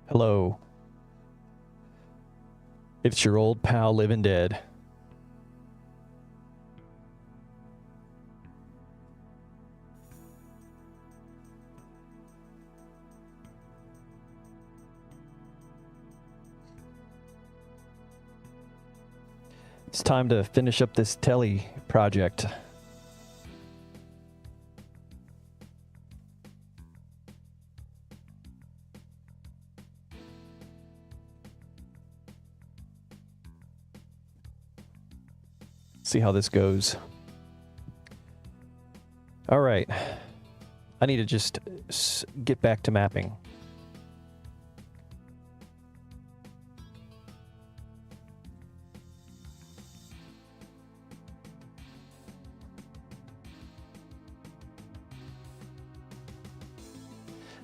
Hello. It's your old pal Living Dead. It's time to finish up this Telly project. See how this goes. All right. I need to just get back to mapping.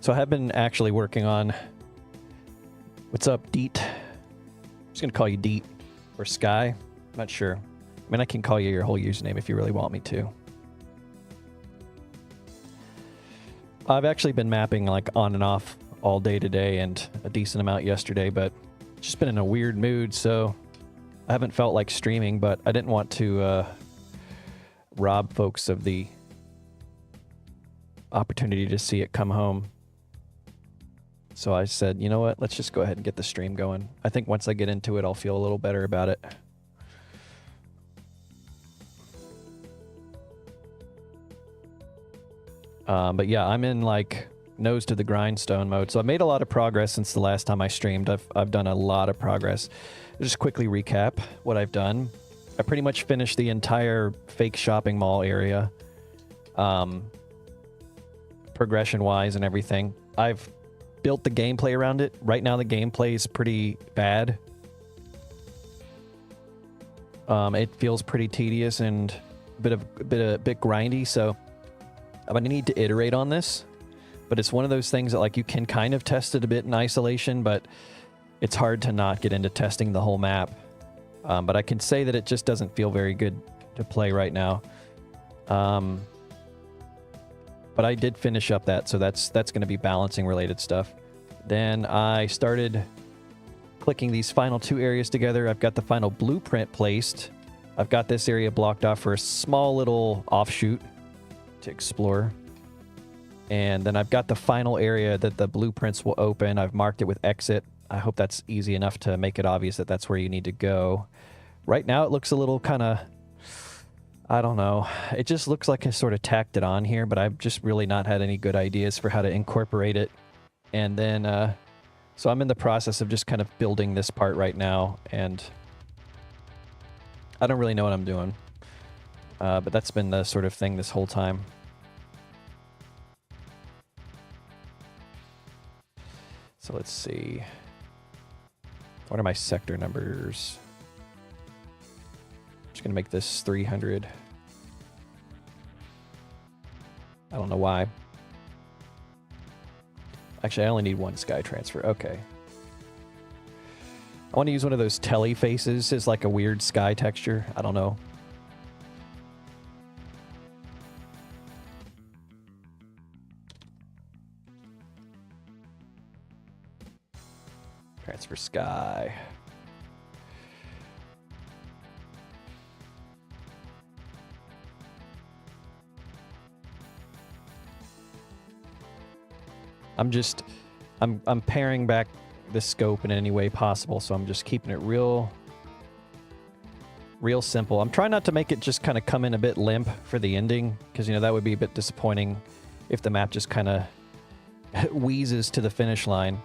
So I have been actually working on... What's up, Deet? I'm just going to call you Deet or Sky. I'm not sure. I mean, I can call you your whole username if you really want me to. I've actually been mapping like on and off all day today and a decent amount yesterday, but just been in a weird mood, so I haven't felt like streaming, but I didn't want to rob folks of the opportunity to see it come home. So I said, you know what, let's just go ahead and get the stream going. I think once I get into it, I'll feel a little better about it. But yeah, I'm in like nose to the grindstone mode. So I made a lot of progress since the last time I streamed. I've done a lot of progress. I'll just quickly recap what I've done. I pretty much finished the entire fake shopping mall area, progression-wise and everything. I've built the gameplay around it. Right now the gameplay is pretty bad. It feels pretty tedious and a bit grindy, so I'm going to need to iterate on this, but it's one of those things that like you can kind of test it a bit in isolation, but it's hard to not get into testing the whole map. But I can say that it just doesn't feel very good to play right now. But I did finish up that, so that's going to be balancing related stuff. Then I started clicking these final two areas together. I've got the final blueprint placed. I've got this area blocked off for a small little offshoot to explore. And then I've got the final area that the blueprints will open. I've marked it with exit. I hope that's easy enough to make it obvious that that's where you need to go. Right now it looks a little kind of, I don't know. It just looks like I sort of tacked it on here, but I've just really not had any good ideas for how to incorporate it. And then, so I'm in the process of just kind of building this part right now, and I don't really know what I'm doing. But that's been the sort of thing this whole time. So let's see. What are my sector numbers? I'm just going to make this 300. I don't know why. Actually, I only need one sky transfer. Okay. I want to use one of those Telly faces as like a weird sky texture. I don't know. Transfer sky. I'm paring back the scope in any way possible, so I'm just keeping it real simple. I'm trying not to make it just kind of come in a bit limp for the ending, because, you know, that would be a bit disappointing if the map just kind of wheezes to the finish line.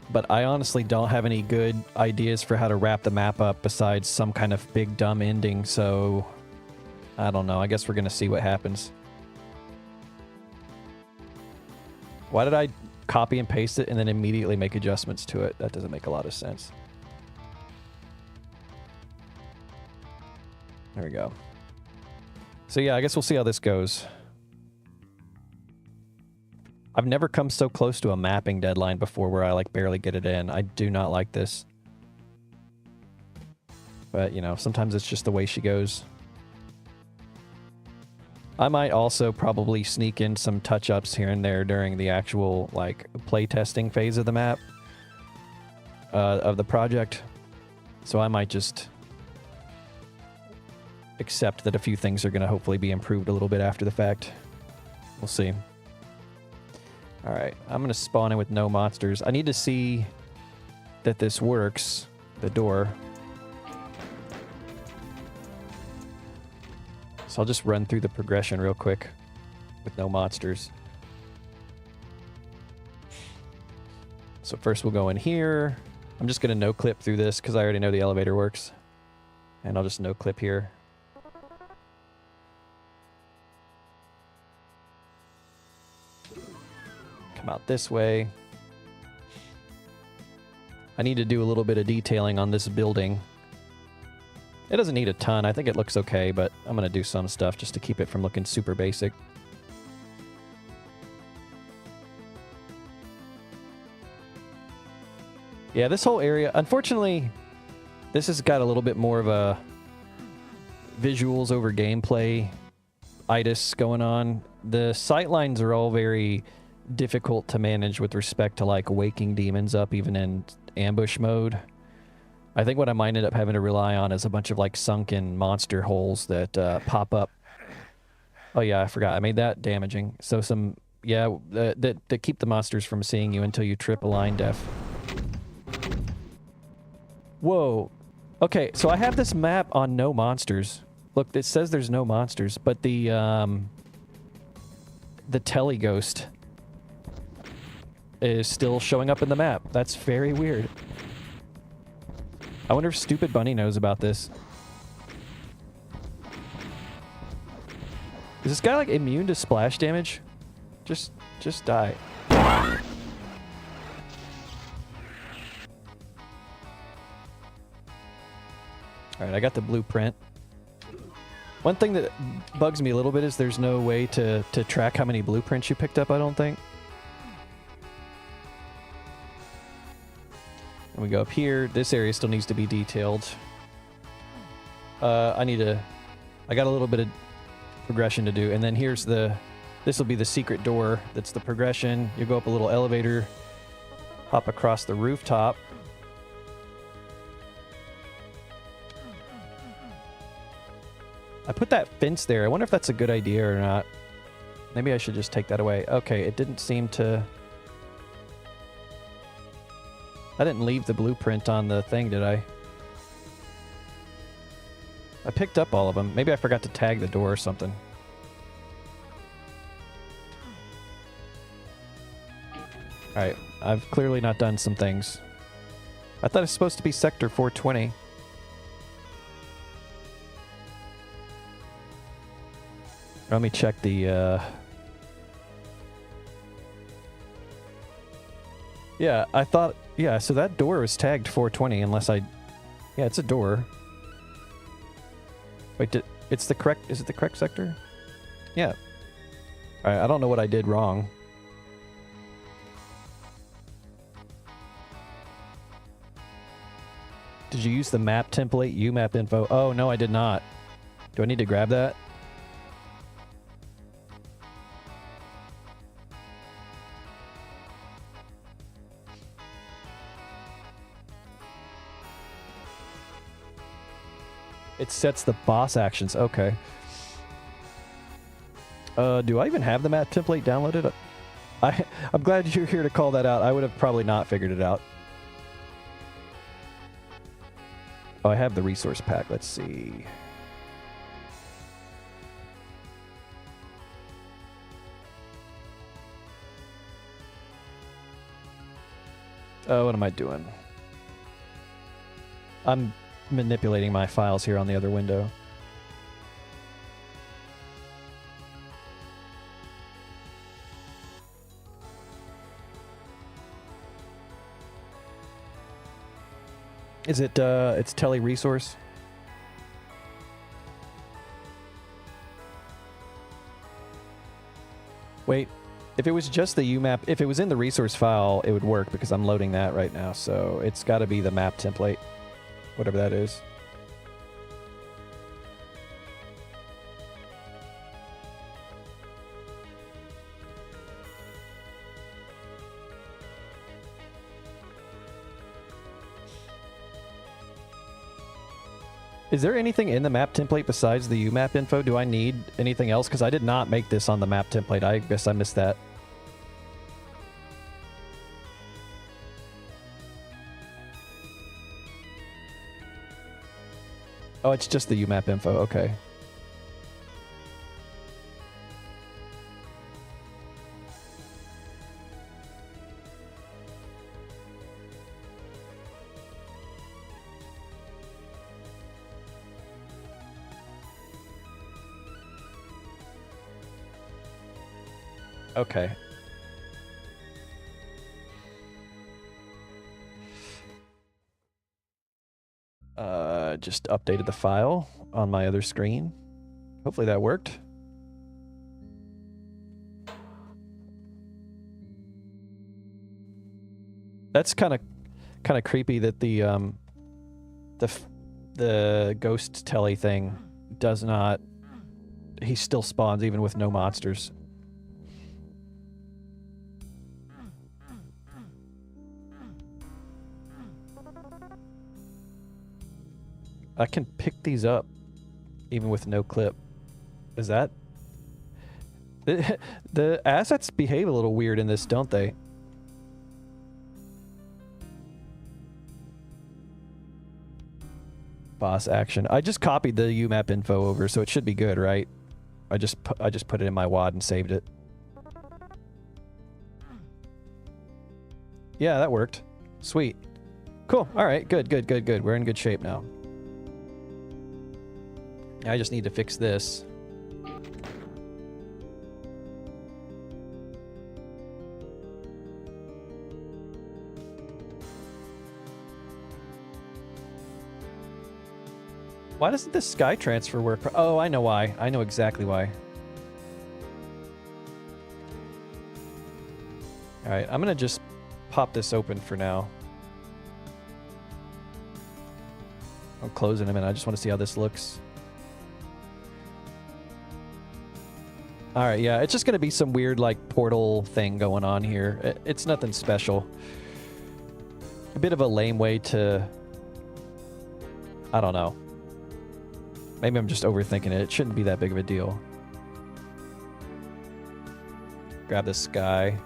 But I honestly don't have any good ideas for how to wrap the map up besides some kind of big dumb ending, so I don't know. I guess we're going to see what happens. Why did I copy and paste it and then immediately make adjustments to it? That doesn't make a lot of sense. There we go. So yeah, I guess we'll see how this goes. I've never come so close to a mapping deadline before where I like barely get it in. I do not like this. But, you know, sometimes it's just the way she goes. I might also probably sneak in some touch-ups here and there during the actual, like, playtesting phase of the map. of the project. So I might just accept that a few things are going to hopefully be improved a little bit after the fact. We'll see. All right, I'm going to spawn in with no monsters. I need to see that this works, the door. So I'll just run through the progression real quick with no monsters. So first we'll go in here. I'm just going to no-clip through this because I already know the elevator works. And I'll just no-clip here. Come out this way. I need to do a little bit of detailing on this building. It doesn't need a ton. I think it looks okay, but I'm going to do some stuff just to keep it from looking super basic. Yeah, this whole area, unfortunately, this has got a little bit more of a visuals over gameplay itis going on. The sightlines are all very difficult to manage with respect to like waking demons up even in ambush mode. I think what I might end up having to rely on is a bunch of like sunken monster holes that pop up. Oh yeah, I forgot. I made that damaging. So some, yeah, that keep the monsters from seeing you until you trip a line def. Whoa. Okay, so I have this map on no monsters. Look, it says there's no monsters, but the Telly ghost is still showing up in the map. That's very weird. I wonder if Stupid Bunny knows about this. Is this guy like immune to splash damage? Just die. Alright, I got the blueprint. One thing that bugs me a little bit is there's no way to track how many blueprints you picked up, I don't think. And we go up here. This area still needs to be detailed. I got a little bit of progression to do. And then here's this will be the secret door. That's the progression. You go up a little elevator, hop across the rooftop. I put that fence there. I wonder if that's a good idea or not. Maybe I should just take that away. Okay, it didn't seem to... I didn't leave the blueprint on the thing, did I? I picked up all of them. Maybe I forgot to tag the door or something. Alright, I've clearly not done some things. I thought it was supposed to be Sector 420. Let me check the, Yeah, I thought... Yeah, so that door was tagged 420 unless I... Yeah, it's a door. Wait, it's the correct... Is it the correct sector? Yeah. Alright, I don't know what I did wrong. Did you use the map template, UMap info? Oh, no, I did not. Do I need to grab that? It sets the boss actions. Okay. Do I even have the map template downloaded? I'm glad you're here to call that out. I would have probably not figured it out. Oh, I have the resource pack. Let's see. Oh, what am I doing? I'm manipulating my files here on the other window. Is it, it's Telly resource? Wait, if it was just the UMap, if it was in the resource file, it would work because I'm loading that right now, so it's got to be the map template. Whatever that is. Is there anything in the map template besides the UMap info? Do I need anything else? Because I did not make this on the map template. I guess I missed that. Oh, it's just the UMap info. Okay. Okay. Just updated the file on my other screen. Hopefully that worked. That's kind of creepy that the ghost Telly thing does not. He still spawns even with no monsters. I can pick these up even with no clip. Is that... The assets behave a little weird in this, don't they? Boss action. I just copied the UMap info over, so it should be good, right? I just put it in my WAD and saved it. Yeah, that worked. Sweet. Cool. All right. Good. We're in good shape now. I just need to fix this. Why doesn't this sky transfer work? Oh, I know why. I know exactly why. All right, I'm gonna just pop this open for now. I'll close in a minute. I just want to see how this looks. All right, yeah, it's just gonna be some weird like portal thing going on here. It's nothing special. A bit of a lame way to... I don't know. Maybe I'm just overthinking it. It shouldn't be that big of a deal. Grab this sky.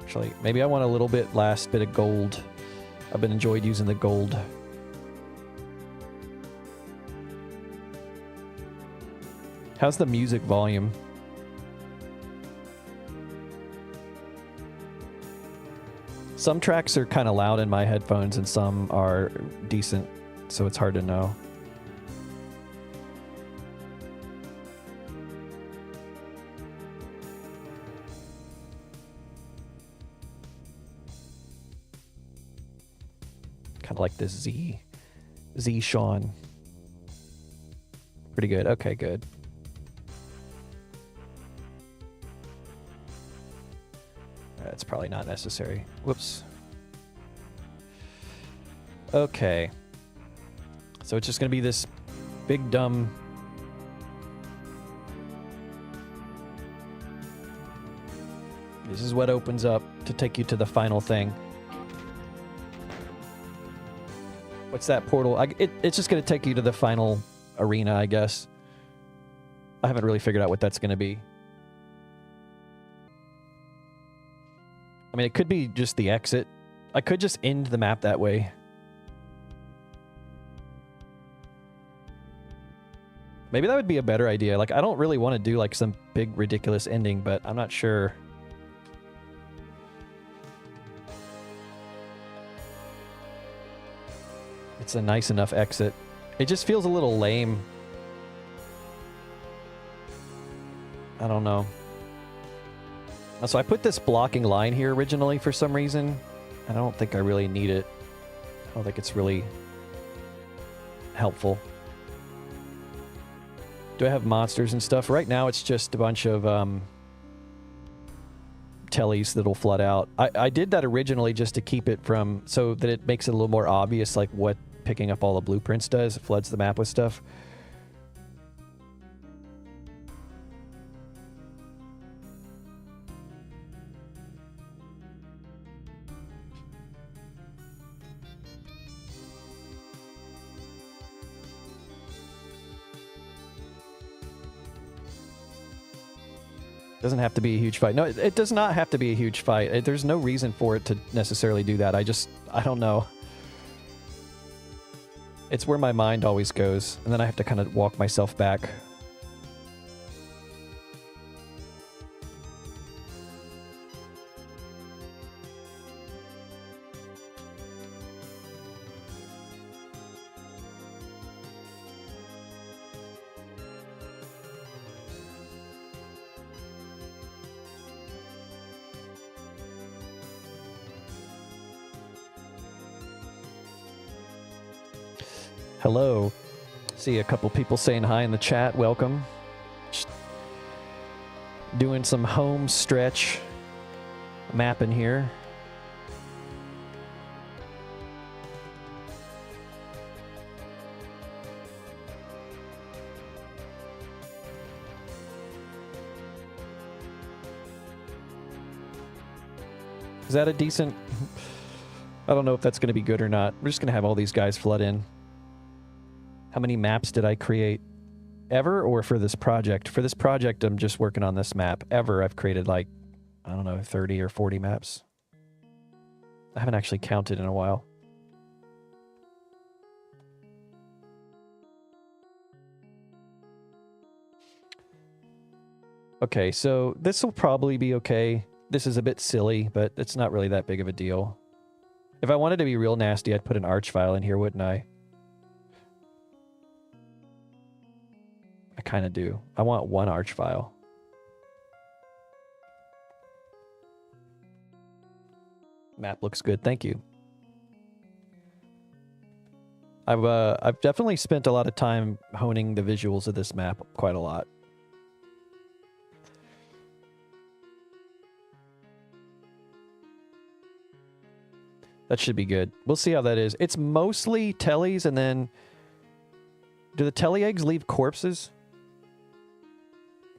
Actually, maybe I want a little bit last bit of gold. I've been enjoyed using the gold. How's the music volume? Some tracks are kind of loud in my headphones and some are decent, so it's hard to know. Kind of like this Z Sean. Pretty good. Okay, good. That's probably not necessary. Whoops. Okay. So it's just going to be this big dumb... This is what opens up to take you to the final thing. What's that portal? It's just going to take you to the final arena, I guess. I haven't really figured out what that's going to be. I mean, it could be just the exit. I could just end the map that way. Maybe that would be a better idea. Like, I don't really want to do, like, some big, ridiculous ending, but I'm not sure. It's a nice enough exit. It just feels a little lame. I don't know. So I put this blocking line here originally for some reason. I don't think I really need it. I don't think it's really helpful. Do I have monsters and stuff? Right now it's just a bunch of Tellys that'll flood out. I did that originally just to keep it from... so that it makes it a little more obvious like what picking up all the blueprints does. It floods the map with stuff. Doesn't have to be a huge fight. No, it does not have to be a huge fight. There's no reason for it to necessarily do that. I don't know. It's where my mind always goes, and then I have to kind of walk myself back. Hello. See a couple people saying hi in the chat. Welcome. Just doing some home stretch mapping here. Is that a decent... I don't know if that's going to be good or not. We're just going to have all these guys flood in. How many maps did I create ever or for this project? For this project, I'm just working on this map. Ever, I've created like, I don't know, 30 or 40 maps. I haven't actually counted in a while. Okay, so this will probably be okay. This is a bit silly, but it's not really that big of a deal. If I wanted to be real nasty, I'd put an arch file in here, wouldn't I? I kind of do. I want one arch file. Map looks good. Thank you. I've definitely spent a lot of time honing the visuals of this map, quite a lot. That should be good. We'll see how that is. It's mostly tellies, and then... Do the telly eggs leave corpses?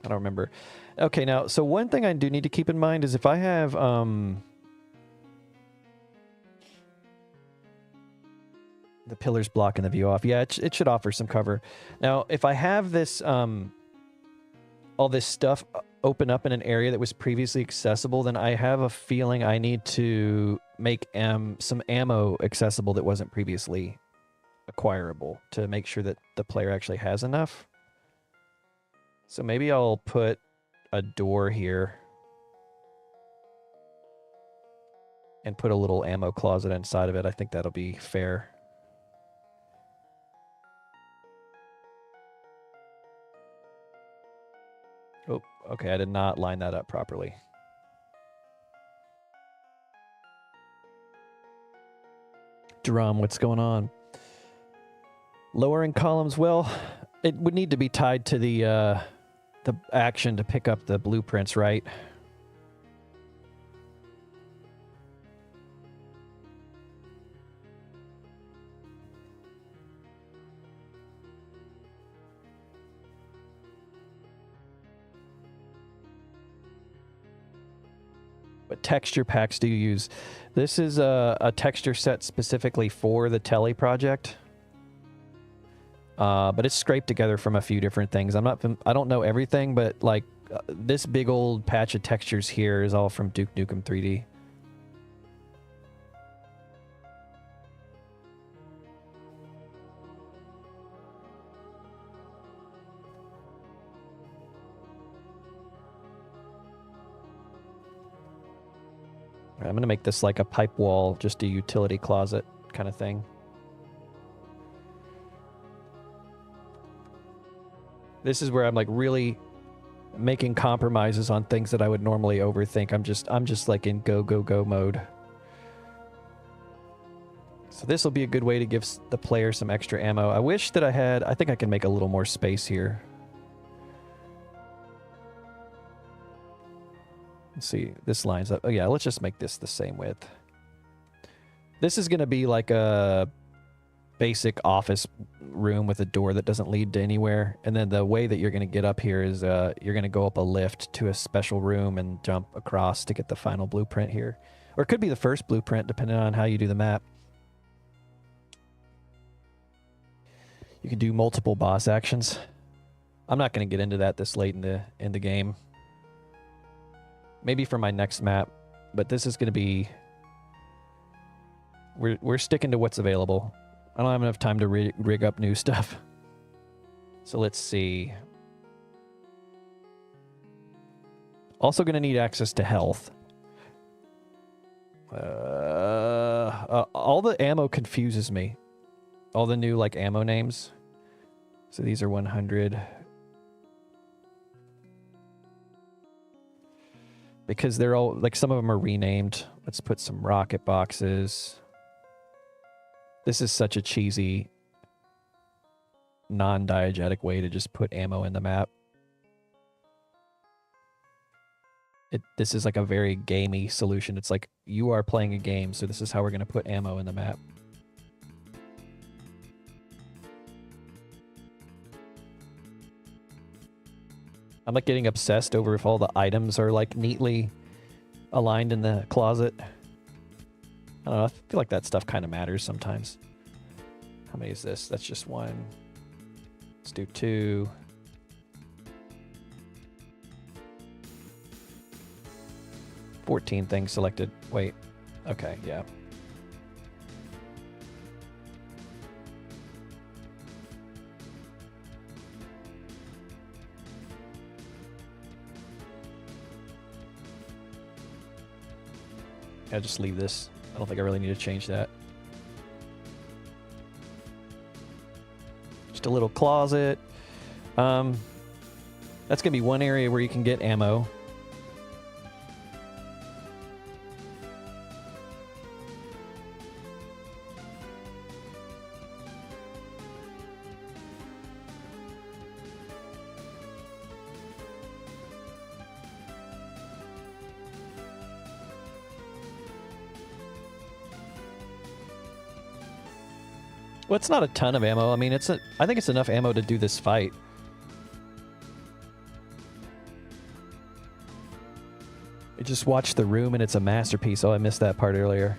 I don't remember. Okay, now, so one thing I do need to keep in mind is if I have, the pillars blocking the view off. Yeah, it should offer some cover. Now, if I have this, all this stuff open up in an area that was previously accessible, then I have a feeling I need to make some ammo accessible that wasn't previously acquirable to make sure that the player actually has enough. So maybe I'll put a door here and put a little ammo closet inside of it. I think that'll be fair. Oh, okay, I did not line that up properly. Drum, what's going on? Lowering columns, well, it would need to be tied to the action to pick up the blueprints, right? What texture packs do you use? This is a texture set specifically for the Telly project. But it's scraped together from a few different things. I don't know everything, but like this big old patch of textures here is all from Duke Nukem 3D. I'm going to make this like a pipe wall, just a utility closet kind of thing. This is where I'm like really making compromises on things that I would normally overthink. I'm just like in go, go, go mode. So this will be a good way to give the player some extra ammo. I wish that I think I can make a little more space here. Let's see, this lines up. Oh yeah, let's just make this the same width. This is going to be like a basic office room with a door that doesn't lead to anywhere. And then the way that you're going to get up here is you're going to go up a lift to a special room and jump across to get the final blueprint here. Or it could be the first blueprint, depending on how you do the map. You can do multiple boss actions. I'm not going to get into that this late in the game. Maybe for my next map, but this is going to be... We're sticking to what's available. I don't have enough time to rig up new stuff. So let's see. Also going to need access to health. All the ammo confuses me. All the new like ammo names. So these are 100. Because they're all, like some of them are renamed. Let's put some rocket boxes. This is such a cheesy, non-diegetic way to just put ammo in the map. This is like a very gamey solution. It's like, you are playing a game, so this is how we're going to put ammo in the map. I'm like getting obsessed over if all the items are like neatly aligned in the closet. I don't know, I feel like that stuff kind of matters sometimes. How many is this? That's just one. Let's do 2. $14 things selected. Wait. Okay, yeah. I'll just leave this. I don't think I really need to change that. Just a little closet. That's gonna be one area where you can get ammo. Well, it's not a ton of ammo. I mean, I think it's enough ammo to do this fight. I just watched The Room and it's a masterpiece. Oh, I missed that part earlier.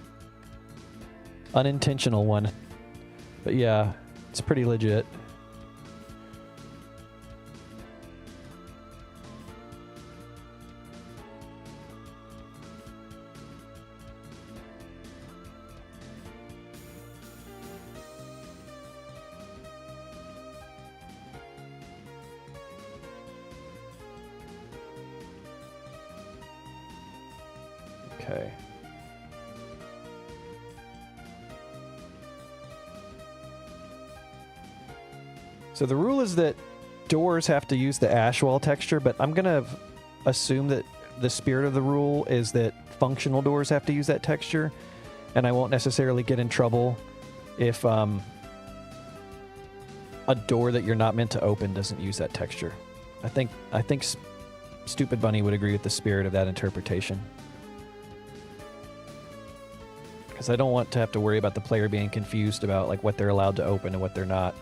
Unintentional one. But yeah, it's pretty legit. Okay. So the rule is that doors have to use the ash wall texture, but I'm going to assume that the spirit of the rule is that functional doors have to use that texture, and I won't necessarily get in trouble if a door that you're not meant to open doesn't use that texture. I think Stupid Bunny would agree with the spirit of that interpretation. Because I don't want to have to worry about the player being confused about like what they're allowed to open and what they're not.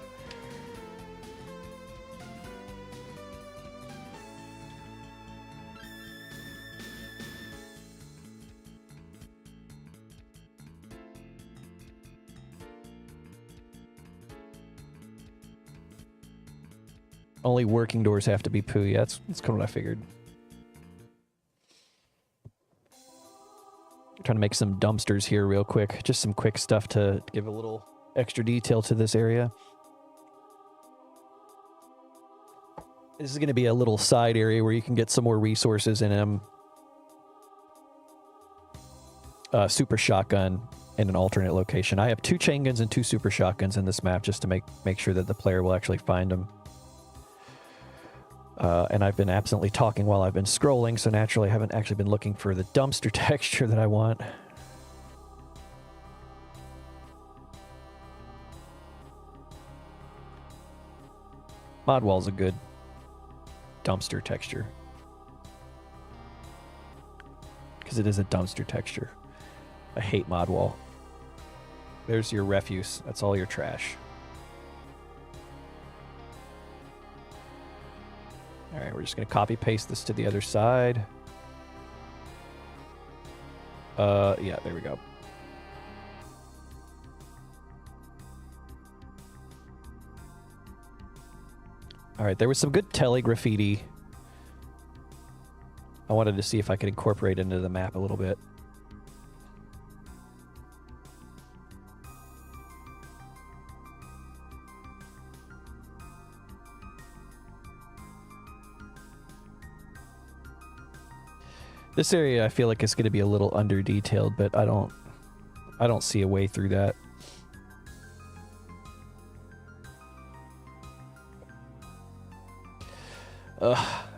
Only working doors have to be poo. Yeah, that's kind of what I figured. Trying to make some dumpsters here real quick. Just some quick stuff to give a little extra detail to this area. This is going to be a little side area where you can get some more resources in them. Super shotgun in an alternate location. I have 2 chain guns and 2 super shotguns in this map just to make sure that the player will actually find them. And I've been absently talking while I've been scrolling, so naturally I haven't actually been looking for the dumpster texture that I want. Mod wall's a good dumpster texture. Because it is a dumpster texture. I hate mod wall. There's your refuse. That's all your trash. All right, we're just going to copy paste this to the other side. Yeah, there we go. All right, there was some good Telly graffiti I wanted to see if I could incorporate it into the map a little bit. This area I feel like is going to be a little under detailed, but I don't see a way through that.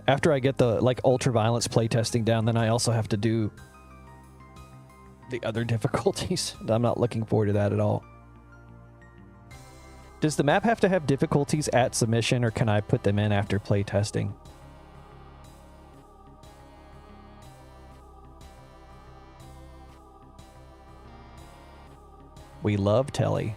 After I get the like ultraviolence playtesting down, then I also have to do the other difficulties. I'm not looking forward to that at all. Does the map have to have difficulties at submission, or can I put them in after playtesting? We love Telly.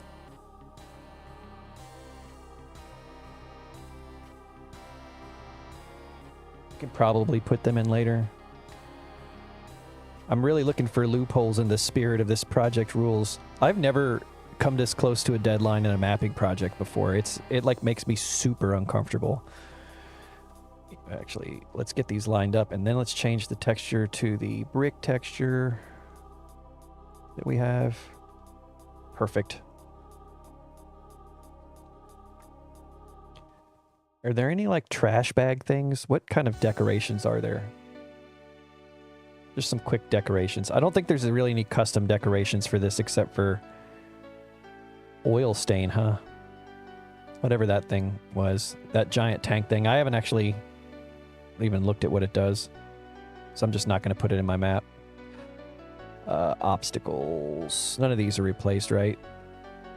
Can probably put them in later. I'm really looking for loopholes in the spirit of this project rules. I've never come this close to a deadline in a mapping project before. It like makes me super uncomfortable. Actually, let's get these lined up and then let's change the texture to the brick texture that we have. Perfect. Are there any like trash bag things? What kind of decorations are there? Just some quick decorations. I don't think there's really any custom decorations for this except for oil stain, huh? Whatever that thing was. That giant tank thing. I haven't actually even looked at what it does. So I'm just not going to put it in my map. Obstacles. None of these are replaced, right?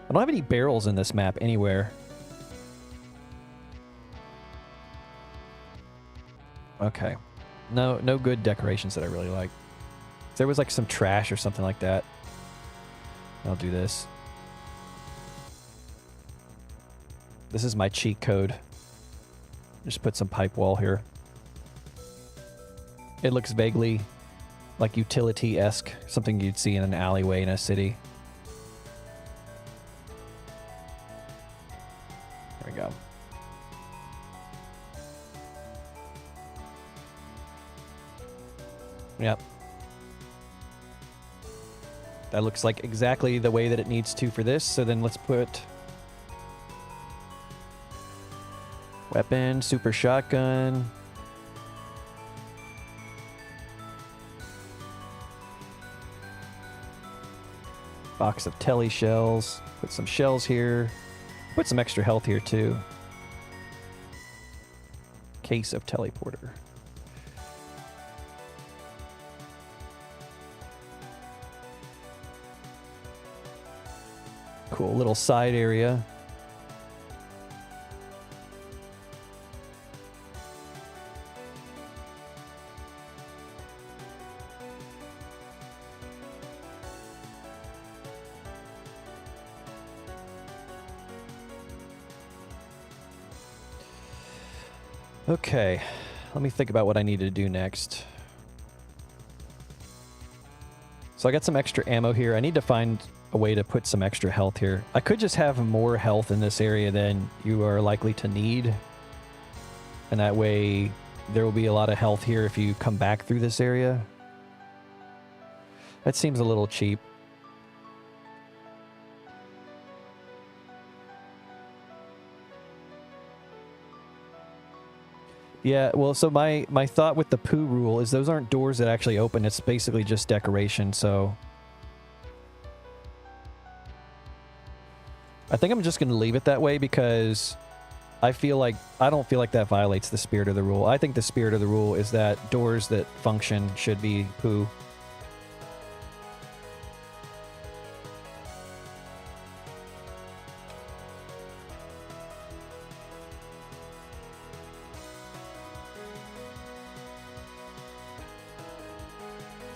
I don't have any barrels in this map anywhere. Okay. No good decorations that I really like. If there was like some trash or something like that, I'll do this. This is my cheat code. Just put some pipe wall here. It looks vaguely like utility-esque, something you'd see in an alleyway in a city. There we go. Yep. That looks like exactly the way that it needs to for this. So then let's put weapon, super shotgun. Box of Telly shells. Put some shells here. Put some extra health here too. Case of teleporter. Cool little side area. Okay, let me think about what I need to do next. So I got some extra ammo here. I need to find a way to put some extra health here. I could just have more health in this area than you are likely to need. And that way there will be a lot of health here if you come back through this area. That seems a little cheap. Yeah, well, so my thought with the poo rule is those aren't doors that actually open. It's basically just decoration, so I think I'm just going to leave it that way because I don't feel like that violates the spirit of the rule. I think the spirit of the rule is that doors that function should be poo.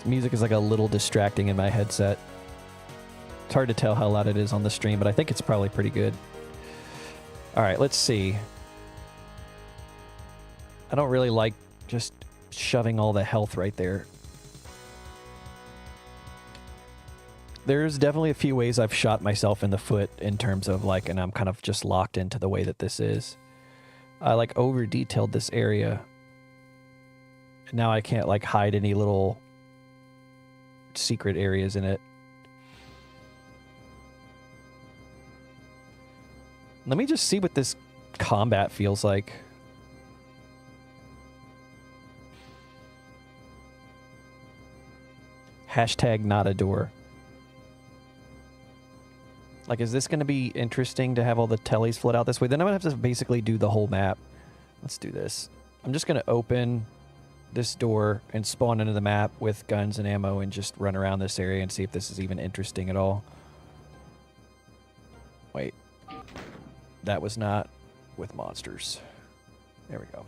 Music is like a little distracting in my headset. It's hard to tell how loud it is on the stream, but I think it's probably pretty good. All right, let's see. I don't really like just shoving all the health right there. There's definitely a few ways I've shot myself in the foot in terms of like, and I'm kind of just locked into the way that this is. I like over detailed this area. Now I can't like hide any little secret areas in it. Let me just see what this combat feels like. Hashtag not a door. Like, is this going to be interesting to have all the tellies flood out this way? Then I'm going to have to basically do the whole map. Let's do this. I'm just going to open this door and spawn into the map with guns and ammo and just run around this area and see if this is even interesting at all. Wait. That was not with monsters. There we go.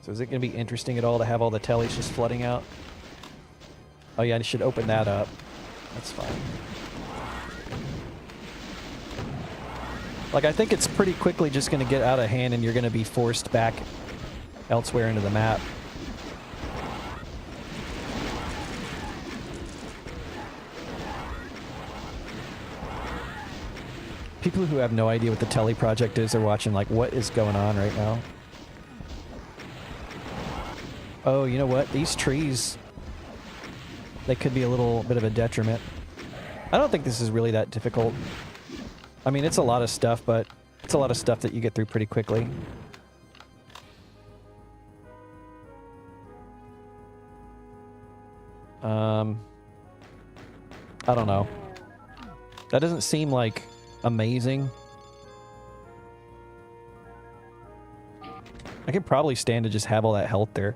So is it going to be interesting at all to have all the tellies just flooding out? Oh yeah, I should open that up. That's fine. Like, I think it's pretty quickly just going to get out of hand and you're going to be forced back elsewhere into the map. People who have no idea what the Telly project is are watching like, what is going on right now? Oh, you know what? These trees, they could be a little bit of a detriment. I don't think this is really that difficult. I mean, it's a lot of stuff, but it's a lot of stuff that you get through pretty quickly. I don't know. That doesn't seem like amazing. I could probably stand to just have all that health there.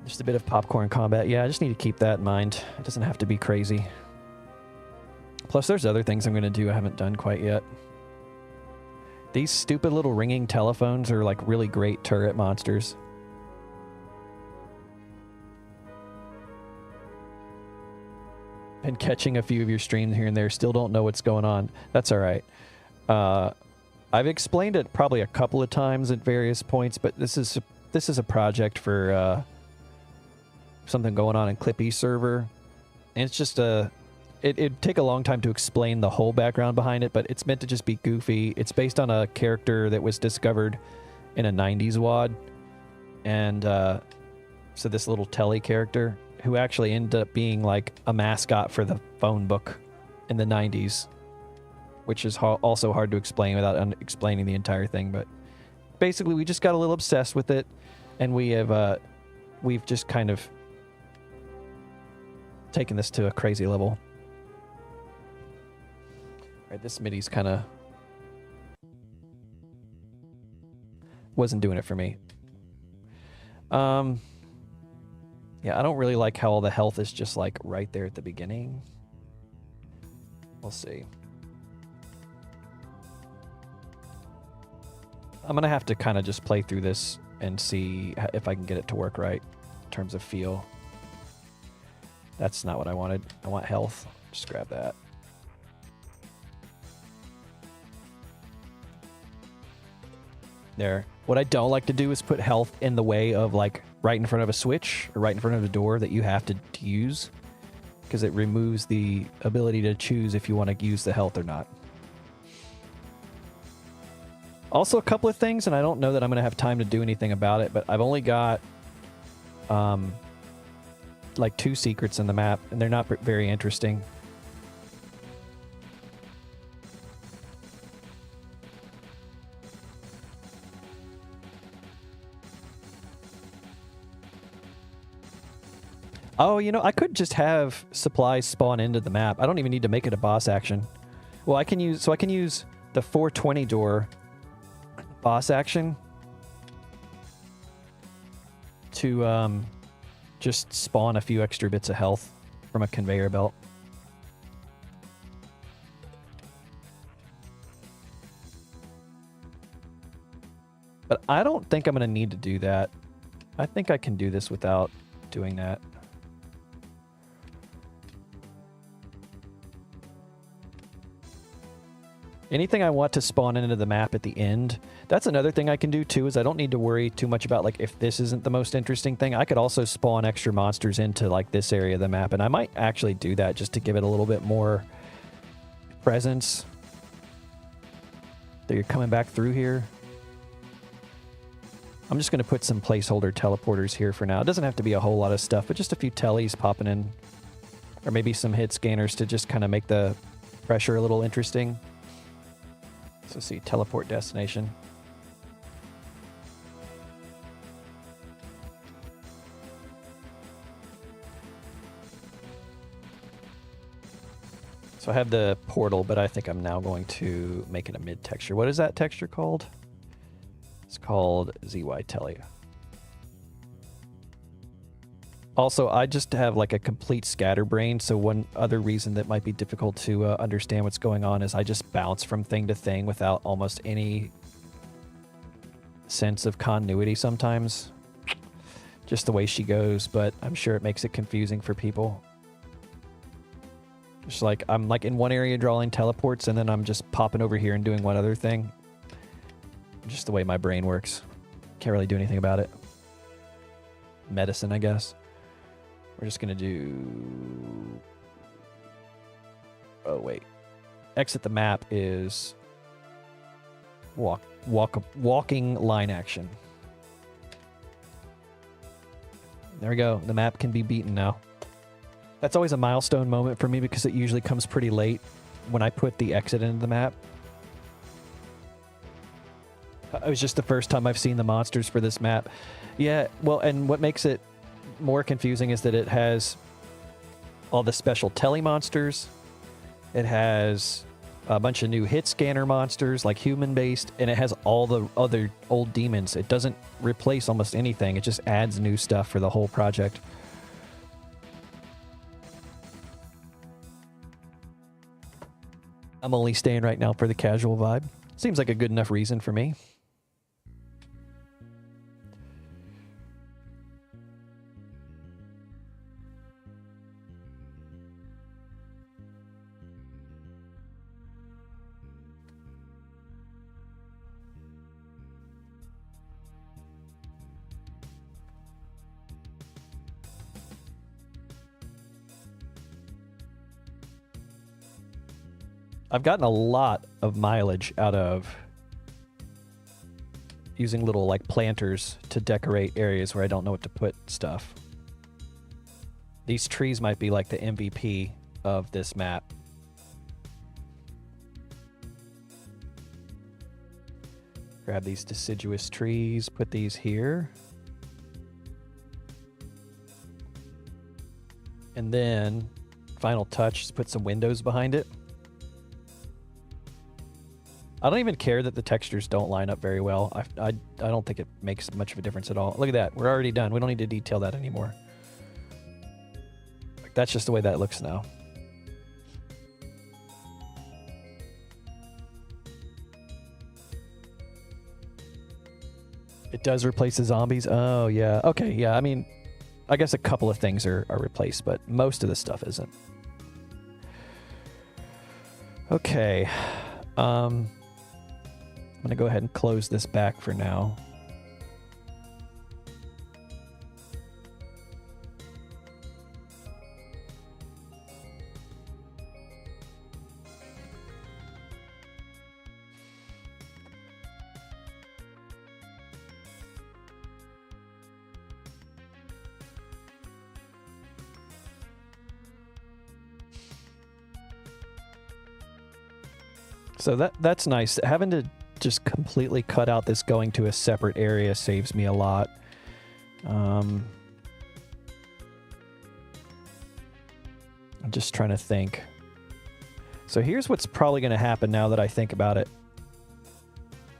Just a bit of popcorn combat. Yeah, I just need to keep that in mind. It doesn't have to be crazy. Plus, there's other things I'm going to do I haven't done quite yet. These stupid little ringing telephones are like really great turret monsters. And catching a few of your streams here and there, still don't know what's going on. That's all right. I've explained it probably a couple of times at various points, but this is a project for something going on in Clippy server, and it's just it'd take a long time to explain the whole background behind it, but it's meant to just be goofy. It's based on a character that was discovered in a 90s WOD, and so this little Telly character who actually ended up being like a mascot for the phone book in the 90s, which is also hard to explain without explaining the entire thing. But basically, we just got a little obsessed with it, and we've just kind of taken this to a crazy level. All right, this MIDI's kind of wasn't doing it for me. Yeah, I don't really like how all the health is just like right there at the beginning. We'll see. I'm going to have to kind of just play through this and see if I can get it to work right in terms of feel. That's not what I wanted. I want health. Just grab that. There. What I don't like to do is put health in the way of like right in front of a switch or right in front of a door that you have to use, because it removes the ability to choose if you want to use the health or not. Also, a couple of things, and I don't know that I'm going to have time to do anything about it, but I've only got like 2 secrets in the map, and they're not very interesting. Oh, you know, I could just have supplies spawn into the map. I don't even need to make it a boss action. Well, I can use the 420 door boss action to just spawn a few extra bits of health from a conveyor belt. But I don't think I'm going to need to do that. I think I can do this without doing that. Anything I want to spawn into the map at the end, that's another thing I can do too, is I don't need to worry too much about like if this isn't the most interesting thing. I could also spawn extra monsters into like this area of the map, and I might actually do that just to give it a little bit more presence. that you're coming back through here. I'm just going to put some placeholder teleporters here for now. It doesn't have to be a whole lot of stuff, but just a few tellies popping in. Or maybe some hit scanners to just kind of make the pressure a little interesting. So see, teleport destination. So I have the portal, but I think I'm now going to make it a mid texture. What is that texture called? It's called ZY Telly. Also, I just have like a complete scatterbrain, so one other reason that might be difficult to understand what's going on is I just bounce from thing to thing without almost any sense of continuity sometimes. Just the way she goes, but I'm sure it makes it confusing for people. Just like, I'm like in one area drawing teleports, and then I'm just popping over here and doing one other thing. Just the way my brain works. Can't really do anything about it. Medicine, I guess. We're just gonna do... Oh, wait. Exit the map is... walking line action. There we go. The map can be beaten now. That's always a milestone moment for me because it usually comes pretty late when I put the exit into the map. It was just the first time I've seen the monsters for this map. Yeah, well, and what makes it more confusing is that it has all the special Telly monsters. It has a bunch of new hit scanner monsters, like human-based, and it has all the other old demons. It doesn't replace almost anything. It just adds new stuff for the whole project. I'm only staying right now for the casual vibe. Seems like a good enough reason for me. I've gotten a lot of mileage out of using little like planters to decorate areas where I don't know what to put stuff. These trees might be like the MVP of this map. Grab these deciduous trees, put these here. And then, final touch, is put some windows behind it. I don't even care that the textures don't line up very well. I don't think it makes much of a difference at all. Look at that. We're already done. We don't need to detail that anymore. Like, that's just the way that looks now. It does replace the zombies? Oh, yeah. Okay, yeah. I mean, I guess a couple of things are replaced, but most of the stuff isn't. Okay. I'm going to go ahead and close this back for now. So that's nice. Having to just completely cut out this going to a separate area saves me a lot. I'm just trying to think. So here's what's probably going to happen now that I think about it.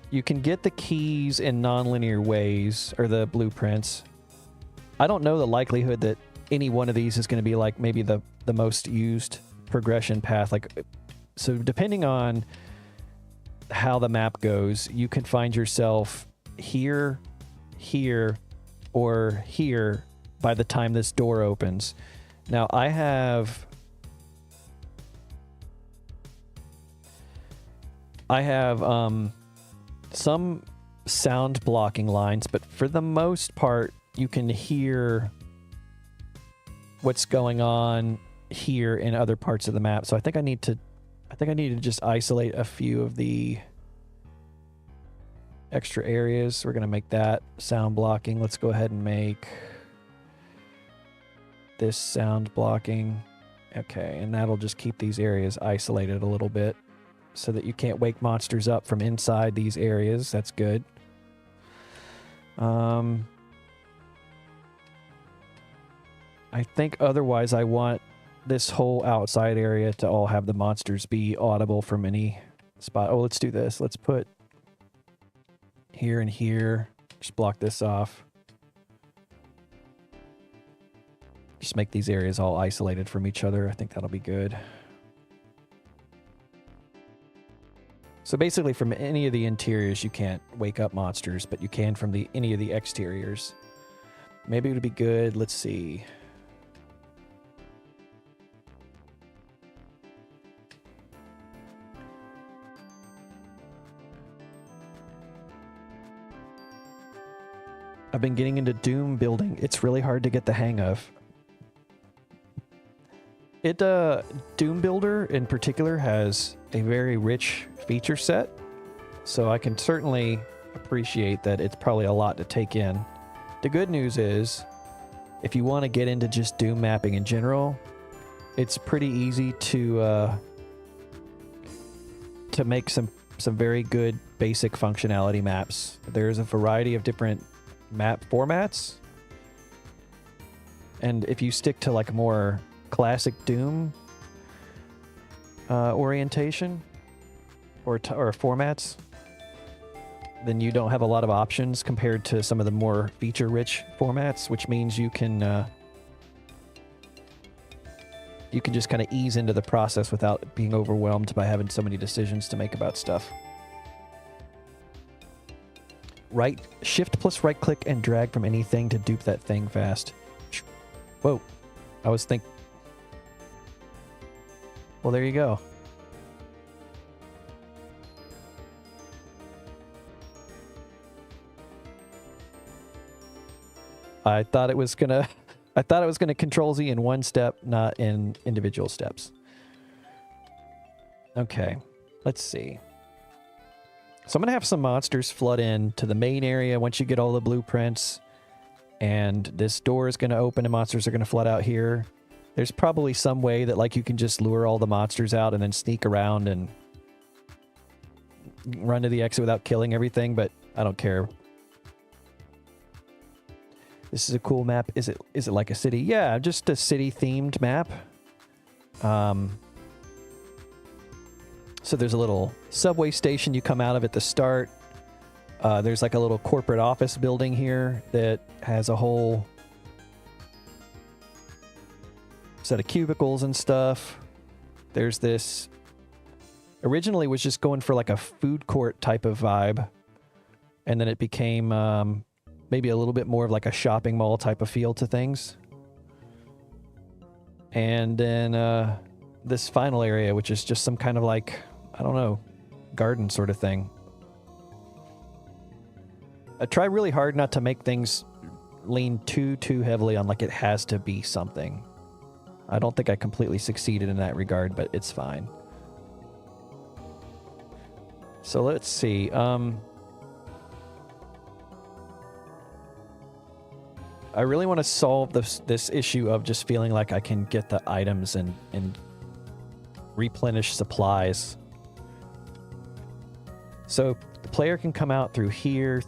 You can get the keys in nonlinear ways, or the blueprints. I don't know the likelihood that any one of these is going to be like maybe the most used progression path. Like, so depending on how the map goes, you can find yourself here, here, or here by the time this door opens. Now, I have some sound blocking lines, but for the most part, you can hear what's going on here in other parts of the map. So I think I need to just isolate a few of the extra areas. We're going to make that sound blocking. Let's go ahead and make this sound blocking. Okay, and that'll just keep these areas isolated a little bit so that you can't wake monsters up from inside these areas. That's good. I think otherwise I want this whole outside area to all have the monsters be audible from any spot. Oh, let's do this. Let's put here and here. Just block this off. Just make these areas all isolated from each other. I think that'll be good. So basically from any of the interiors you can't wake up monsters, but you can from any of the exteriors. Maybe it would be good. Let's see. I've been getting into Doom building. It's really hard to get the hang of. Doom Builder in particular has a very rich feature set, so I can certainly appreciate that it's probably a lot to take in. The good news is, if you want to get into just Doom mapping in general, it's pretty easy to make some very good basic functionality maps. There's a variety of different map formats, and if you stick to like more classic Doom orientation or formats, then you don't have a lot of options compared to some of the more feature-rich formats, which means you can just kind of ease into the process without being overwhelmed by having so many decisions to make about stuff. Shift plus right click and drag from anything to dupe that thing fast. Whoa. I was thinking. Well, there you go. I thought it was gonna Control Z in one step, not in individual steps. Okay, let's see. So I'm gonna have some monsters flood in to the main area once you get all the blueprints, and this door is gonna open and monsters are gonna flood out here. There's probably some way that like you can just lure all the monsters out and then sneak around and run to the exit without killing everything, but I don't care. This is a cool map. Is it like a city? Yeah, just a city themed map. So there's a little subway station you come out of at the start. There's like a little corporate office building here that has a whole set of cubicles and stuff. There's this, originally was just going for like a food court type of vibe, and then it became maybe a little bit more of like a shopping mall type of feel to things. And then this final area, which is just some kind of like, I don't know, garden sort of thing. I try really hard not to make things lean too heavily on like it has to be something. I don't think I completely succeeded in that regard, but it's fine. So let's see. I really want to solve this issue of just feeling like I can get the items and replenish supplies. So the player can come out through here.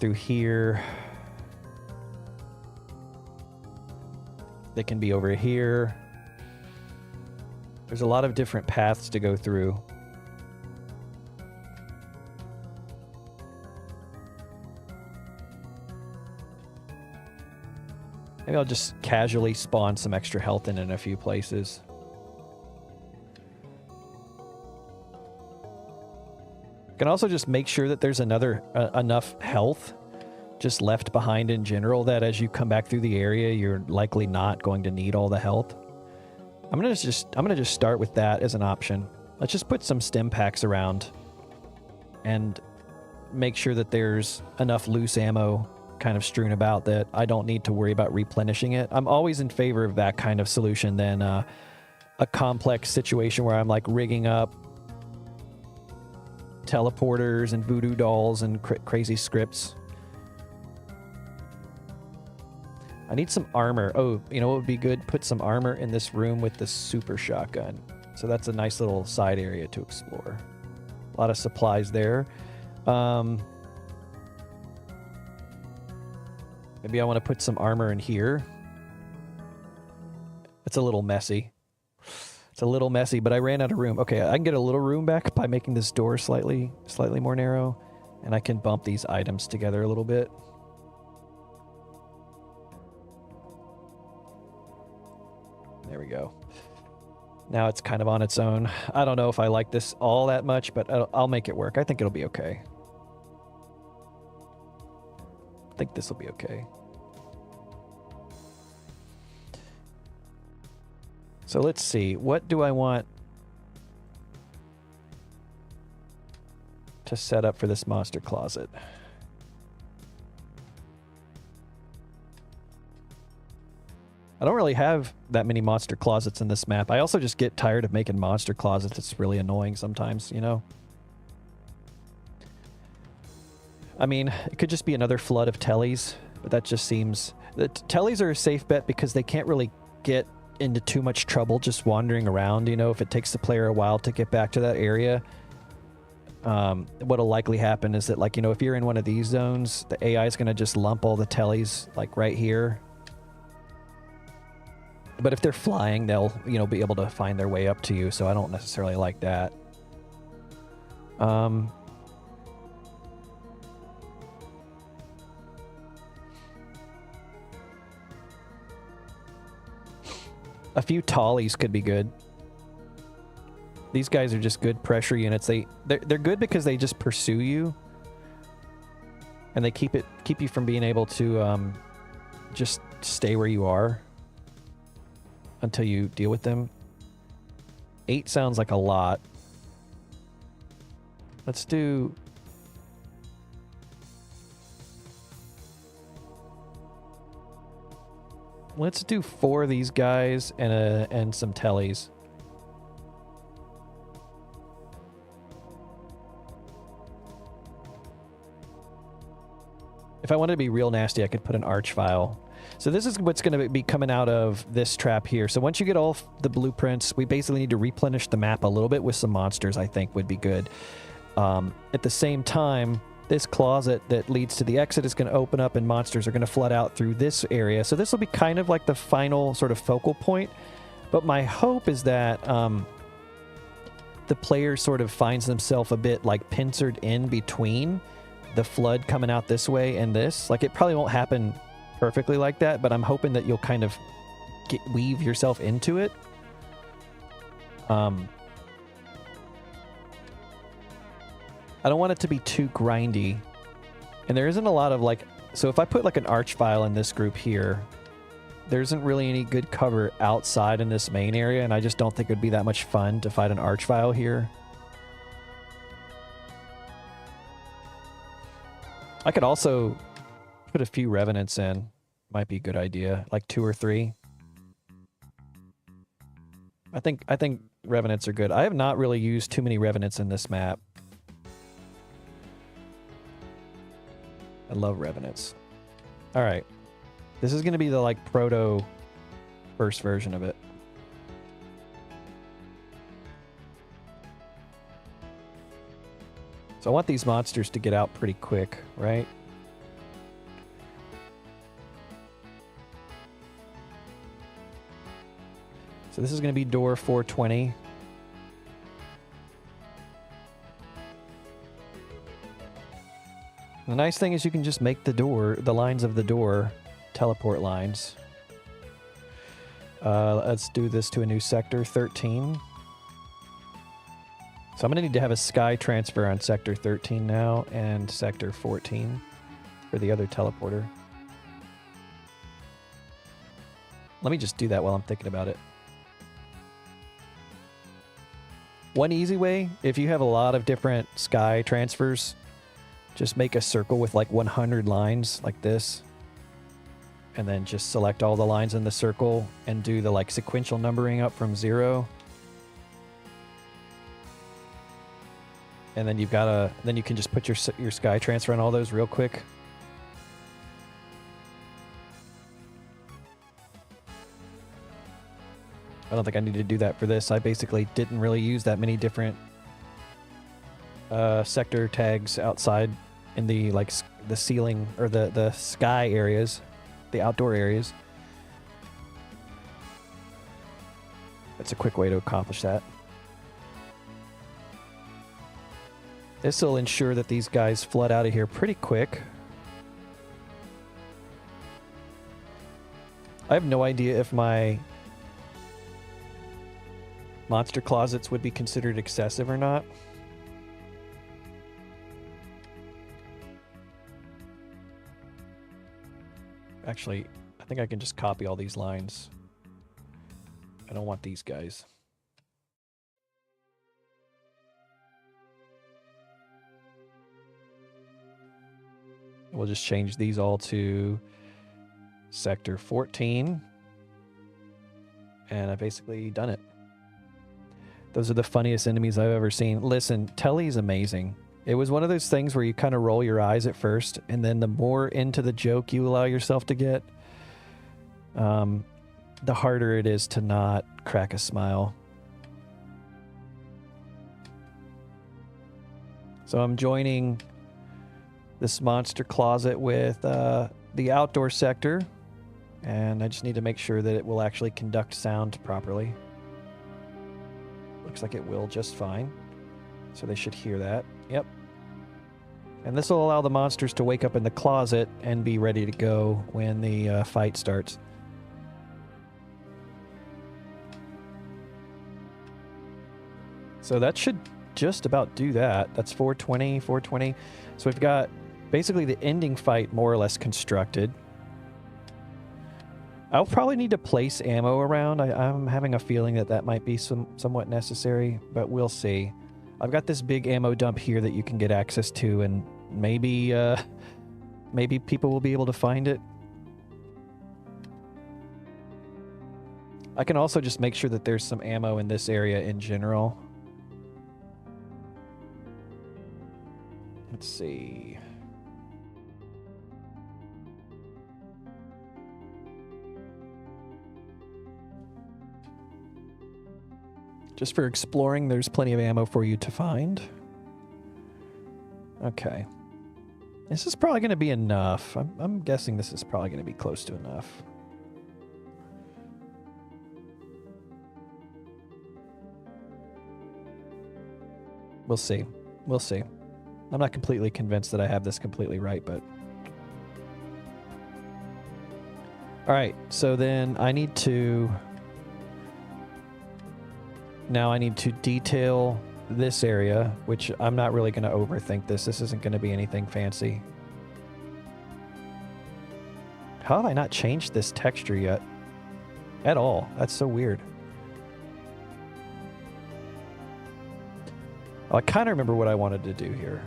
They can be over here. There's a lot of different paths to go through. Maybe I'll just casually spawn some extra health in a few places. You can also just make sure that there's enough health just left behind in general that as you come back through the area, you're likely not going to need all the health. I'm gonna just start with that as an option. Let's just put some stim packs around and make sure that there's enough loose ammo kind of strewn about that I don't need to worry about replenishing it. I'm always in favor of that kind of solution than a complex situation where I'm like rigging up teleporters and voodoo dolls and crazy scripts. I need some armor. Oh, you know what would be good? Put some armor in this room with the super shotgun. So that's a nice little side area to explore. A lot of supplies there. Maybe I want to put some armor in here. It's a little messy. It's a little messy, but I ran out of room. Okay, I can get a little room back by making this door slightly more narrow, and I can bump these items together a little bit. There we go. Now it's kind of on its own. I don't know if I like this all that much, but I'll make it work. I think it'll be okay. I think this will be okay. So let's see. What do I want to set up for this monster closet? I don't really have that many monster closets in this map. I also just get tired of making monster closets. It's really annoying sometimes, you know? I mean, it could just be another flood of Tellys, but that just seems... The Tellys are a safe bet because they can't really get into too much trouble just wandering around, you know? If it takes the player a while to get back to that area, what'll likely happen is that, like, you know, if you're in one of these zones, the AI is going to just lump all the Tellys, like, right here. But if they're flying, they'll, you know, be able to find their way up to you, so I don't necessarily like that. A few Tollies could be good. These guys are just good pressure units. They're good because they just pursue you, and they keep you from being able to just stay where you are until you deal with them. 8 sounds like a lot. Let's do... Let's do 4 of these guys and some Tellys. If I wanted to be real nasty, I could put an archvile. So this is what's going to be coming out of this trap here. So once you get all the blueprints, we basically need to replenish the map a little bit with some monsters, I think would be good. At the same time, this closet that leads to the exit is going to open up and monsters are going to flood out through this area. So this will be kind of like the final sort of focal point. But my hope is that the player sort of finds themselves a bit like pincered in between the flood coming out this way and this. Like, it probably won't happen perfectly like that, but I'm hoping that you'll kind of weave yourself into it. I don't want it to be too grindy, and there isn't a lot of, like, so if I put like an archvile in this group here, there isn't really any good cover outside in this main area, and I just don't think it would be that much fun to fight an archvile here. I could also put a few revenants in. Might be a good idea, like 2 or 3. I think revenants are good. I have not really used too many revenants in this map. I love revenants. All right, this is going to be the like proto first version of it. So I want these monsters to get out pretty quick, right? So this is going to be door 420. The nice thing is you can just make the lines of the door, teleport lines. Let's do this to a new sector, 13. So I'm going to need to have a sky transfer on sector 13 now and sector 14 for the other teleporter. Let me just do that while I'm thinking about it. One easy way, if you have a lot of different sky transfers, just make a circle with like 100 lines like this, and then just select all the lines in the circle and do the like sequential numbering up from 0. And then then you can just put your sky transfer on all those real quick. I don't think I need to do that for this. I basically didn't really use that many different sector tags outside in the the ceiling or the sky areas, the outdoor areas. That's a quick way to accomplish that. This will ensure that these guys flood out of here pretty quick. I have no idea if my monster closets would be considered excessive or not. Actually, I think I can just copy all these lines. I don't want these guys. We'll just change these all to Sector 14. And I've basically done it. Those are the funniest enemies I've ever seen. Listen, Telly's amazing. It was one of those things where you kind of roll your eyes at first, and then the more into the joke you allow yourself to get, the harder it is to not crack a smile. So I'm joining this monster closet with the outdoor sector, and I just need to make sure that it will actually conduct sound properly. Looks like it will just fine. So they should hear that. Yep. And this will allow the monsters to wake up in the closet and be ready to go when the fight starts. So that should just about do that. That's 420, 420. So we've got basically the ending fight more or less constructed. I'll probably need to place ammo around. I'm having a feeling that that might be somewhat necessary, but we'll see. I've got this big ammo dump here that you can get access to, and maybe maybe people will be able to find it. I can also just make sure that there's some ammo in this area in general. Let's see. Just for exploring, there's plenty of ammo for you to find. Okay. This is probably going to be enough. I'm guessing this is probably going to be close to enough. We'll see. We'll see. I'm not completely convinced that I have this completely right, but... Alright, so then I need to... Now I need to detail this area, which I'm not really going to overthink this. This isn't going to be anything fancy. How have I not changed this texture yet? At all. That's so weird. Oh, I kind of remember what I wanted to do here.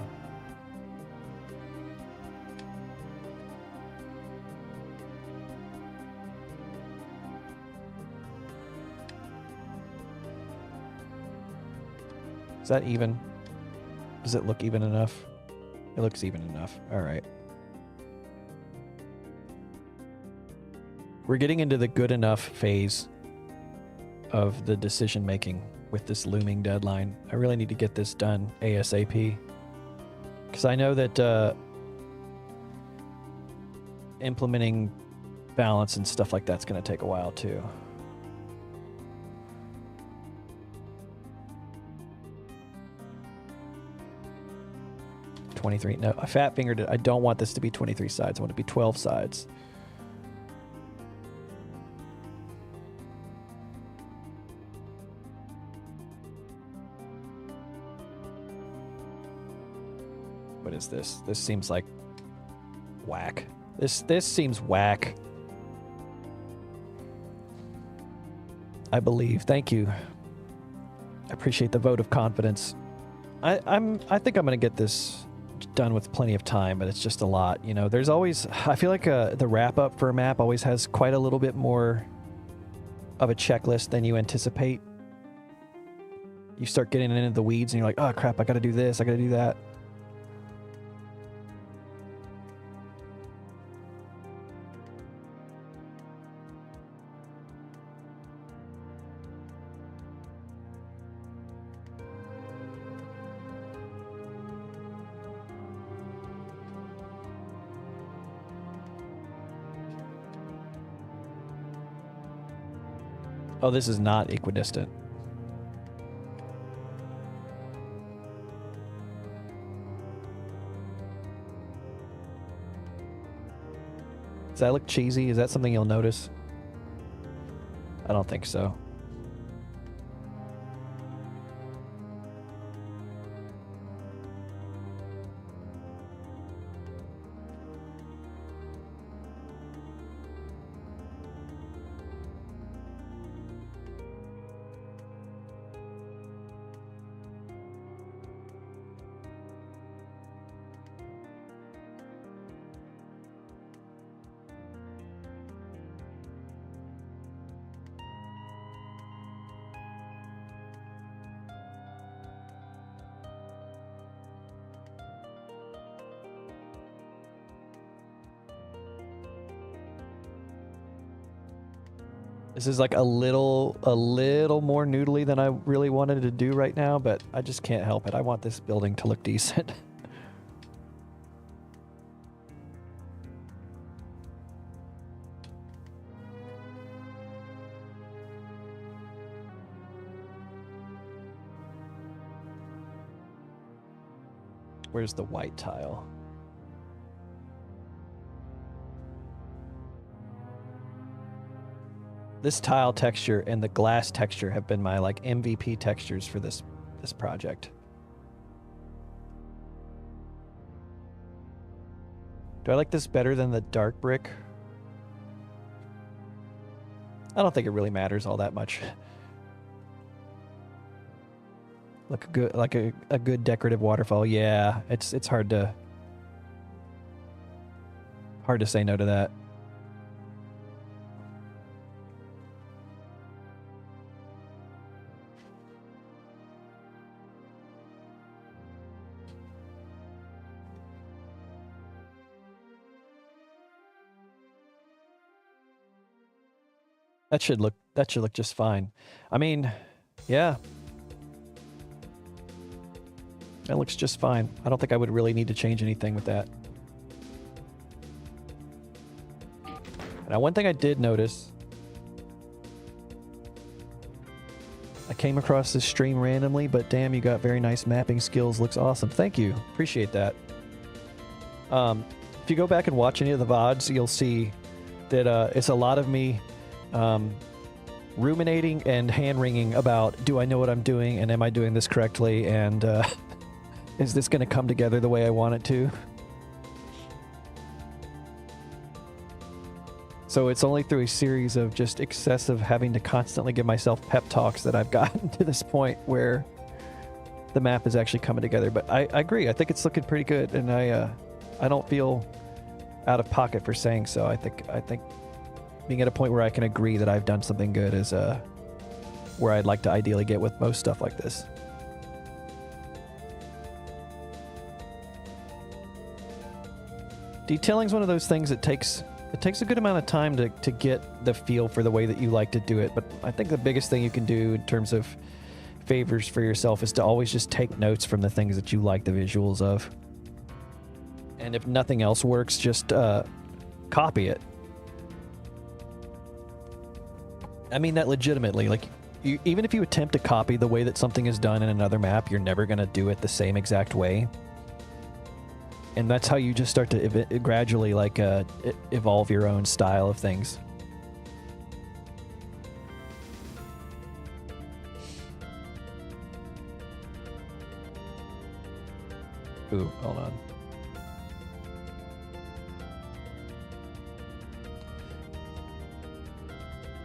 Is that even? Does it look even enough? It looks even enough. All right. We're getting into the good enough phase of the decision making with this looming deadline. I really need to get this done ASAP. Because I know that implementing balance and stuff like that's going to take a while too. No, I fat fingered it. I don't want this to be 23 sides. I want it to be 12 sides. What is this? This seems like whack. This seems whack. I believe. Thank you. I appreciate the vote of confidence. I think I'm gonna get this done with plenty of time, but it's just a lot. You know, there's always, I feel like the wrap up for a map always has quite a little bit more of a checklist than you anticipate. you start getting into the weeds and you're like, oh crap, I gotta do this, I gotta do that. Oh, this is not equidistant. Does that look cheesy? Is that something you'll notice? I don't think so. This is like a little more noodly than I really wanted to do right now, but I just can't help it. I want this building to look decent. Where's the white tile? This tile texture and the glass texture have been my like MVP textures for this project. Do I like this better than the dark brick? I don't think it really matters all that much. Look good, like a good decorative waterfall. Yeah, it's hard to say no to that. That should look just fine. I mean, yeah. That looks just fine. I don't think I would really need to change anything with that. Now, one thing I did notice, I came across this stream randomly, but damn, you got very nice mapping skills. Looks awesome. Thank you. Appreciate that. If you go back and watch any of the VODs, you'll see that it's a lot of me ruminating and hand-wringing about, do I know what I'm doing, and am I doing this correctly, and is this going to come together the way I want it to? So it's only through a series of just excessive having to constantly give myself pep talks that I've gotten to this point where the map is actually coming together. But I agree. I think it's looking pretty good, and I don't feel out of pocket for saying so. I think being at a point where I can agree that I've done something good is where I'd like to ideally get with most stuff like this. Detailing's one of those things that takes a good amount of time to get the feel for the way that you like to do it. But I think the biggest thing you can do in terms of favors for yourself is to always just take notes from the things that you like the visuals of. And if nothing else works, just copy it. I mean that legitimately. Like, even if you attempt to copy the way that something is done in another map, you're never going to do it the same exact way. And that's how you just start to gradually like evolve your own style of things. Ooh, hold on.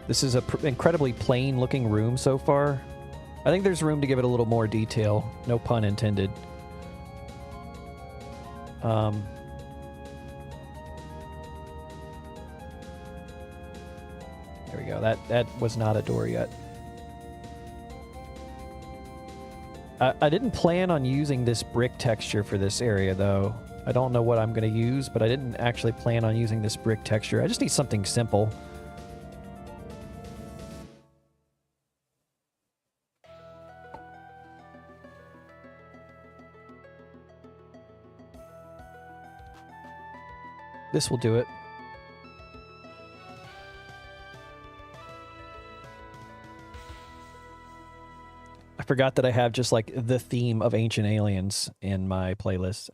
This is an incredibly plain looking room so far. I think there's room to give it a little more detail. No pun intended. There we go. That was not a door yet. I didn't plan on using this brick texture for this area, though. I don't know what I'm going to use, but I didn't actually plan on using this brick texture. I just need something simple. This will do it. I forgot that I have just like the theme of Ancient Aliens in my playlist.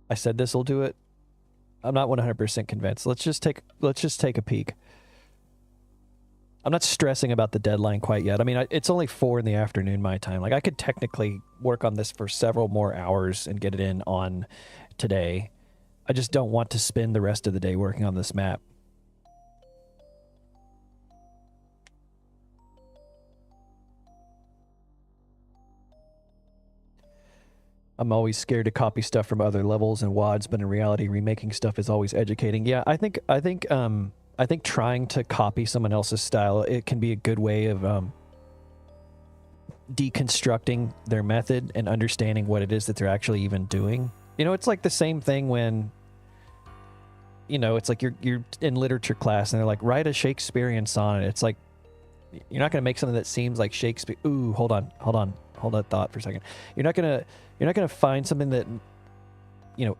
I said this will do it. I'm not 100% convinced. Let's just take a peek. I'm not stressing about the deadline quite yet. I mean, it's only 4 in the afternoon my time. Like, I could technically work on this for several more hours and get it in on today. I just don't want to spend the rest of the day working on this map. I'm always scared to copy stuff from other levels and WODs, but in reality, remaking stuff is always educating. Yeah, I think trying to copy someone else's style, it can be a good way of deconstructing their method and understanding what it is that they're actually even doing. You know, it's like the same thing when, you know, it's like you're in literature class and they're like, write a Shakespearean sonnet. It's like, you're not going to make something that seems like Shakespeare. Ooh, hold that thought for a second. You're not going to find something that, you know,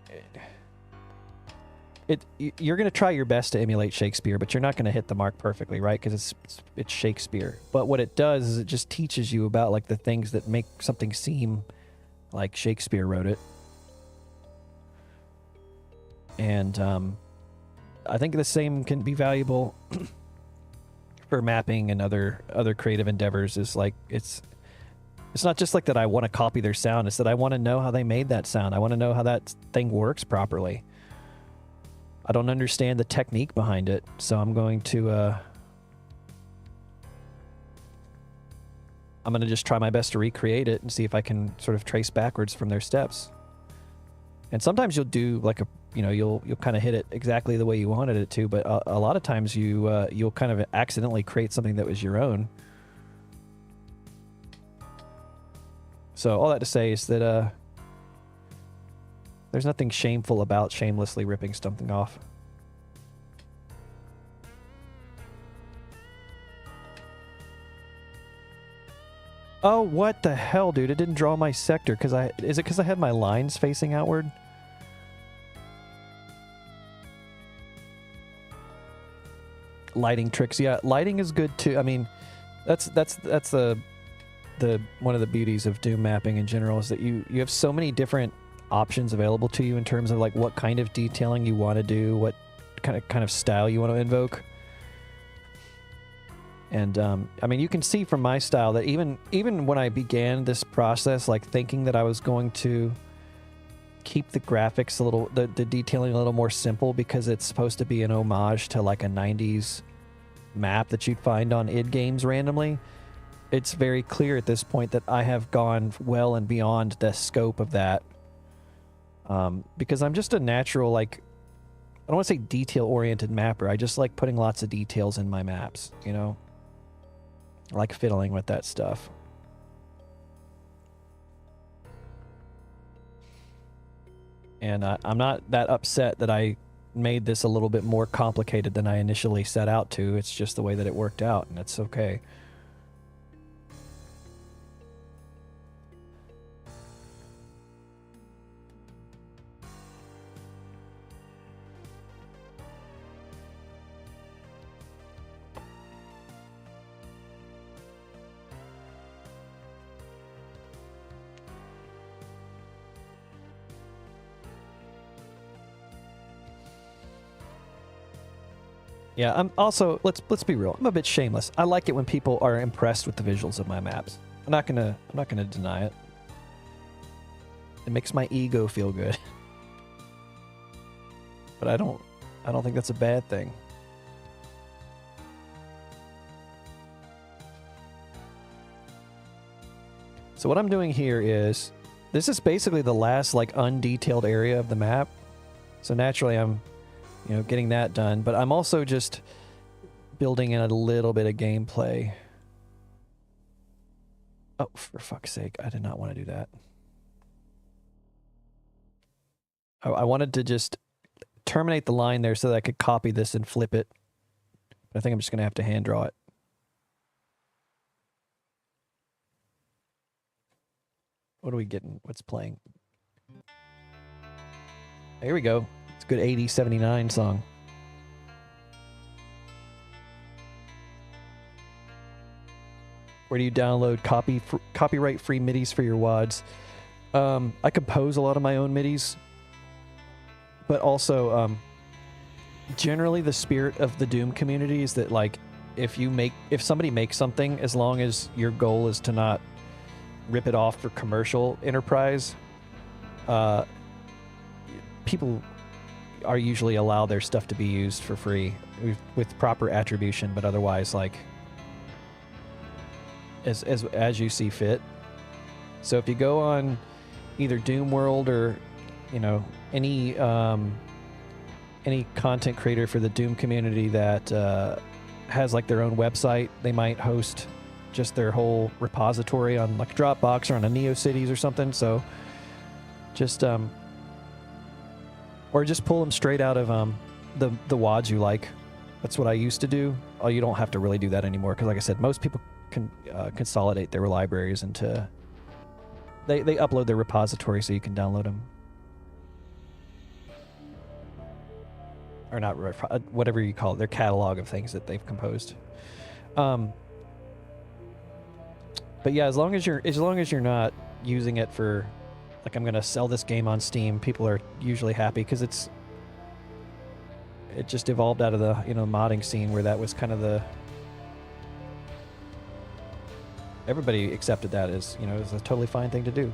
you're going to try your best to emulate Shakespeare, but you're not going to hit the mark perfectly, right? Because it's Shakespeare. But what it does is it just teaches you about like the things that make something seem like Shakespeare wrote it. And I think the same can be valuable for mapping and other creative endeavors. Is like it's not just like that I want to copy their sound. It's that I want to know how they made that sound. I want to know how that thing works properly. I don't understand the technique behind it, so I'm going to just try my best to recreate it and see if I can sort of trace backwards from their steps. And sometimes you'll do like you'll kind of hit it exactly the way you wanted it to, but a lot of times you'll kind of accidentally create something that was your own. So all that to say is that there's nothing shameful about shamelessly ripping something off. Oh, what the hell, dude? It didn't draw my sector. Is it because I had my lines facing outward? Lighting tricks. Yeah, lighting is good too. I mean, that's the one of the beauties of Doom mapping in general is that you have so many different options available to you in terms of like what kind of detailing you want to do, what kind of style you want to invoke. And I mean, you can see from my style that even when I began this process, like thinking that I was going to keep the graphics the detailing a little more simple because it's supposed to be an homage to like a 90s map that you'd find on id games randomly. It's very clear at this point that I have gone well and beyond the scope of that. Because I'm just a natural, like, I don't want to say detail-oriented mapper. I just like putting lots of details in my maps, you know? I like fiddling with that stuff. And I'm not that upset that I made this a little bit more complicated than I initially set out to. It's just the way that it worked out, and it's okay. Yeah, I'm also, let's be real. I'm a bit shameless. I like it when people are impressed with the visuals of my maps. I'm not gonna deny it. It makes my ego feel good. But I don't think that's a bad thing. So what I'm doing here is, this is basically the last like undetailed area of the map. So naturally I'm, you know, getting that done, but I'm also just building in a little bit of gameplay. Oh, for fuck's sake, I did not want to do that. I wanted to just terminate the line there so that I could copy this and flip it. But I think I'm just going to have to hand draw it. What are we getting? What's playing? Here we go. It's a good 80, 79 song. Where do you download copyright-free MIDIs for your WADs? I compose a lot of my own MIDIs, but also generally the spirit of the Doom community is that, like, if somebody makes something, as long as your goal is to not rip it off for commercial enterprise, people are usually allow their stuff to be used for free with proper attribution, but otherwise, like, as you see fit. So if you go on either Doom World or, you know, any content creator for the Doom community that has like their own website, they might host just their whole repository on like Dropbox or on a NeoCities or something. So just or just pull them straight out of the WADs you like. That's what I used to do. Oh, you don't have to really do that anymore because, like I said, most people can consolidate their libraries into they upload their repository so you can download them, or not, whatever you call it, their catalog of things that they've composed. But yeah, as long as you're not using it for, like, I'm gonna sell this game on Steam, people are usually happy because it just evolved out of the, you know, modding scene where that was kind of the, everybody accepted that as, you know, as a totally fine thing to do.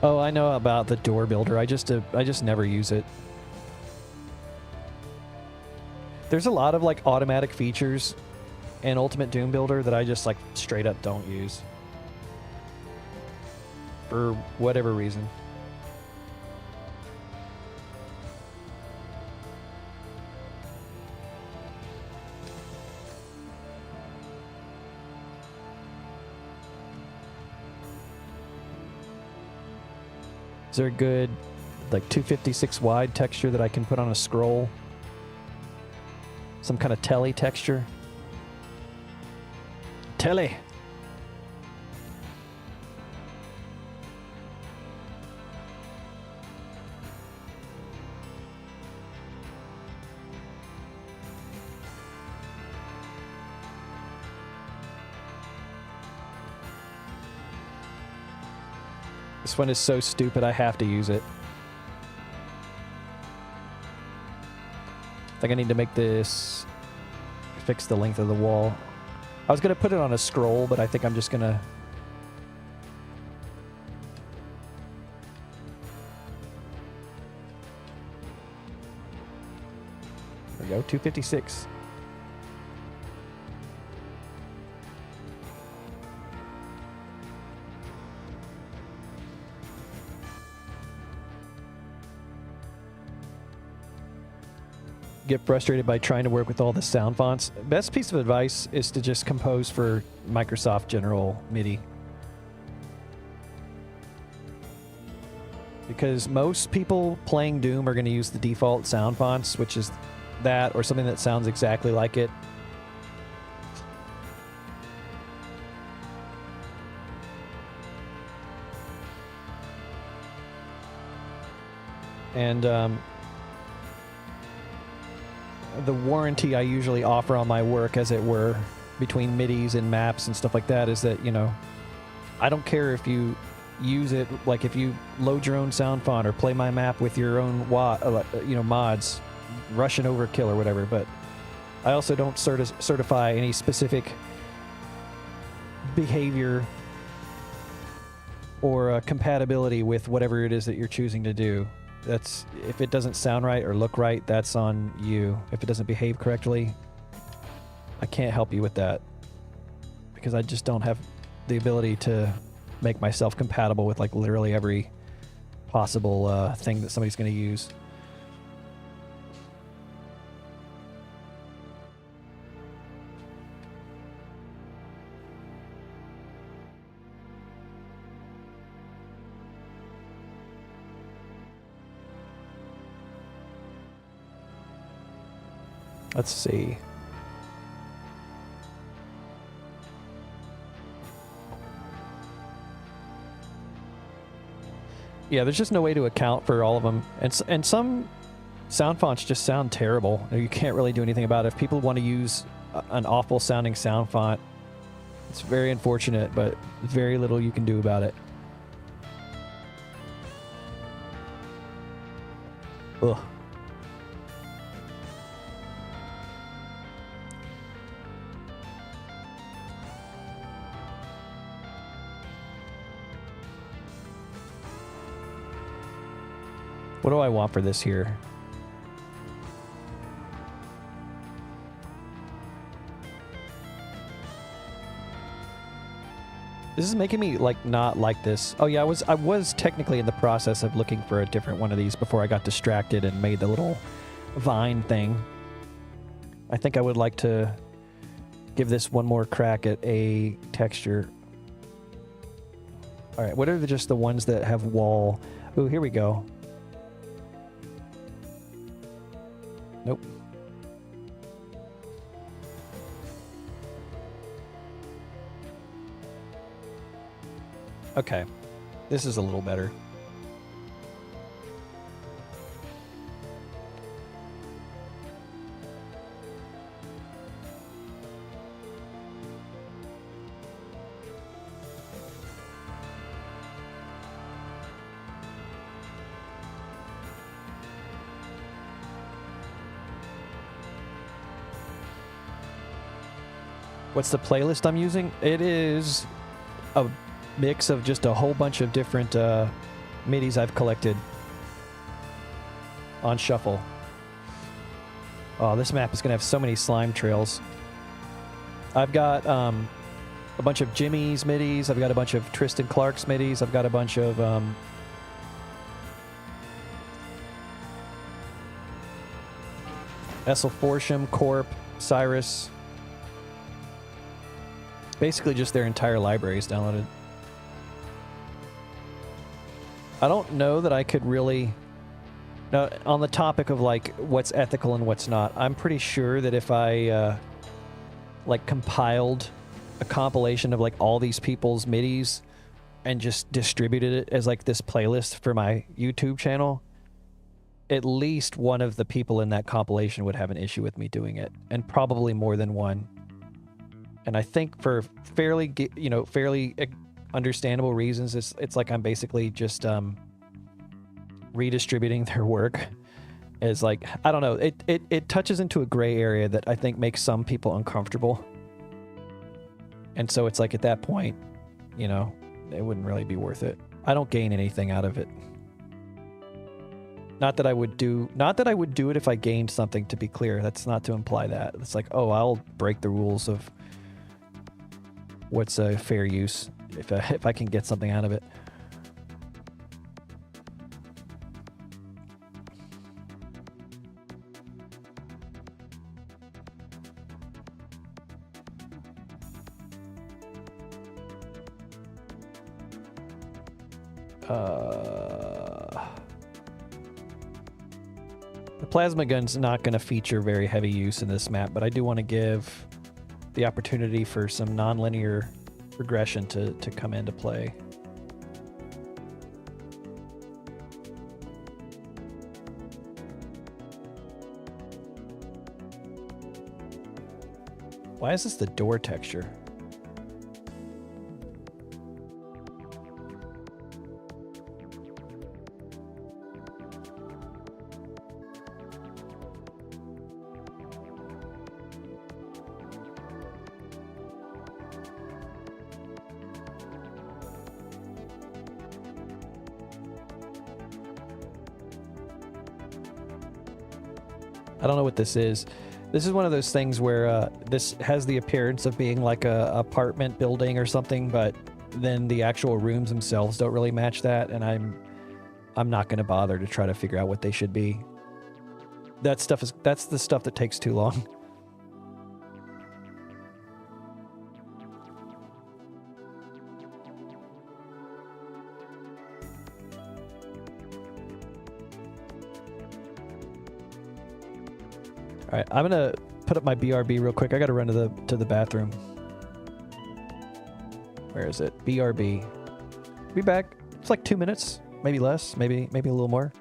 Oh, I know about the door builder. I just never use it. There's a lot of like automatic features in Ultimate Doom Builder that I just like straight up don't use for whatever reason. Is there a good, like, 256 wide texture that I can put on a scroll? Some kind of Telly texture? Telly! This one is so stupid, I have to use it. I think I need to make this, fix the length of the wall. I was going to put it on a scroll, but I think I'm just going to... There we go, 256. Get frustrated by trying to work with all the sound fonts. Best piece of advice is to just compose for Microsoft General MIDI. Because most people playing Doom are going to use the default sound fonts, which is that or something that sounds exactly like it. And the warranty I usually offer on my work, as it were, between MIDIs and maps and stuff like that, is that, you know, I don't care if you use it, like if you load your own sound font or play my map with your own mods, Russian overkill or whatever, but I also don't certify any specific behavior or compatibility with whatever it is that you're choosing to do. That's, if it doesn't sound right or look right, that's on you. If it doesn't behave correctly, I can't help you with that, because I just don't have the ability to make myself compatible with like literally every possible thing that somebody's going to use. Let's see. Yeah, there's just no way to account for all of them. And some sound fonts just sound terrible. You can't really do anything about it. If people want to use an awful sounding sound font, it's very unfortunate, but very little you can do about it. Ugh. What do I want for this here? This is making me like not like this. Oh yeah, I was technically in the process of looking for a different one of these before I got distracted and made the little vine thing. I think I would like to give this one more crack at a texture. All right, what are just the ones that have wall? Oh, here we go. Nope. Okay. This is a little better. What's the playlist I'm using? It is a mix of just a whole bunch of different MIDIs I've collected on shuffle. Oh, this map is going to have so many slime trails. I've got a bunch of Jimmy's MIDIs. I've got a bunch of Tristan Clark's MIDIs. I've got a bunch of Essel Forsham, Corp, Cyrus. Basically just their entire library is downloaded. I don't know that I could really... Now, on the topic of like what's ethical and what's not, I'm pretty sure that if I like compiled a compilation of like all these people's MIDIs and just distributed it as like this playlist for my YouTube channel, at least one of the people in that compilation would have an issue with me doing it, and probably more than one. And I think for fairly understandable reasons, it's like I'm basically just redistributing their work. As like, I don't know, it touches into a gray area that I think makes some people uncomfortable. And so it's like at that point, you know, it wouldn't really be worth it. I don't gain anything out of it. Not that I would do it if I gained something, to be clear. That's not to imply that. It's like, oh, I'll break the rules of what's a fair use if I can get something out of it. The plasma gun's not going to feature very heavy use in this map, but I do want to give the opportunity for some nonlinear regression to come into play. Why is this the door texture? I don't know what this is. This is one of those things where this has the appearance of being like a apartment building or something, but then the actual rooms themselves don't really match that, and I'm I'm not going to bother to try to figure out what they should be. That's the stuff that takes too long. All right, I'm gonna put up my BRB real quick. I gotta run to the bathroom. Where is it? BRB. Be back. It's like 2 minutes, maybe less, maybe a little more.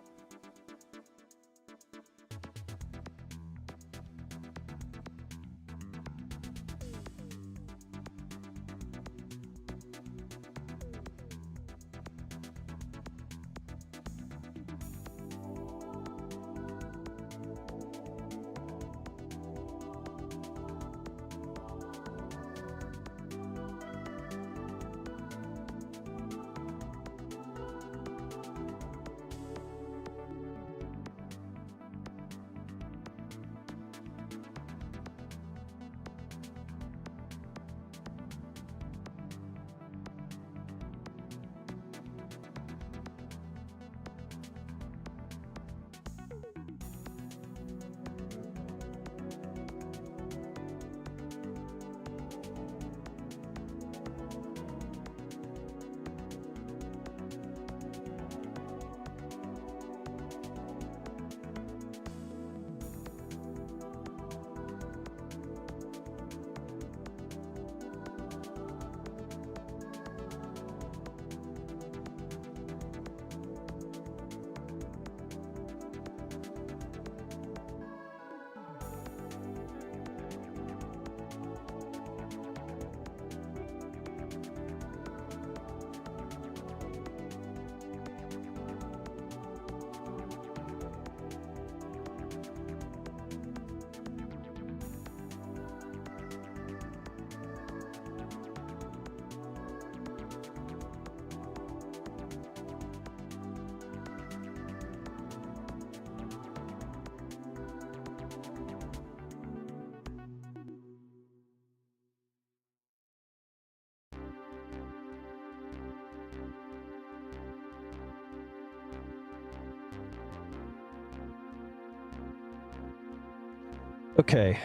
Okay,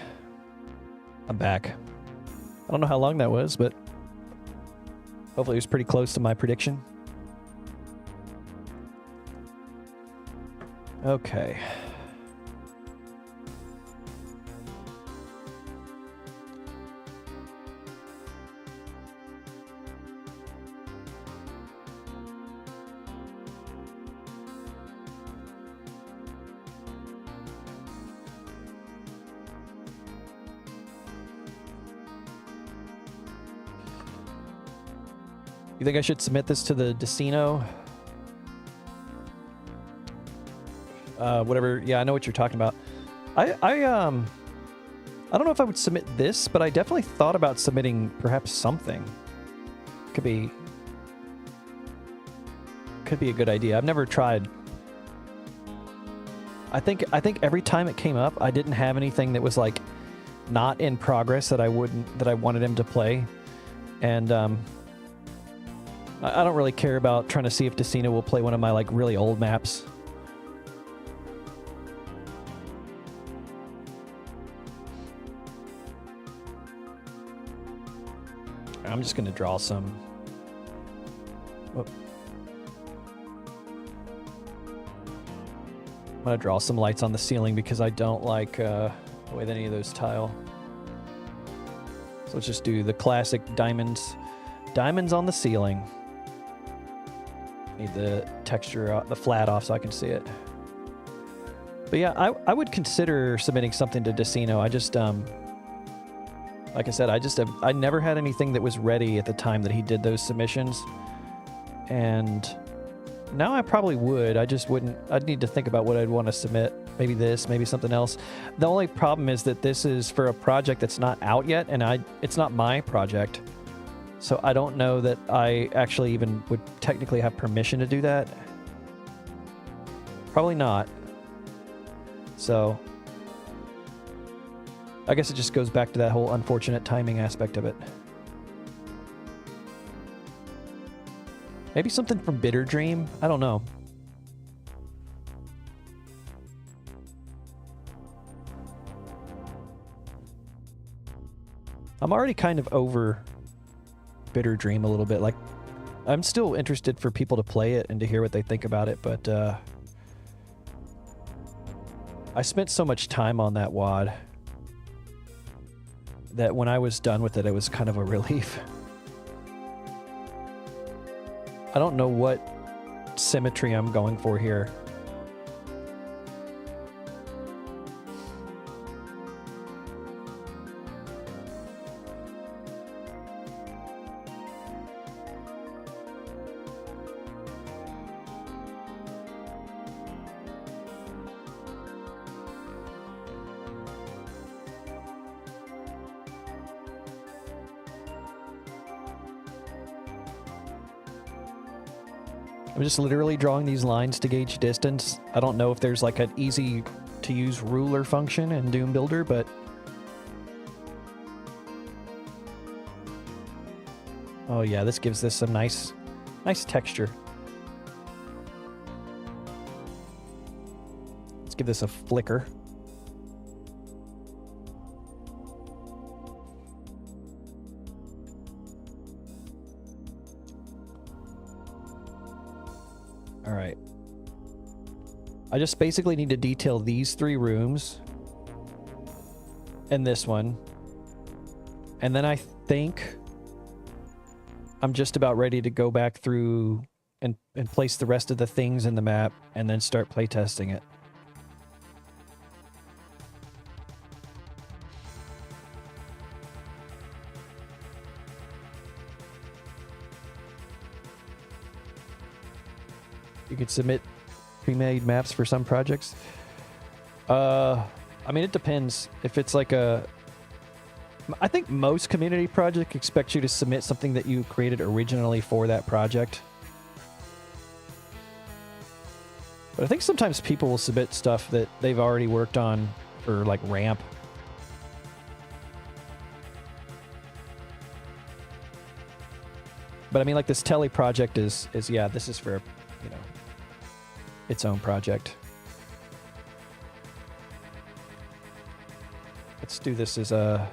I'm back. I don't know how long that was, but hopefully it was pretty close to my prediction. Okay. You think I should submit this to the Decino? Whatever. Yeah, I know what you're talking about. I don't know if I would submit this, but I definitely thought about submitting perhaps something. Could be a good idea. I've never tried. I think every time it came up, I didn't have anything that was like not in progress that I wanted him to play, and I don't really care about trying to see if Decino will play one of my like really old maps. I'm just going to draw some. Whoop. I'm going to draw some lights on the ceiling because I don't like the way that any of those tile. So let's just do the classic diamonds. Diamonds on the ceiling. Need the texture, the flat off so I can see it. But yeah, I would consider submitting something to Decino. I just, like I said, I never had anything that was ready at the time that he did those submissions. And now I probably would. I just wouldn't. I'd need to think about what I'd want to submit. Maybe this, maybe something else. The only problem is that this is for a project that's not out yet, and it's not my project. So I don't know that I actually even would technically have permission to do that. Probably not. So I guess it just goes back to that whole unfortunate timing aspect of it. Maybe something from Bitter Dream? I don't know. I'm already kind of over Bitter Dream a little bit. Like, I'm still interested for people to play it and to hear what they think about it, but I spent so much time on that WAD that when I was done with it, it was kind of a relief. I don't know what symmetry I'm going for here. I'm just literally drawing these lines to gauge distance. I don't know if there's like an easy to use ruler function in Doom Builder, but oh yeah, this gives this some nice texture. Let's give this a flicker. All right. I just basically need to detail these 3 rooms and this one. And then I think I'm just about ready to go back through and place the rest of the things in the map and then start playtesting it. You could submit pre-made maps for some projects. I mean, it depends. If it's like I think most community projects expect you to submit something that you created originally for that project. But I think sometimes people will submit stuff that they've already worked on for like ramp. But I mean, like this Telly project is yeah, this is for, you know, its own project. Let's do this as a...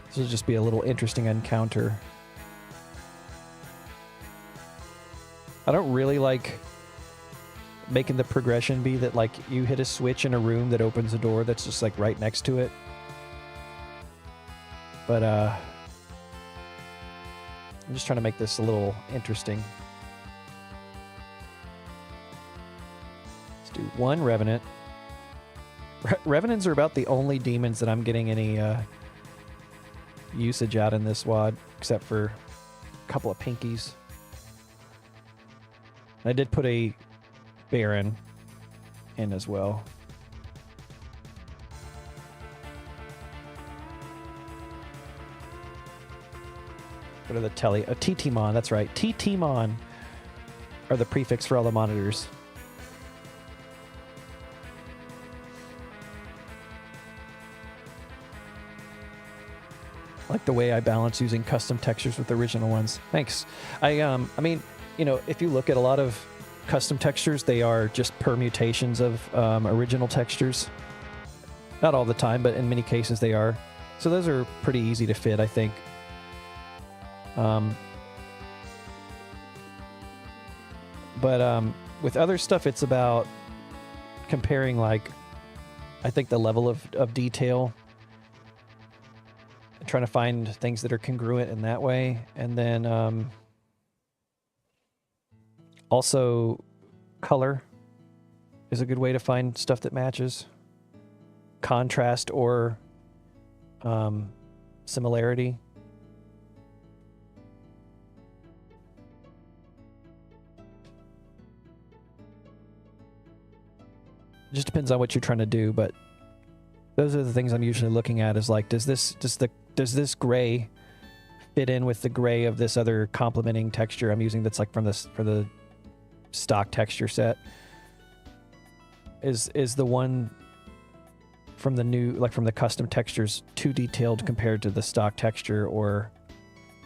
This will just be a little interesting encounter. I don't really like making the progression be that like you hit a switch in a room that opens a door that's just like right next to it. But I'm just trying to make this a little interesting. Let's do 1 Revenant. Revenants are about the only demons that I'm getting any usage out in this WAD, except for a couple of pinkies. I did put a Baron in as well. What are the Telly? A TTmon, that's right. TTmon are the prefix for all the monitors. Like the way I balance using custom textures with original ones. Thanks. I mean, you know, if you look at a lot of custom textures, they are just permutations of original textures. Not all the time, but in many cases they are. So those are pretty easy to fit, I think. But with other stuff, it's about comparing, like, I think the level of detail, trying to find things that are congruent in that way. And then also color is a good way to find stuff that matches. Contrast or similarity. It just depends on what you're trying to do, but those are the things I'm usually looking at, is like, does this gray fit in with the gray of this other complementing texture I'm using that's like for the stock texture set? Is the one from the new, like from the custom textures, too detailed compared to the stock texture? Or,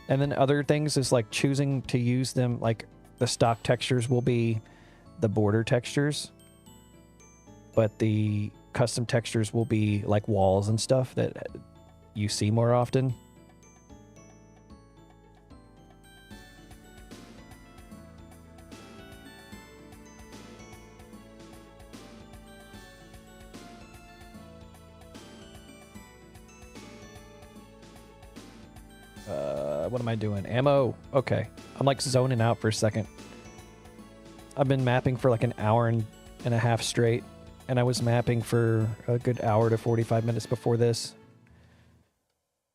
and then other things is like choosing to use them, like the stock textures will be the border textures, but the custom textures will be like walls and stuff that you see more often. What am I doing? Ammo. Okay. I'm like zoning out for a second. I've been mapping for like an hour and a half straight, and I was mapping for a good hour to 45 minutes before this.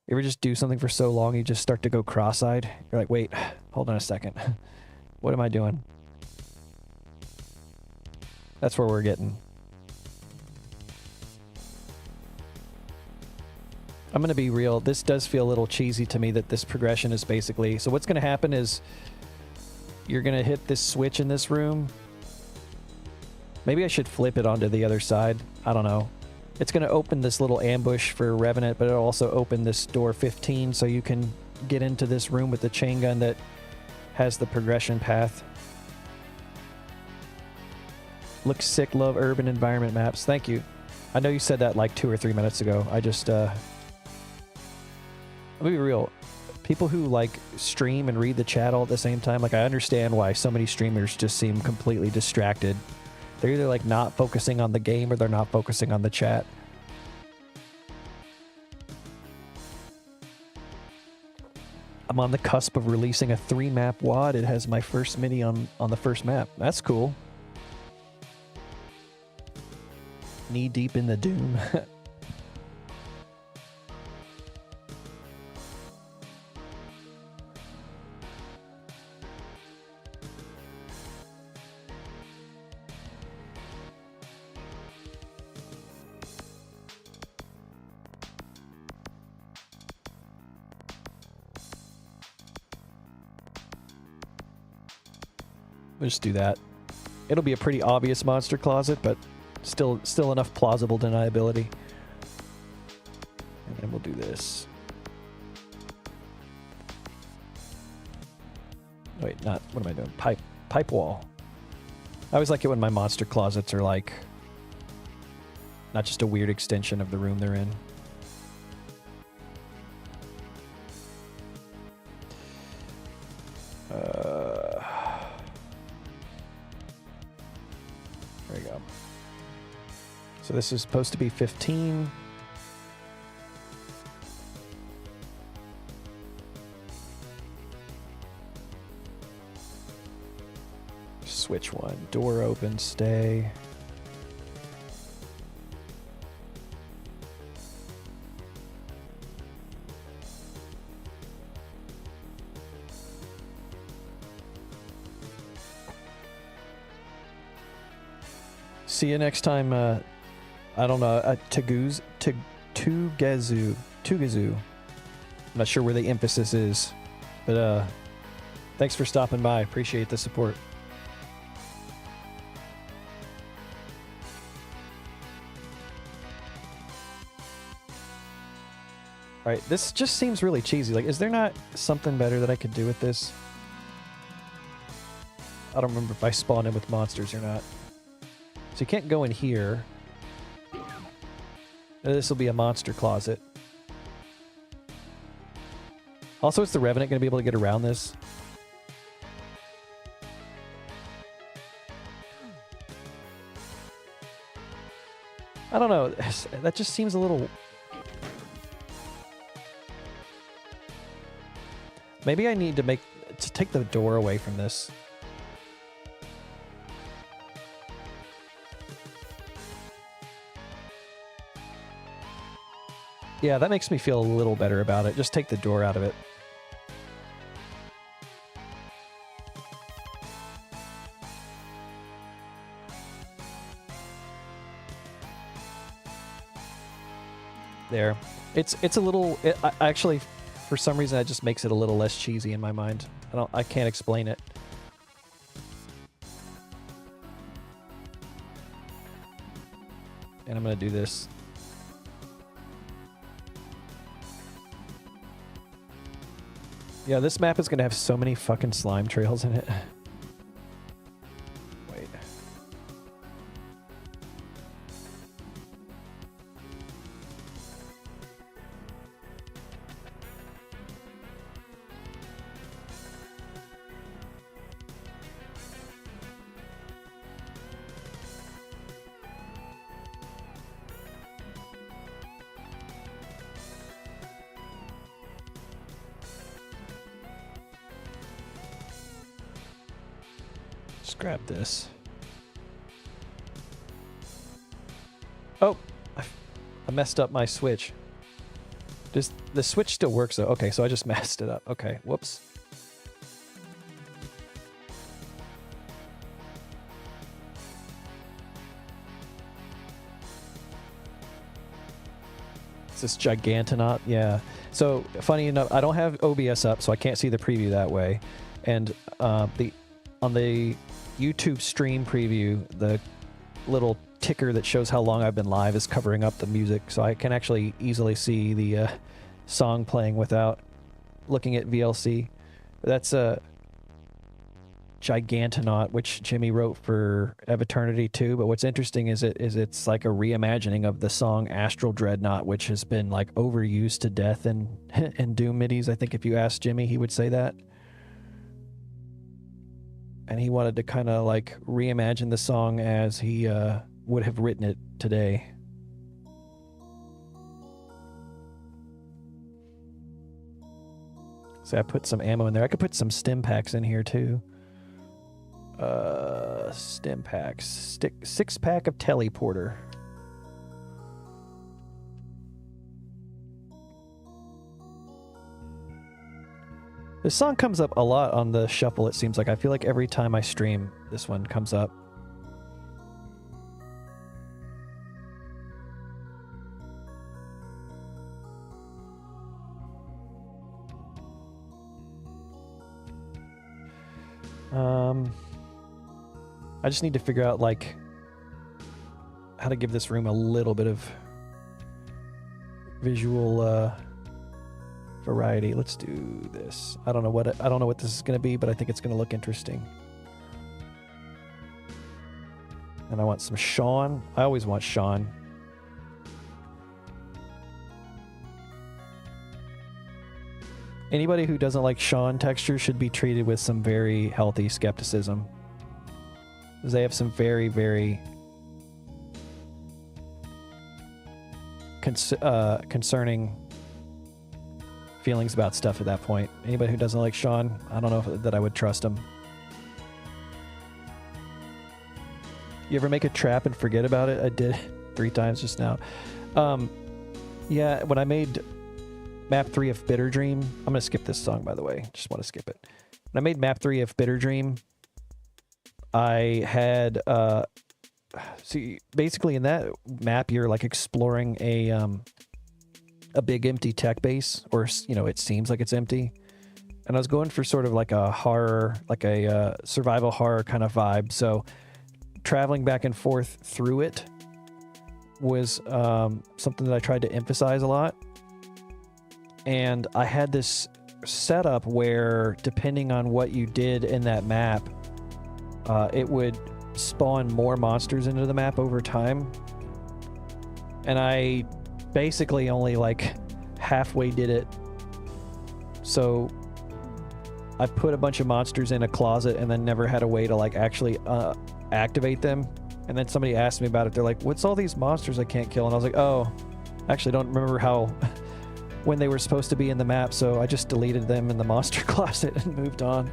You ever just do something for so long you just start to go cross-eyed? You're like, wait, hold on a second. What am I doing? That's where we're getting. I'm going to be real. This does feel a little cheesy to me that this progression is basically... So what's going to happen is you're going to hit this switch in this room. Maybe I should flip it onto the other side. I don't know. It's going to open this little ambush for Revenant, but it'll also open this door 15 so you can get into this room with the chain gun that has the progression path. Looks sick. Love urban environment maps. Thank you. I know you said that like 2 or 3 minutes ago. I just... I'll be real. People who like stream and read the chat all at the same time, like I understand why so many streamers just seem completely distracted. They're either like not focusing on the game or they're not focusing on the chat. I'm on the cusp of releasing a 3-map WOD. It has my first mini on the first map. That's cool. Knee deep in the doom. We'll just do that. It'll be a pretty obvious monster closet, but still enough plausible deniability. And then we'll do this. Wait, not... What am I doing? Pipe wall. I always like it when my monster closets are like... not just a weird extension of the room they're in. There you go. So this is supposed to be 15. Switch one. Door open, stay. See you next time. I don't know. Tugezu. I'm not sure where the emphasis is, but thanks for stopping by. Appreciate the support. All right, this just seems really cheesy. Like, is there not something better that I could do with this? I don't remember if I spawned in with monsters or not. So you can't go in here. This will be a monster closet. Also, is the Revenant going to be able to get around this? I don't know. That just seems a little... Maybe I need to take the door away from this. Yeah, that makes me feel a little better about it. Just take the door out of it. There. It's a little... actually, for some reason, that just makes it a little less cheesy in my mind. I can't explain it. And I'm gonna do this. Yeah, this map is gonna have so many fucking slime trails in it. Wait. grab this. Oh, I messed up my switch. Does the switch still works though? Okay, so I just messed it up. Okay, whoops. It's this Gigantonaut, yeah. So funny enough, I don't have OBS up, so I can't see the preview that way. And on the YouTube stream preview, the little ticker that shows how long I've been live is covering up the music, so I can actually easily see the song playing without looking at VLC. That's a Gigantonaut, which Jimmy wrote for Of Eternity too. But what's interesting is it's like a reimagining of the song Astral Dreadnought, which has been like overused to death in Doom midis. I think if you asked Jimmy, he would say that. And he wanted to kind of like reimagine the song as he would have written it today. So I put some ammo in there. I could put some stim packs in here too. Stim packs. 6-pack of Telly Porter. This song comes up a lot on the shuffle, it seems like. I feel like every time I stream, this one comes up. I just need to figure out, like, how to give this room a little bit of visual variety. Let's do this. I don't know what this is going to be, but I think it's going to look interesting. And I want some Sean. I always want Sean. Anybody who doesn't like Sean texture should be treated with some very healthy skepticism. Because they have some very, very concerning feelings about stuff at that point. Anybody who doesn't like Sean, I don't know that I would trust him. You ever make a trap and forget about it? I did 3 times just now. Yeah, when I made Map 3 of Bitter Dream, I'm going to skip this song, by the way. Just want to skip it. When I made Map 3 of Bitter Dream, I had, see, basically in that map, you're like exploring a big empty tech base, or, you know, it seems like it's empty. And I was going for sort of like a horror, like a survival horror kind of vibe. So traveling back and forth through it was something that I tried to emphasize a lot. And I had this setup where, depending on what you did in that map, it would spawn more monsters into the map over time. And I basically only like halfway did it. So I put a bunch of monsters in a closet and then never had a way to like actually activate them. And then somebody asked me about it. They're like, what's all these monsters I can't kill? And I was like, oh, actually don't remember how when they were supposed to be in the map, so I just deleted them in the monster closet and moved on.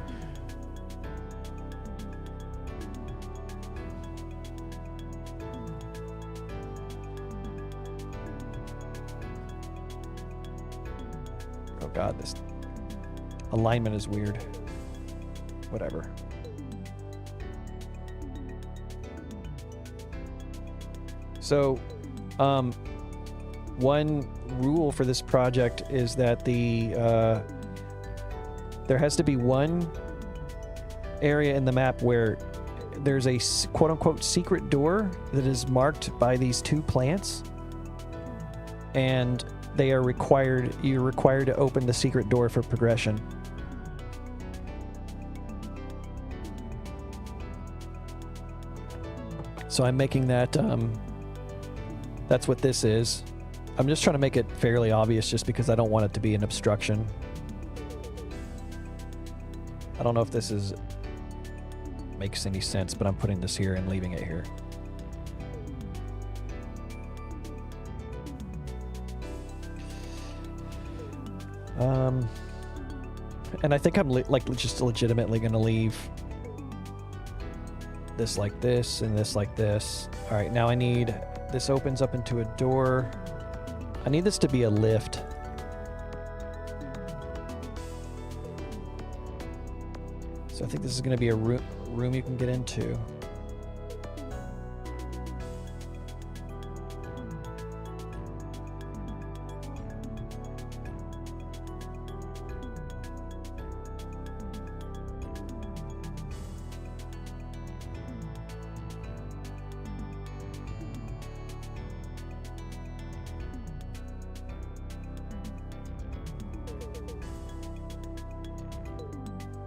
Oh god, this alignment is weird. Whatever. So, one rule for this project is that there has to be one area in the map where there's a quote-unquote secret door that is marked by these 2 plants, and you're required to open the secret door for progression. So I'm making that, that's what this is. I'm just trying to make it fairly obvious just because I don't want it to be an obstruction. I don't know if this makes any sense, but I'm putting this here and leaving it here. And I think I'm just legitimately going to leave this like this, and this like this. All right, now I need, this opens up into a door. I need this to be a lift. So I think this is going to be a room you can get into.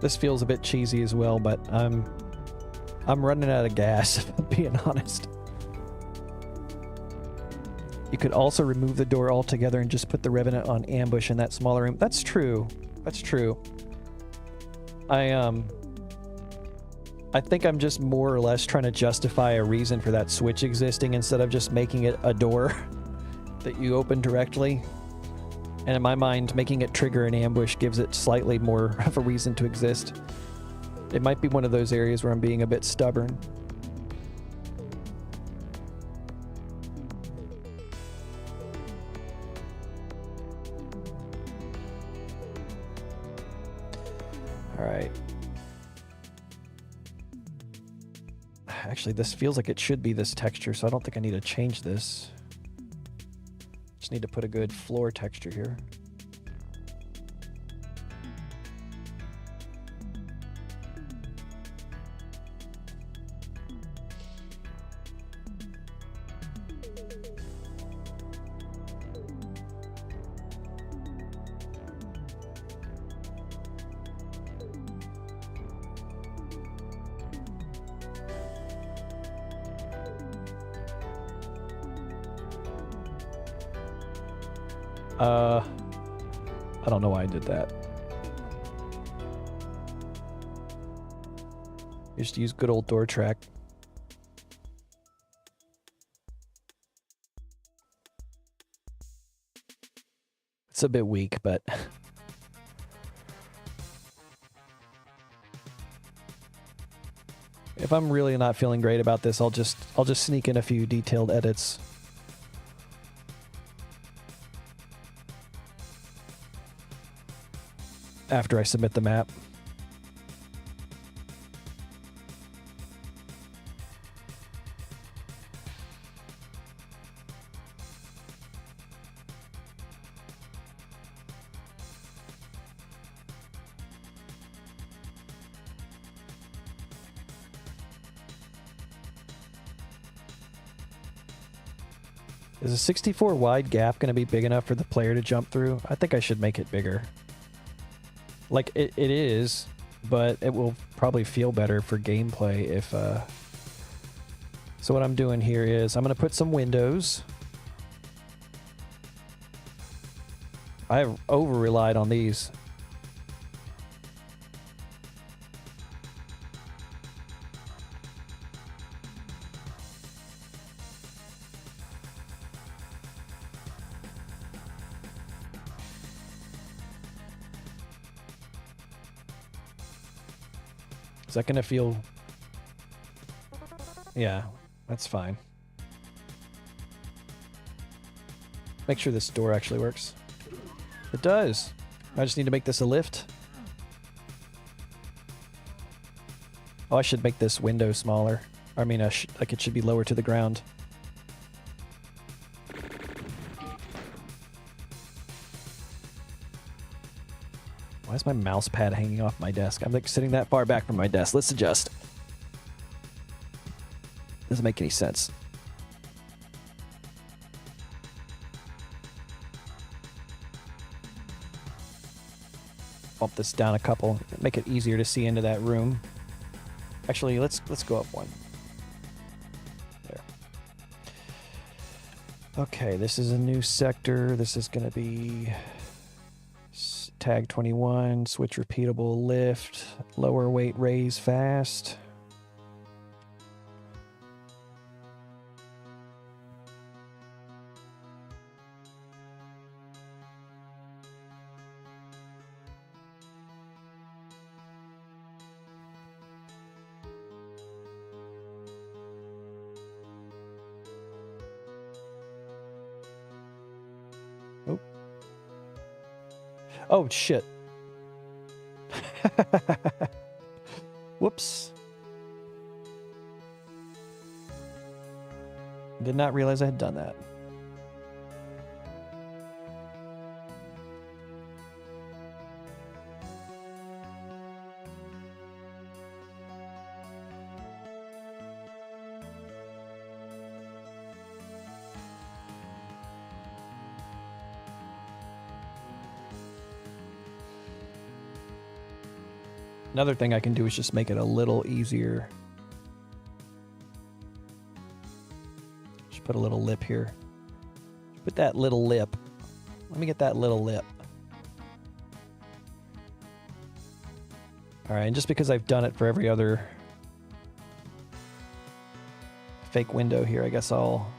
This feels a bit cheesy as well, but I'm running out of gas, if I'm being honest. You could also remove the door altogether and just put the Revenant on ambush in that smaller room. That's true. That's true. I think I'm just more or less trying to justify a reason for that switch existing instead of just making it a door that you open directly. And in my mind, making it trigger an ambush gives it slightly more of a reason to exist. It might be one of those areas where I'm being a bit stubborn. All right. Actually, this feels like it should be this texture, so I don't think I need to change this. Just need to put a good floor texture here. I don't know why I did that. Just use good old door track. It's a bit weak, but if I'm really not feeling great about this, I'll just sneak in a few detailed edits. After I submit the map. Is a 64 wide gap going to be big enough for the player to jump through? I think I should make it bigger. Like, it is, but it will probably feel better for gameplay if... So what I'm doing here is I'm going to put some windows. I've over-relied on these. Is that going to feel... Yeah, that's fine. Make sure this door actually works. It does. I just need to make this a lift. Oh, I should make this window smaller. I mean, like it should be lower to the ground. Why is my mouse pad hanging off my desk? I'm like sitting that far back from my desk. Let's adjust. Doesn't make any sense. Bump this down a couple. Make it easier to see into that room. Actually, let's go up one. There. Okay, this is a new sector. This is going to be tag 21, switch repeatable, lift, lower weight, raise fast. Oh, shit. Whoops. Did not realize I had done that. Another thing I can do is just make it a little easier. Just put a little lip here. Put that little lip. Let me get that little lip. All right, and just because I've done it for every other fake window here, I guess I'll...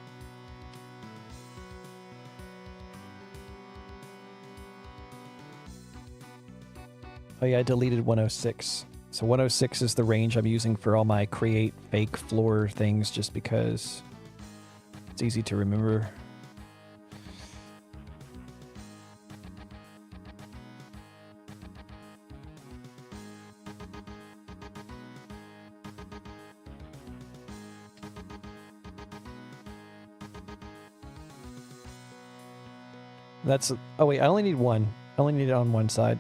Oh yeah, I deleted 106. So 106 is the range I'm using for all my create fake floor things just because it's easy to remember. That's... Oh wait, I only need one. I only need it on one side.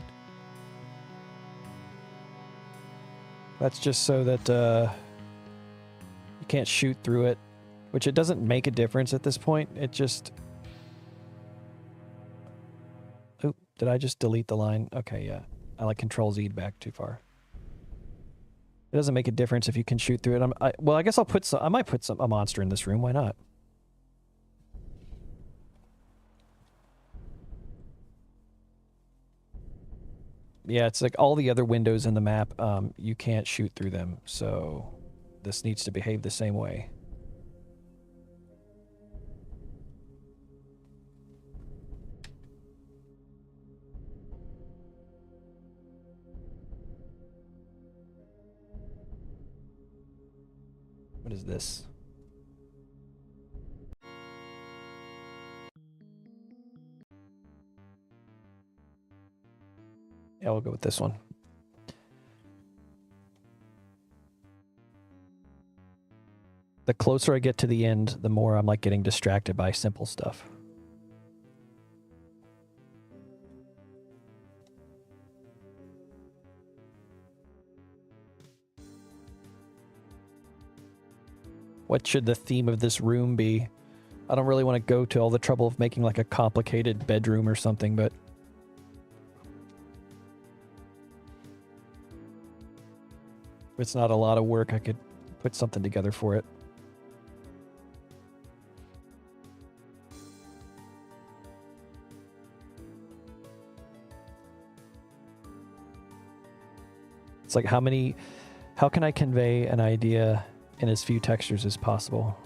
That's just so that you can't shoot through it, which it doesn't make a difference at this point. It just... Oop, did I just delete the line? Okay, yeah. I like Control-Z'd back too far. It doesn't make a difference if you can shoot through it. Well, I guess I'll put some... I might put a monster in this room. Why not? Yeah, it's like all the other windows in the map, you can't shoot through them, so this needs to behave the same way. What is this? Yeah, we'll go with this one. The closer I get to the end, the more I'm like getting distracted by simple stuff. What should the theme of this room be? I don't really want to go to all the trouble of making like a complicated bedroom or something, but if it's not a lot of work, I could put something together for it. It's like how can I convey an idea in as few textures as possible?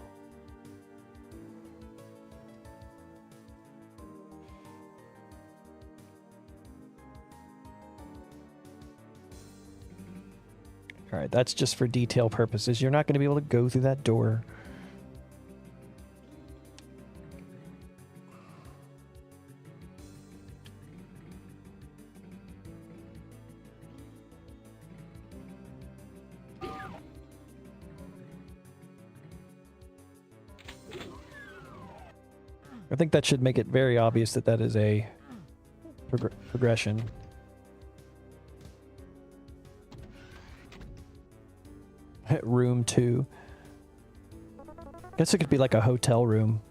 All right, that's just for detail purposes. You're not going to be able to go through that door. I think that should make it very obvious that that is a progression. Room 2. Guess it could be like a hotel room.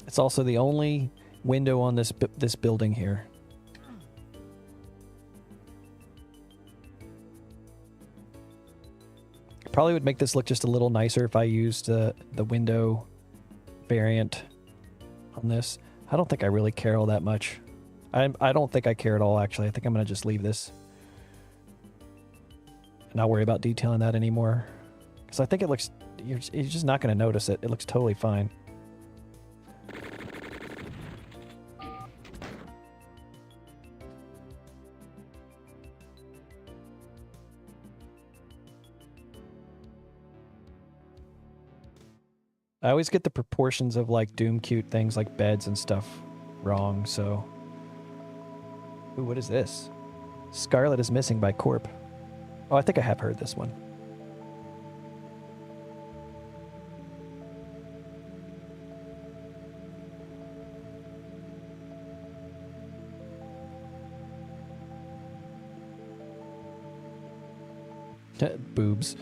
It's also the only window on this building here. Probably would make this look just a little nicer if I used the window variant on this. I don't think I really care all that much. I don't think I care at all, actually. I think I'm going to just leave this and not worry about detailing that anymore. Because I think it looks... You're just not going to notice it. It looks totally fine. I always get the proportions of like Doom cute things like beds and stuff wrong, so. Ooh, what is this? Scarlet is Missing by Corp. Oh, I think I have heard this one. Boobs.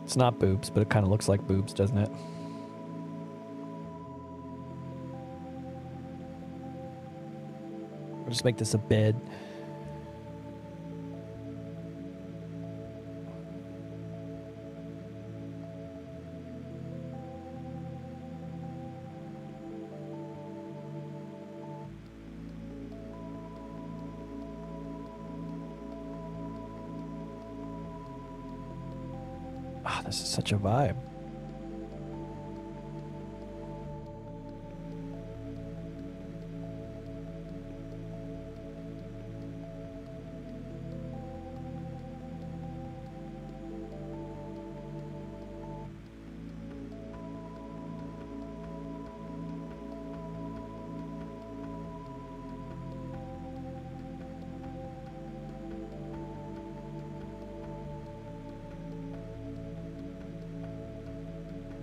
It's not boobs, but it kind of looks like boobs, doesn't it? I'll just make this a bed. Ah, this is such a vibe.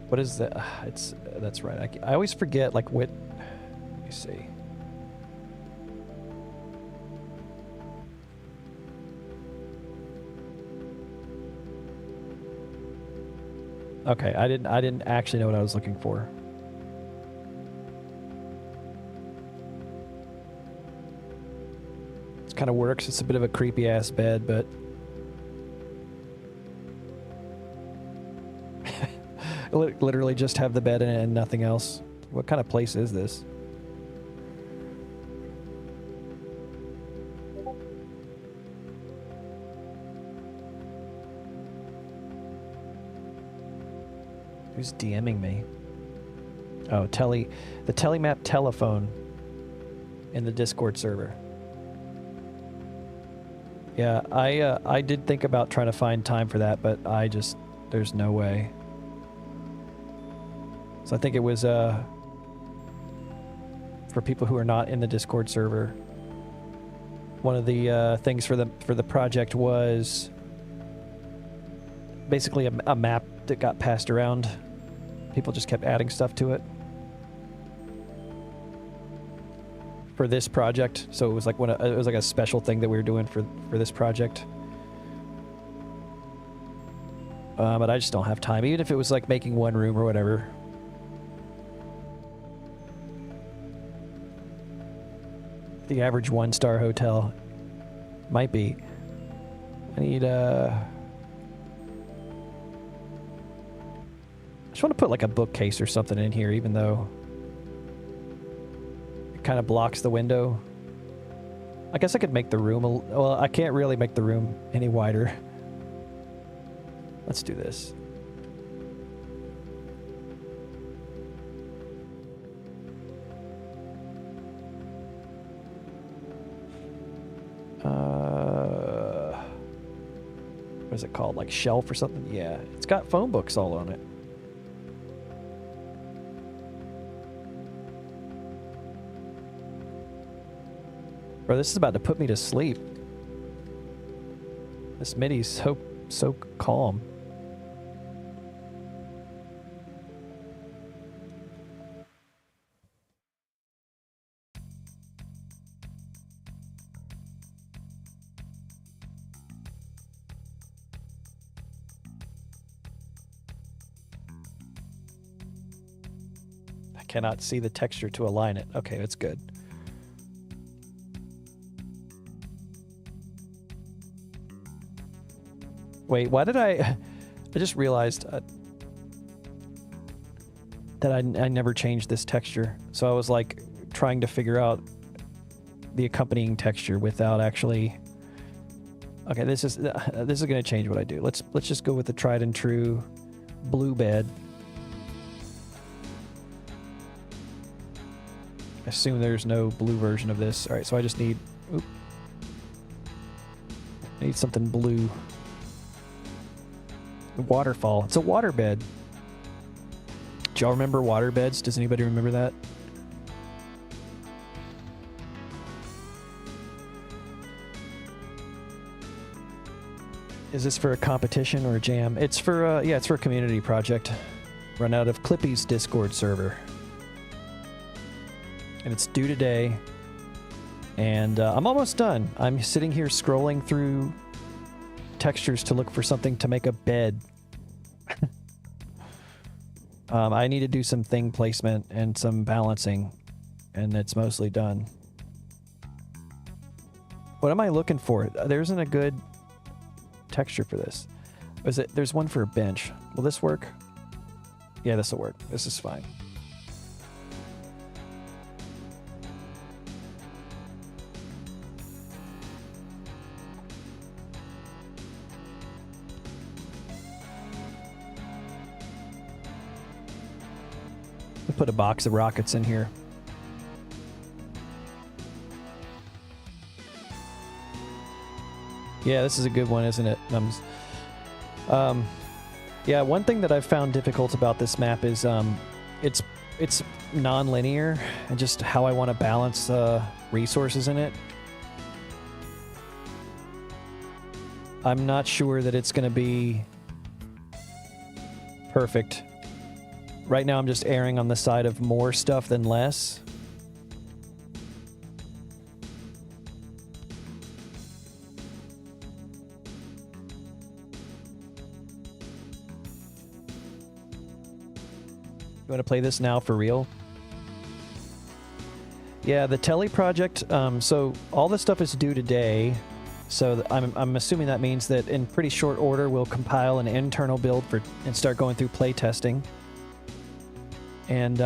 What is that? It's that's right. I always forget like what. Let me see. Okay, I didn't actually know what I was looking for. It kind of works. It's a bit of a creepy ass bed, but literally just have the bed in it and nothing else. What kind of place is this? Who's DMing me? Oh, Telly. The Telly telephone in the Discord server. Yeah, I did think about trying to find time for that, but there's no way. So I think it was for people who are not in the Discord server. One of the things for the project was basically a map that got passed around. People just kept adding stuff to it for this project. So it was like it was like a special thing that we were doing for this project. But I just don't have time, even if it was like making one room or whatever. The average 1-star hotel might be. I need I just want to put like a bookcase or something in here, even though it kind of blocks the window. I guess I could make the room well, I can't really make the room any wider. Let's do this. What is it called? Like shelf or something? Yeah. It's got phone books all on it. Bro, this is about to put me to sleep. This MIDI's so calm. I cannot see the texture to align it. Okay, that's good. Wait, why did I just realized that I never changed this texture. So I was like trying to figure out the accompanying texture without actually. Okay, this is going to change what I do. Let's just go with the tried and true blue bed. I assume there's no blue version of this. All right, so I just need. Oop, I need something blue. Waterfall. It's a water bed. Do y'all remember water beds? Does anybody remember that? Is this for a competition or a jam? It's for, yeah, it's for a community project. Run out of Clippy's Discord server. And it's due today. And I'm almost done. I'm sitting here scrolling through textures to look for something to make a bed. I need to do some thing placement and some balancing, and it's mostly done. What am I looking for? There isn't a good texture for this. Is it? There's one for a bench. Will this work? Yeah, this will work. This is fine. We'll put a box of rockets in here. Yeah, this is a good one, isn't it? Yeah, one thing that I've found difficult about this map is it's non-linear and just how I want to balance resources in it. I'm not sure that it's going to be perfect. Right now I'm just erring on the side of more stuff than less. You want to play this now for real? Yeah, the Telly project, so all this stuff is due today. So I'm assuming that means that in pretty short order we'll compile an internal build and start going through play testing. And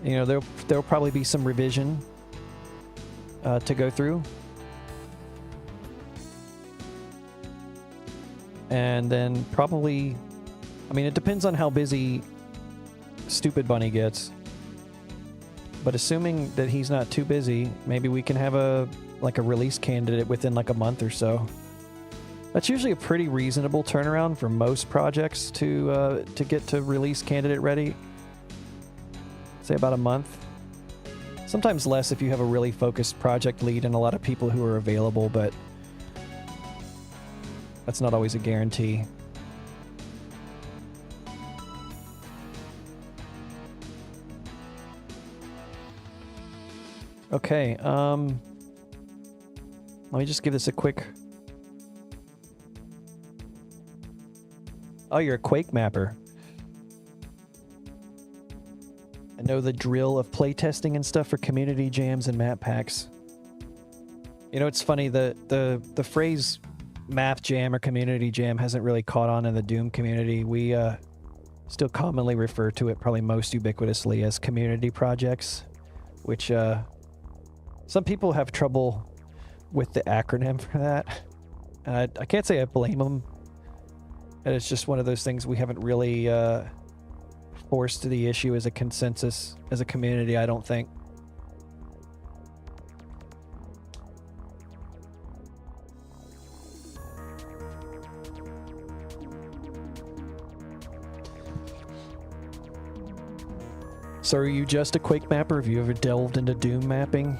you know, there'll probably be some revision to go through. And then probably, I mean, it depends on how busy Stupid Bunny gets. But assuming that he's not too busy, maybe we can have a release candidate within like a month or so. That's usually a pretty reasonable turnaround for most projects to get to release candidate ready. Say about a month. Sometimes less if you have a really focused project lead and a lot of people who are available, but that's not always a guarantee. Okay, let me just give this a quick... Oh, you're a Quake mapper. I know the drill of playtesting and stuff for community jams and map packs. You know, it's funny, the phrase map jam or community jam hasn't really caught on in the Doom community. We still commonly refer to it, probably most ubiquitously, as community projects, which some people have trouble with the acronym for that. And I can't say I blame them. And it's just one of those things we haven't really forced to the issue as a consensus as a community, I don't think. So are you just a Quake mapper? Have you ever delved into Doom mapping?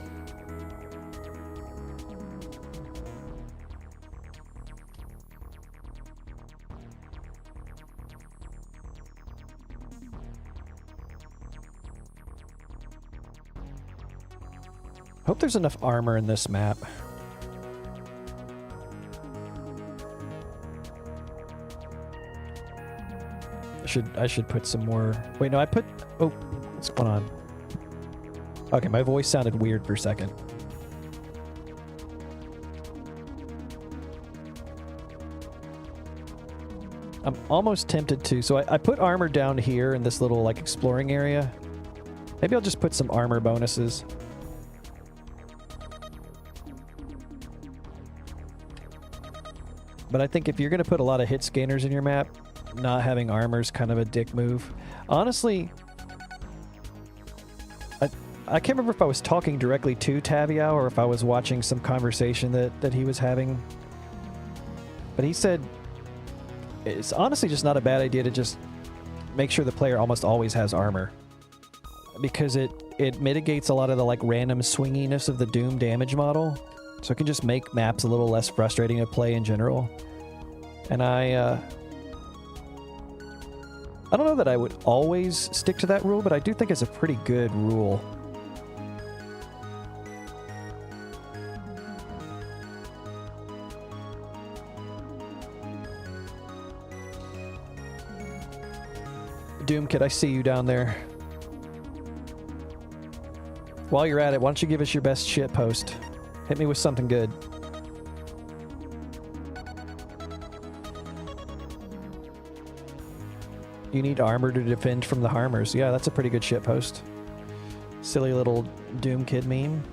Hope there's enough armor in this map. I should put some more... Wait, no, I put... Oh, what's going on? Okay, my voice sounded weird for a second. I'm almost tempted to... So I put armor down here in this little, like, exploring area. Maybe I'll just put some armor bonuses. But I think if you're going to put a lot of hit scanners in your map, not having armor is kind of a dick move. Honestly, I can't remember if I was talking directly to Taviao or if I was watching some conversation that he was having. But he said it's honestly just not a bad idea to just make sure the player almost always has armor, because it mitigates a lot of the like random swinginess of the Doom damage model, so it can just make maps a little less frustrating to play in general. And I don't know that I would always stick to that rule, but I do think it's a pretty good rule. Doom Kid, I see you down there. While you're at it, why don't you give us your best shit post? Hit me with something good. You need armor to defend from the harmers. Yeah, that's a pretty good shit post. Silly little Doom Kid meme.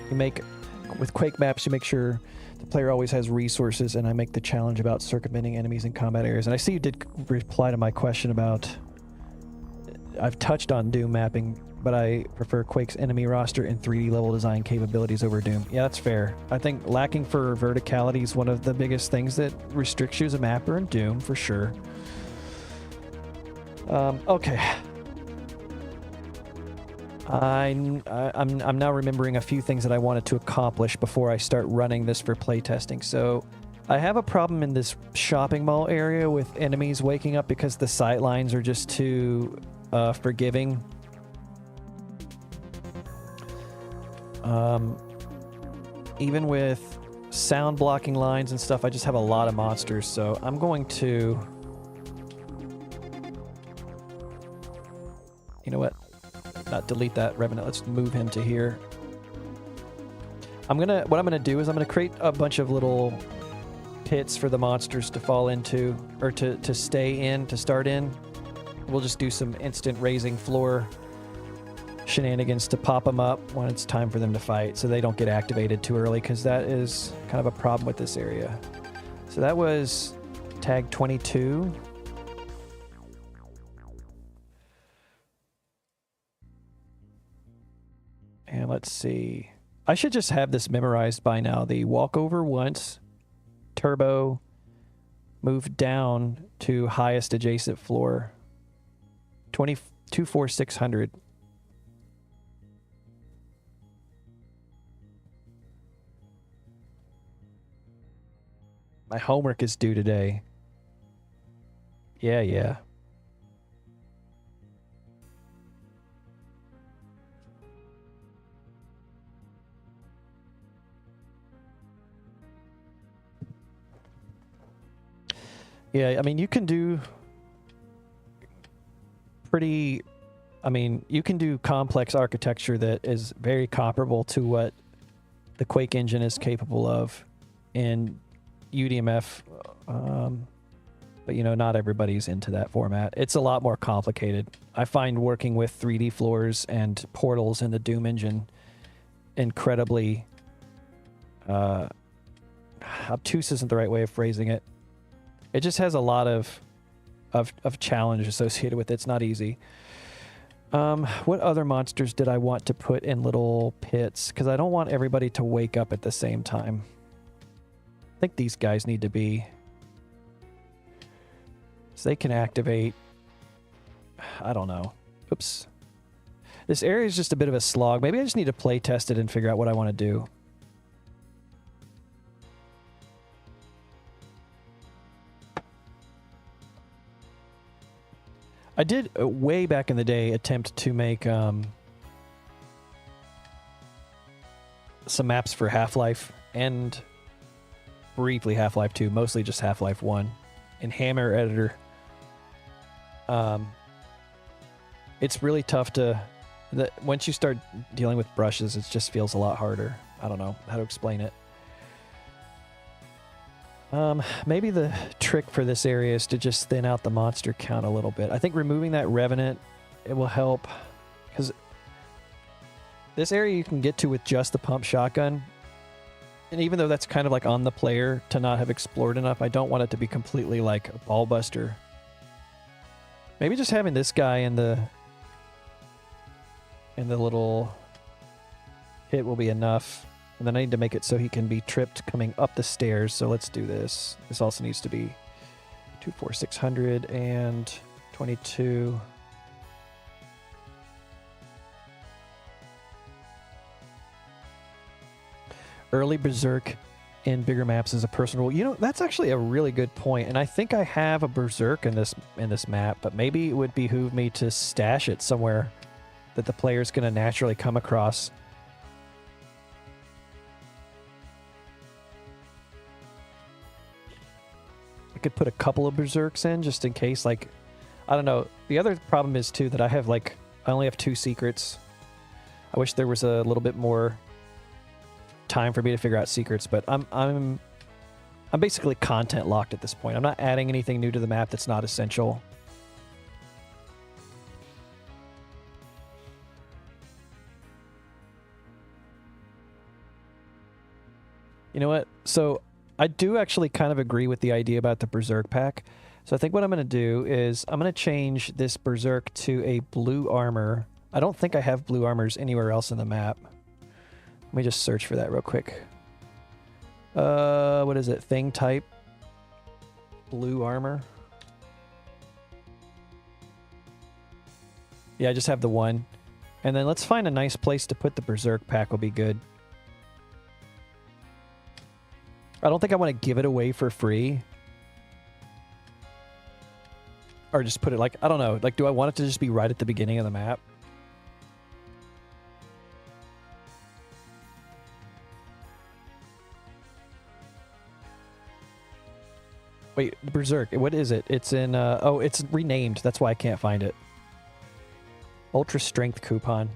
You make, with Quake maps, you make sure the player always has resources, and I make the challenge about circumventing enemies in combat areas. And I see you did reply to my question about, I've touched on Doom mapping, but I prefer Quake's enemy roster and 3D level design capabilities over Doom. Yeah, that's fair. I think lacking for verticality is one of the biggest things that restricts you as a mapper in Doom, for sure. Okay. I'm now remembering a few things that I wanted to accomplish before I start running this for playtesting. So I have a problem in this shopping mall area with enemies waking up because the sight lines are just too forgiving. Even with sound blocking lines and stuff, I just have a lot of monsters, so I'm going to... You know what? Not delete that Revenant. Let's move him to here. What I'm gonna do is I'm gonna create a bunch of little pits for the monsters to fall into, or to stay in, to start in. We'll just do some instant raising floor shenanigans to pop them up when it's time for them to fight, so they don't get activated too early, because that is kind of a problem with this area. So that was tag 22. And let's see. I should just have this memorized by now. The walk over once, turbo, move down to highest adjacent floor. 24600. My homework is due today. Yeah. Yeah, I mean, you can do you can do complex architecture that is very comparable to what the Quake engine is capable of in UDMF, but you know, not everybody's into that format. It's a lot more complicated. I find working with 3D floors and portals in the Doom engine incredibly obtuse isn't the right way of phrasing it. It just has a lot of challenge associated with it. It's not easy. What other monsters did I want to put in little pits? Because I don't want everybody to wake up at the same time. I think these guys need to be... So they can activate... I don't know. Oops. This area is just a bit of a slog. Maybe I just need to play test it and figure out what I want to do. I did, way back in the day, attempt to make some maps for Half-Life and briefly Half-Life 2, mostly just Half-Life 1 in Hammer Editor. It's really tough to... once you start dealing with brushes, it just feels a lot harder. I don't know how to explain it. Maybe the trick for this area is to just thin out the monster count a little bit. I think removing that Revenant, it will help, because this area you can get to with just the pump shotgun, And even though that's kind of like on the player to not have explored enough, I don't want it to be completely like a ball buster. Maybe just having this guy in the little hit will be enough. And then I need to make it so he can be tripped coming up the stairs. So let's do this. This also needs to be 2, 4, 600 and 22. Early Berserk in bigger maps is a personal rule. You know, that's actually a really good point. And I think I have a Berserk in this map, but maybe it would behoove me to stash it somewhere that the player's going to naturally come across. I could put a couple of Berserks in just in case, like, I don't know. The other problem is too that I only have 2 secrets. I wish there was a little bit more time for me to figure out secrets, but I'm basically content locked at this point. I'm not adding anything new to the map that's not essential. You know what? So I do actually kind of agree with the idea about the Berserk pack. So I think what I'm going to do is I'm going to change this Berserk to a blue armor. I don't think I have blue armors anywhere else in the map. Let me just search for that real quick. What is it? Thing type. Blue armor. Yeah, I just have the one. And then let's find a nice place to put the Berserk pack will be good. I don't think I want to give it away for free. Or just put it like, I don't know. Like, do I want it to just be right at the beginning of the map? Wait, Berserk. What is it? It's in, oh, it's renamed. That's why I can't find it. Ultra Strength Coupon.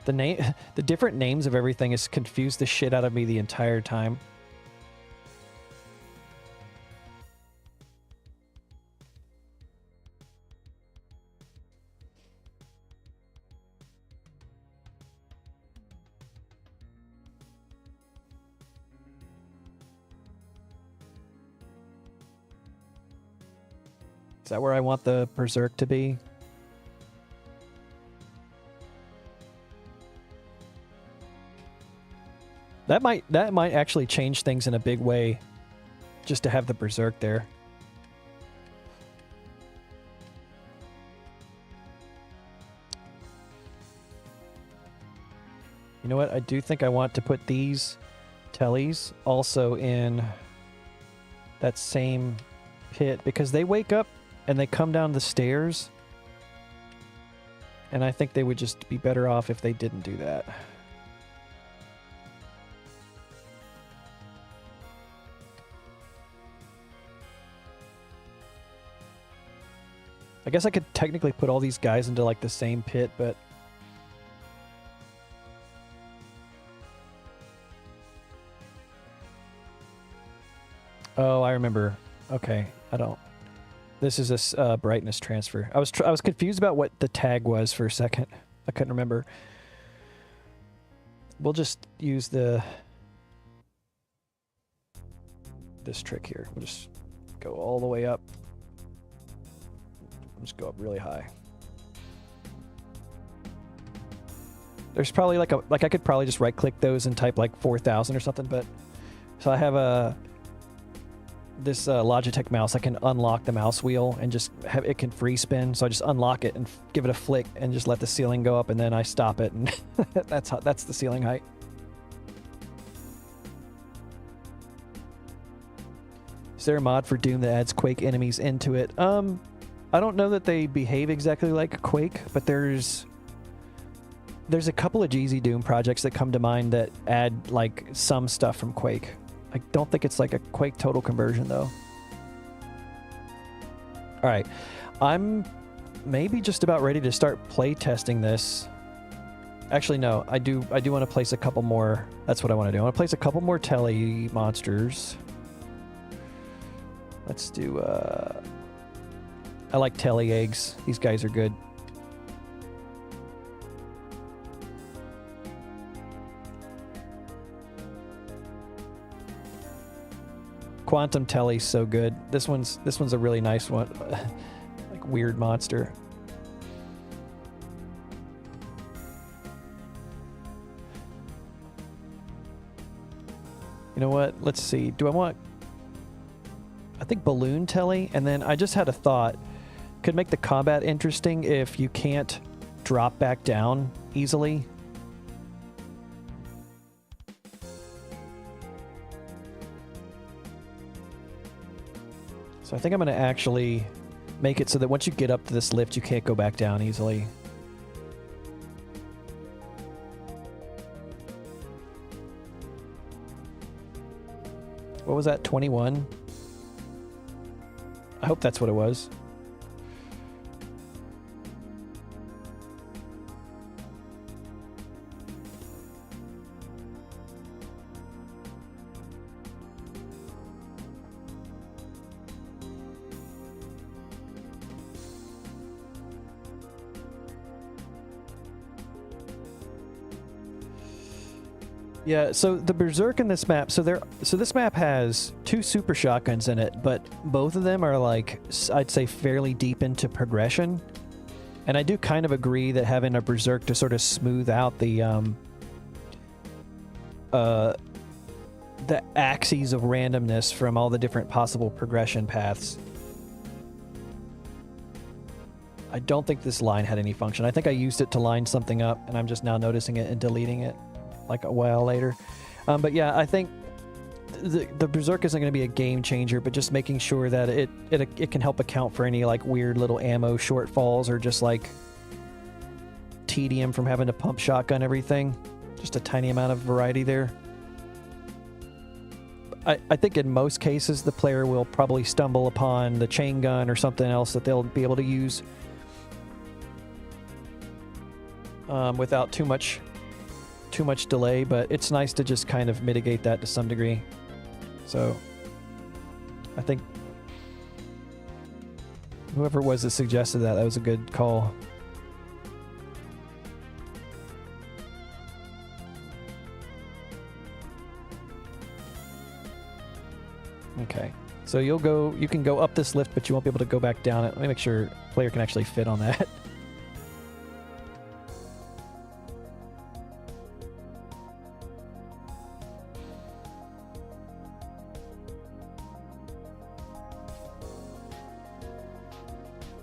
The different names of everything has confused the shit out of me the entire time. Is that where I want the Berserk to be? That might actually change things in a big way, just to have the Berserk there. You know what? I do think I want to put these Tellys also in that same pit because they wake up and they come down the stairs. And I think they would just be better off if they didn't do that. I guess I could technically put all these guys into like the same pit, but oh, I remember. Okay, I don't. This is a brightness transfer. I was confused about what the tag was for a second. I couldn't remember. We'll just use this trick here. We'll just go all the way up. Just go up really high. There's probably like I could probably just right click those and type like 4,000 or something, but so I have this Logitech mouse. I can unlock the mouse wheel and just have it can free spin. So I just unlock it and give it a flick and just let the ceiling go up, and then I stop it, and that's the ceiling height. Is there a mod for Doom that adds Quake enemies into it? I don't know that they behave exactly like Quake, but there's a couple of Jeezy Doom projects that come to mind that add like some stuff from Quake. I don't think it's like a Quake total conversion though. All right, I'm maybe just about ready to start play testing this. Actually, no, I do want to place a couple more. That's what I want to do. I want to place a couple more Telly monsters. Let's do. I like Telly eggs. These guys are good. Quantum Telly's so good. This one's a really nice one. Like weird monster. You know what? Let's see. Do I want... I think Balloon Telly, and then I just had a thought. Could make the combat interesting if you can't drop back down easily. So I think I'm going to actually make it so that once you get up to this lift, you can't go back down easily. What was that, 21? I hope that's what it was. Yeah, so the Berserk in this map, so this map has 2 super shotguns in it, but both of them are like, I'd say fairly deep into progression. And I do kind of agree that having a Berserk to sort of smooth out the axes of randomness from all the different possible progression paths. I don't think this line had any function. I think I used it to line something up, and I'm just now noticing it and deleting it like a while later. But yeah, I think the Berserk isn't going to be a game changer, but just making sure that it can help account for any like weird little ammo shortfalls or just like tedium from having to pump shotgun everything. Just a tiny amount of variety there. I think in most cases the player will probably stumble upon the chain gun or something else that they'll be able to use without too much delay, but it's nice to just kind of mitigate that to some degree. So I think whoever it was that suggested that was a good call. Okay, so you can go up this lift, but you won't be able to go back down it. Let me make sure the player can actually fit on that.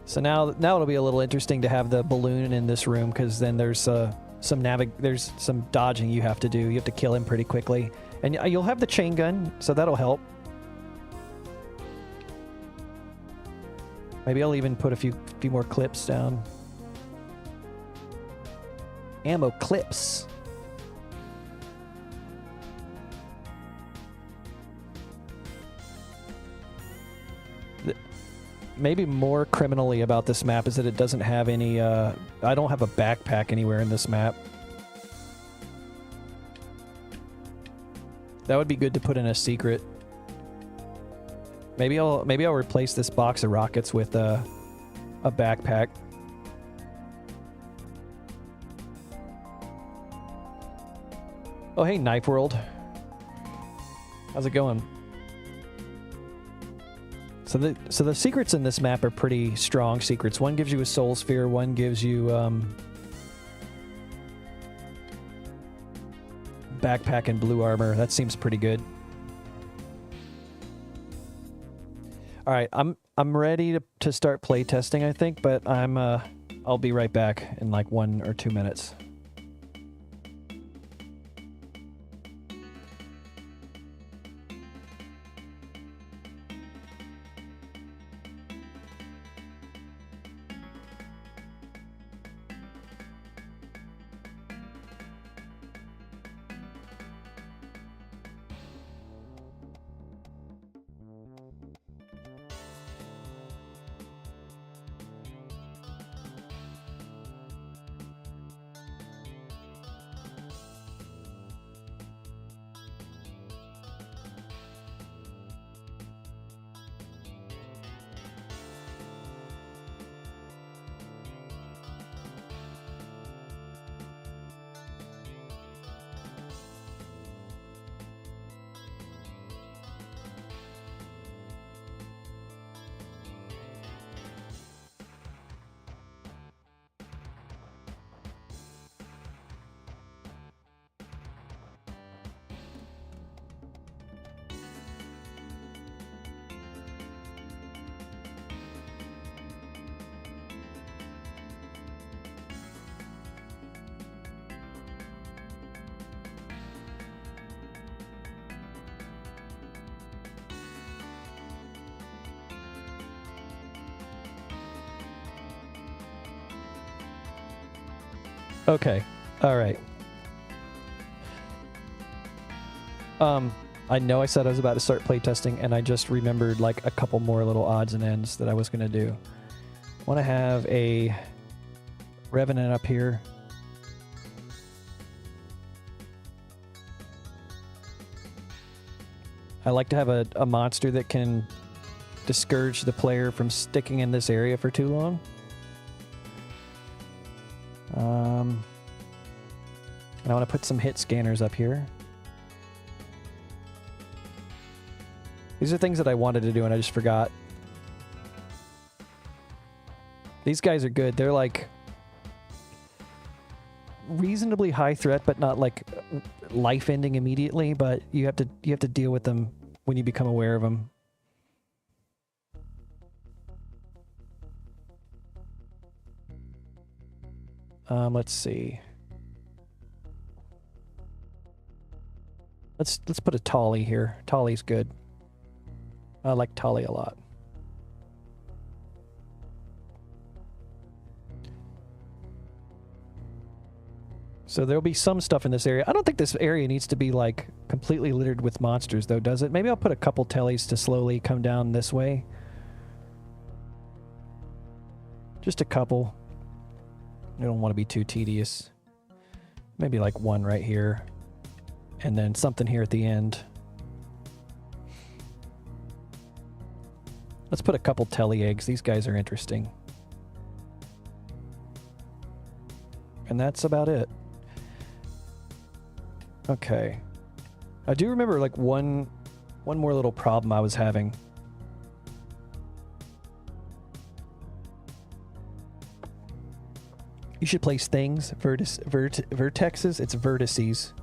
So now it'll be a little interesting to have the balloon in this room, because then there's some dodging you have to do. You have to kill him pretty quickly, and you'll have the chain gun, so that'll help. Maybe I'll even put a few more clips down. Ammo clips. Maybe more criminally about this map is that it doesn't have any, I don't have a backpack anywhere in this map. That would be good to put in a secret. Maybe I'll replace this box of rockets with a backpack. Oh, hey, Knife World. How's it going? So the secrets in this map are pretty strong secrets. One gives you a soul sphere, one gives you backpack and blue armor. That seems pretty good. All right, I'm ready to start playtesting, I think, but I'll be right back in like 1 or 2 minutes. Okay. All right. I know I said I was about to start playtesting, and I just remembered like a couple more little odds and ends that I was going to do. I want to have a Revenant up here. I like to have a monster that can discourage the player from sticking in this area for too long. And I want to put some hit scanners up here. These are things that I wanted to do and I just forgot. These guys are good. They're like reasonably high threat, but not like life-ending immediately, but you have to deal with them when you become aware of them. Let's see. Let's put a Telly here. Telly's good. I like Telly a lot. So there'll be some stuff in this area. I don't think this area needs to be like completely littered with monsters though, does it? Maybe I'll put a couple Tellys to slowly come down this way. Just a couple. I don't want to be too tedious. Maybe like one right here. And then something here at the end. Let's put a couple Telly eggs. These guys are interesting. And that's about it. Okay. I do remember like one more little problem I was having. You should place things, vertexes, it's vertices.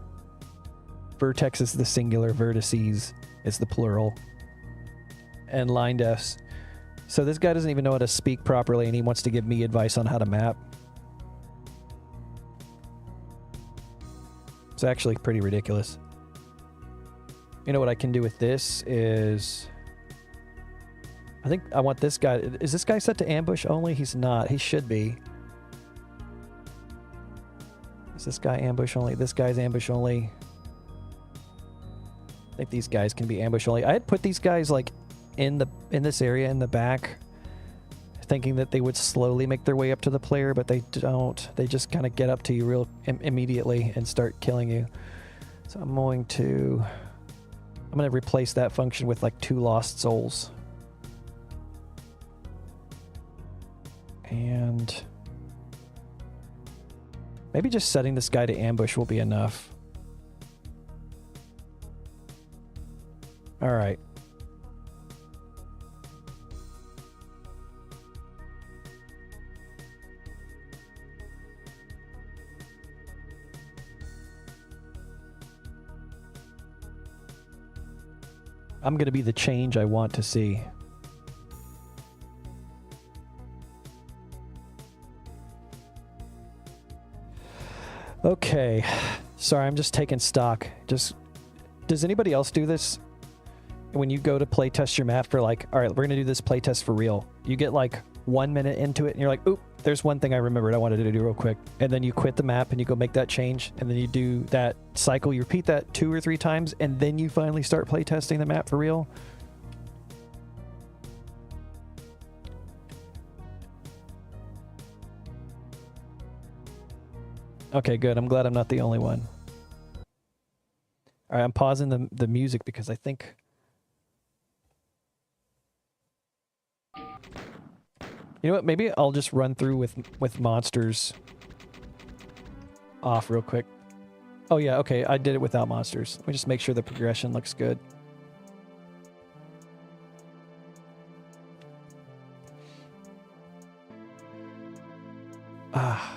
Vertex is the singular, vertices is the plural. And line defs. So this guy doesn't even know how to speak properly and he wants to give me advice on how to map. It's actually pretty ridiculous. You know what I can do with this is... I think I want this guy... Is this guy set to ambush only? He's not. He should be. Is this guy ambush only? This guy's ambush only. I think these guys can be ambush only. I had put these guys like in this area in the back, thinking that they would slowly make their way up to the player, but they don't. They just kind of get up to you real immediately and start killing you. So I'm going to replace that function with like 2 lost souls. And maybe just setting this guy to ambush will be enough. All right. I'm going to be the change I want to see. Okay. Sorry, I'm just taking stock. Does anybody else do this? When you go to play test your map for like, all right, we're going to do this play test for real. You get like 1 minute into it and you're like, oop, there's one thing I remembered I wanted to do real quick. And then you quit the map and you go make that change. And then you do that cycle. You repeat that 2 or 3 times. And then you finally start play testing the map for real. Okay, good. I'm glad I'm not the only one. All right, I'm pausing the music because I think... You know what? Maybe I'll just run through with monsters off real quick. Oh yeah, okay. I did it without monsters. Let me just make sure the progression looks good. Ah.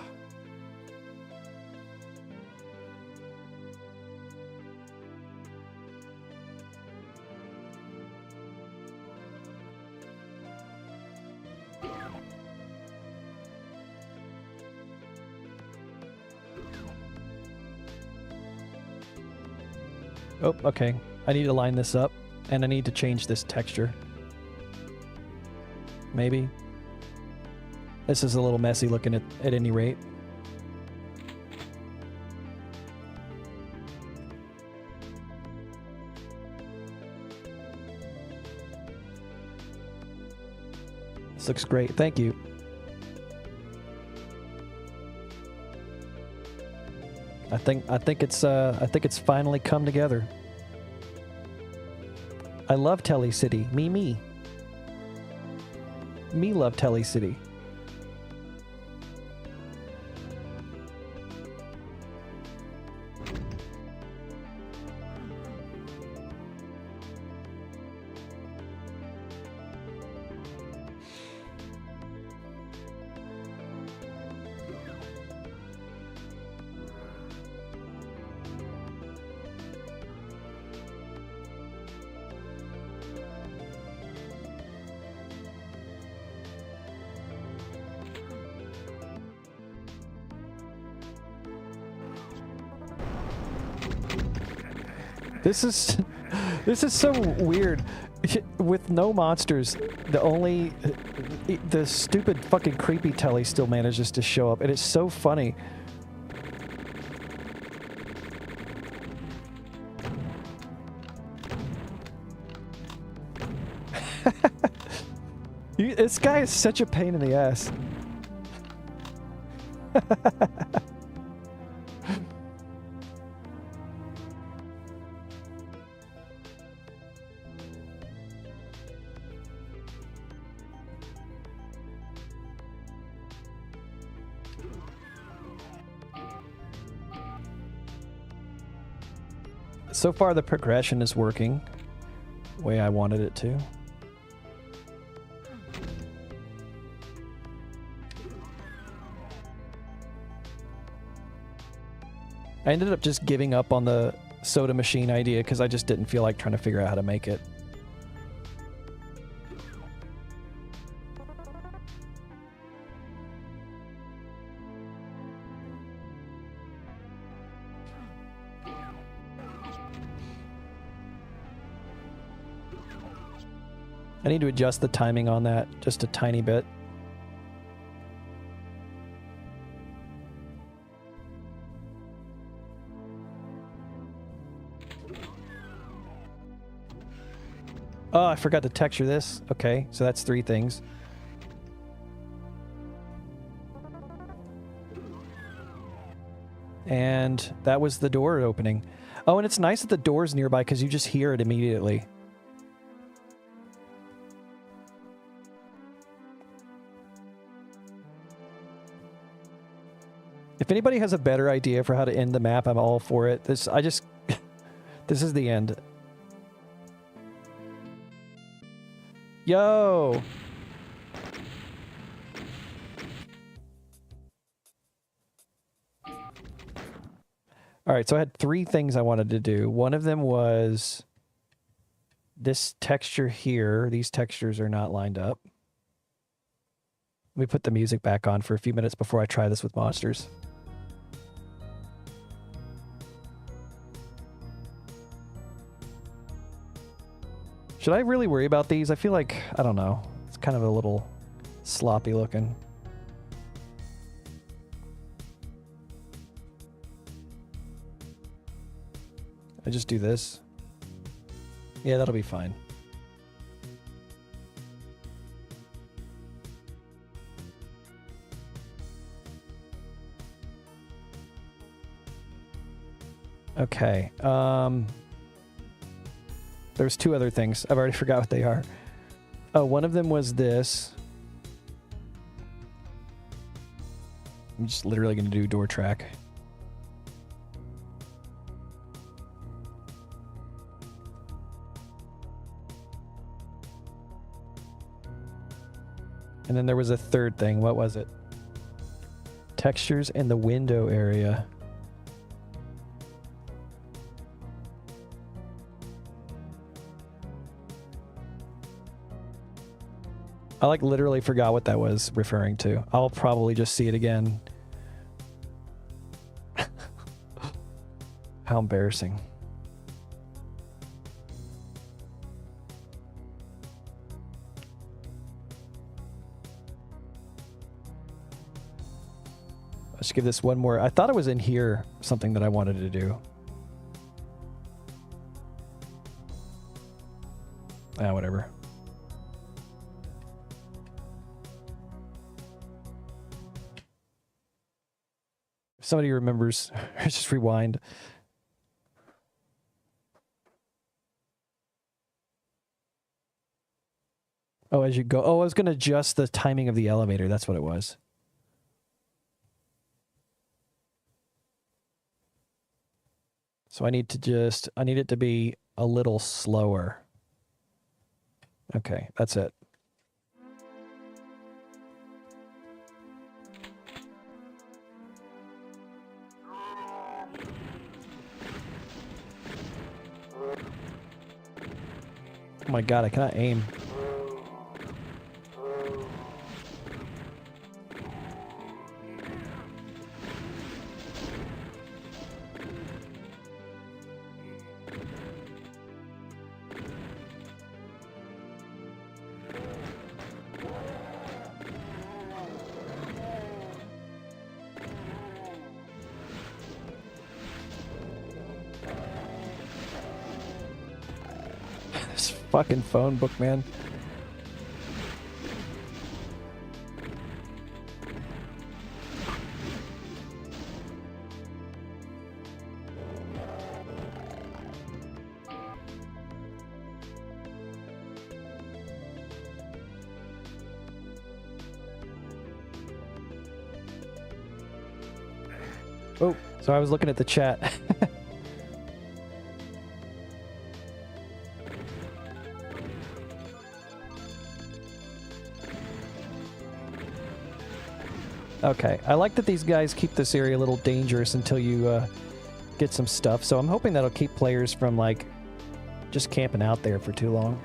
Oh, okay. I need to line this up, and I need to change this texture. Maybe. This is a little messy looking at any rate. This looks great. Thank you. I think it's finally come together. I love Telly City. Me love Telly City. This is so weird. With no monsters, the stupid fucking creepy Telly still manages to show up, and it's so funny. This guy is such a pain in the ass. So far, the progression is working the way I wanted it to. I ended up just giving up on the soda machine idea because I just didn't feel like trying to figure out how to make it. I need to adjust the timing on that just a tiny bit. Oh, I forgot to texture this. Okay, so that's 3 things. And that was the door opening. Oh, and it's nice that the door's nearby because you just hear it immediately. If anybody has a better idea for how to end the map, I'm all for it. This is the end. Yo! Alright, so I had 3 things I wanted to do. One of them was this texture here. These textures are not lined up. Let me put the music back on for a few minutes before I try this with monsters. Should I really worry about these? I feel like, I don't know. It's kind of a little sloppy looking. I just do this. Yeah, that'll be fine. Okay. There's 2 other things. I've already forgot what they are. Oh, one of them was this. I'm just literally going to do door track. And then there was a 3rd thing. What was it? Textures in the window area. I like literally forgot what that was referring to. I'll probably just see it again. How embarrassing. Let's give this one more. I thought it was in here, something that I wanted to do. Ah, whatever. somebody remembers, just rewind. Oh, as you go. Oh, I was going to adjust the timing of the elevator. That's what it was. So I need it to be a little slower. Okay, that's it. Oh my god, I cannot aim. This fucking phone book, man. Oh, so I was looking at the chat. Okay, I like that these guys keep this area a little dangerous until you get some stuff, so I'm hoping that'll keep players from, like, just camping out there for too long.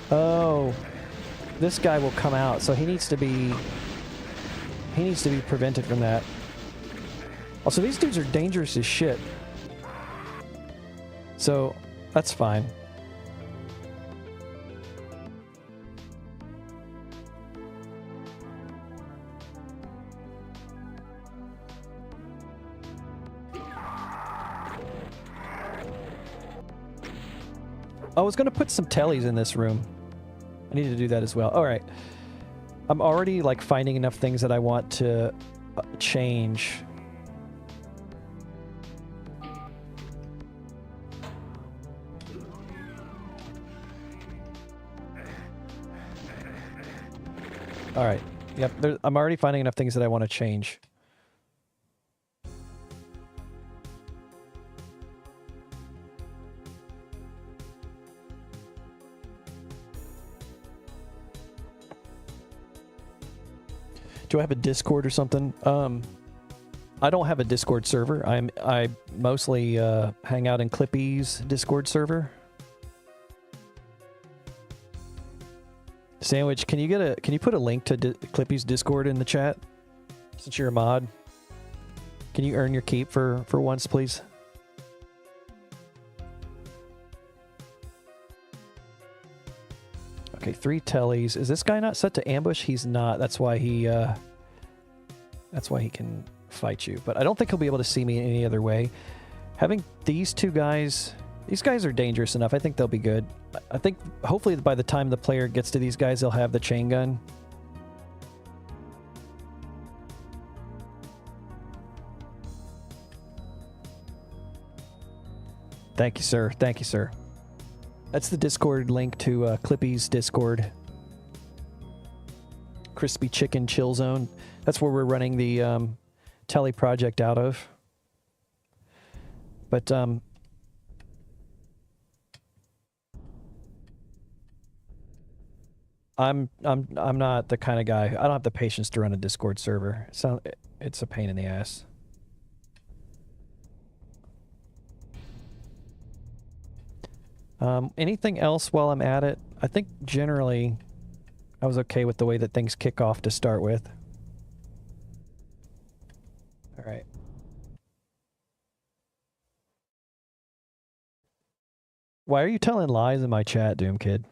Oh, this guy will come out, so he needs to be prevented from that. Also, these dudes are dangerous as shit. So, that's fine. I was going to put some Tellys in this room. I need to do that as well. All right. I'm already, like, finding enough things that I want to change. All right. Yep. I'm already finding enough things that I want to change. Do I have a Discord or something? I don't have a Discord server. I mostly hang out in Clippy's Discord server. Sandwich, can you put a link to Clippy's Discord in the chat? Since you're a mod. Can you earn your keep for once, please? Okay, 3 Tellys. Is this guy not set to ambush? He's not. That's why he can fight you. But I don't think he'll be able to see me in any other way. Having these two guys, these guys are dangerous enough. I think they'll be good. I think hopefully by the time the player gets to these guys, they'll have the chain gun. Thank you, sir. Thank you, sir. That's the Discord link to Clippy's Discord. Crispy Chicken Chill Zone. That's where we're running the Telly project out of. But I'm not the kind of guy. I don't have the patience to run a Discord server. It's a pain in the ass. Anything else while I'm at it? I think generally I was okay with the way that things kick off to start with. All right. Why are you telling lies in my chat, Doom Kid?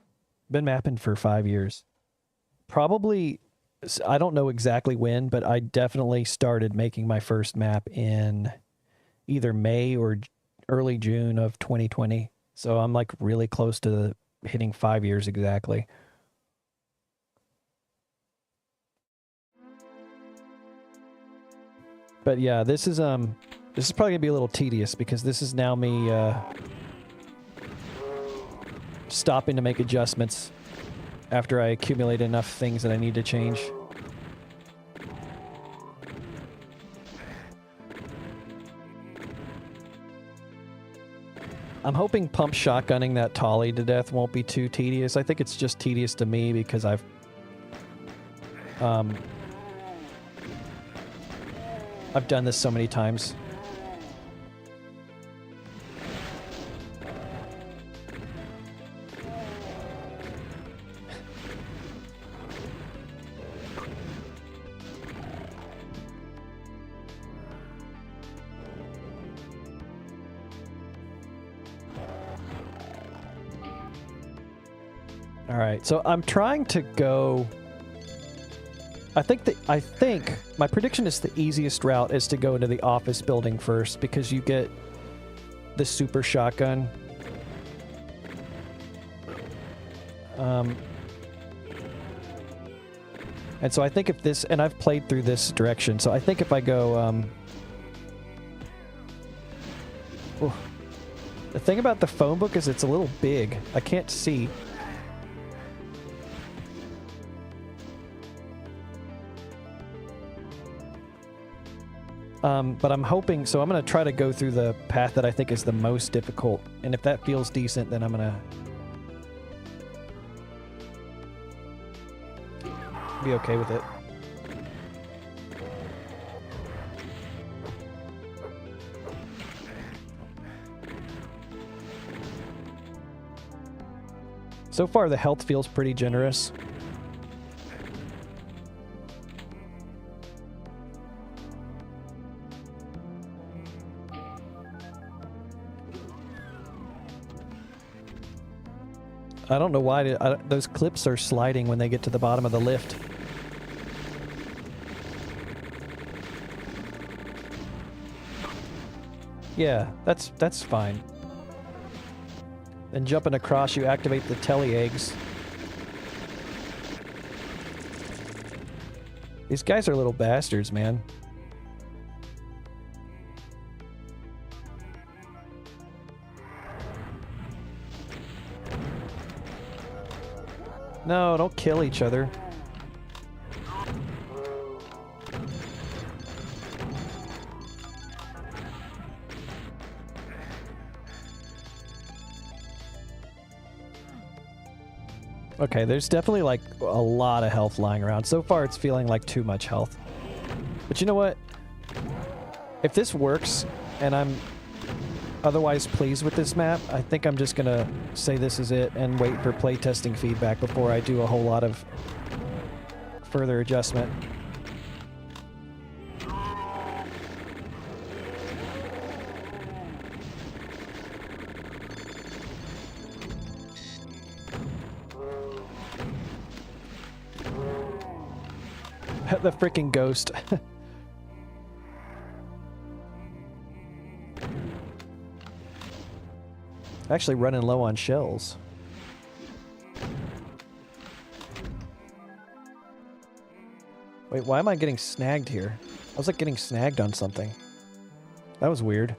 Been mapping for 5 years. Probably, I don't know exactly when, but I definitely started making my first map in either May or early June of 2020. So I'm like really close to hitting 5 years exactly. But yeah, this is probably gonna be a little tedious because this is now me stopping to make adjustments after I accumulate enough things that I need to change. I'm hoping pump shotgunning that Telly to death won't be too tedious. I think it's just tedious to me because I've done this so many times. All right, so I'm trying to go. I think my prediction is the easiest route is to go into the office building first because you get the super shotgun. And so I think if this, and I've played through this direction, so I think if I go, the thing about the phone book is it's a little big. I can't see. But I'm hoping, so I'm going to try to go through the path that I think is the most difficult. And if that feels decent, then I'm going to be okay with it. So far, the health feels pretty generous. I don't know why those clips are sliding when they get to the bottom of the lift. Yeah, that's fine. Then jumping across, you activate the Telly eggs. These guys are little bastards, man. No, don't kill each other. Okay, there's definitely like a lot of health lying around. So far it's feeling like too much health. But you know what? If this works and I'm otherwise pleased with this map, I think I'm just gonna say this is it and wait for playtesting feedback before I do a whole lot of further adjustment. The freaking ghost. Actually running low on shells. Wait, why am I getting snagged here? I was like getting snagged on something. That was weird.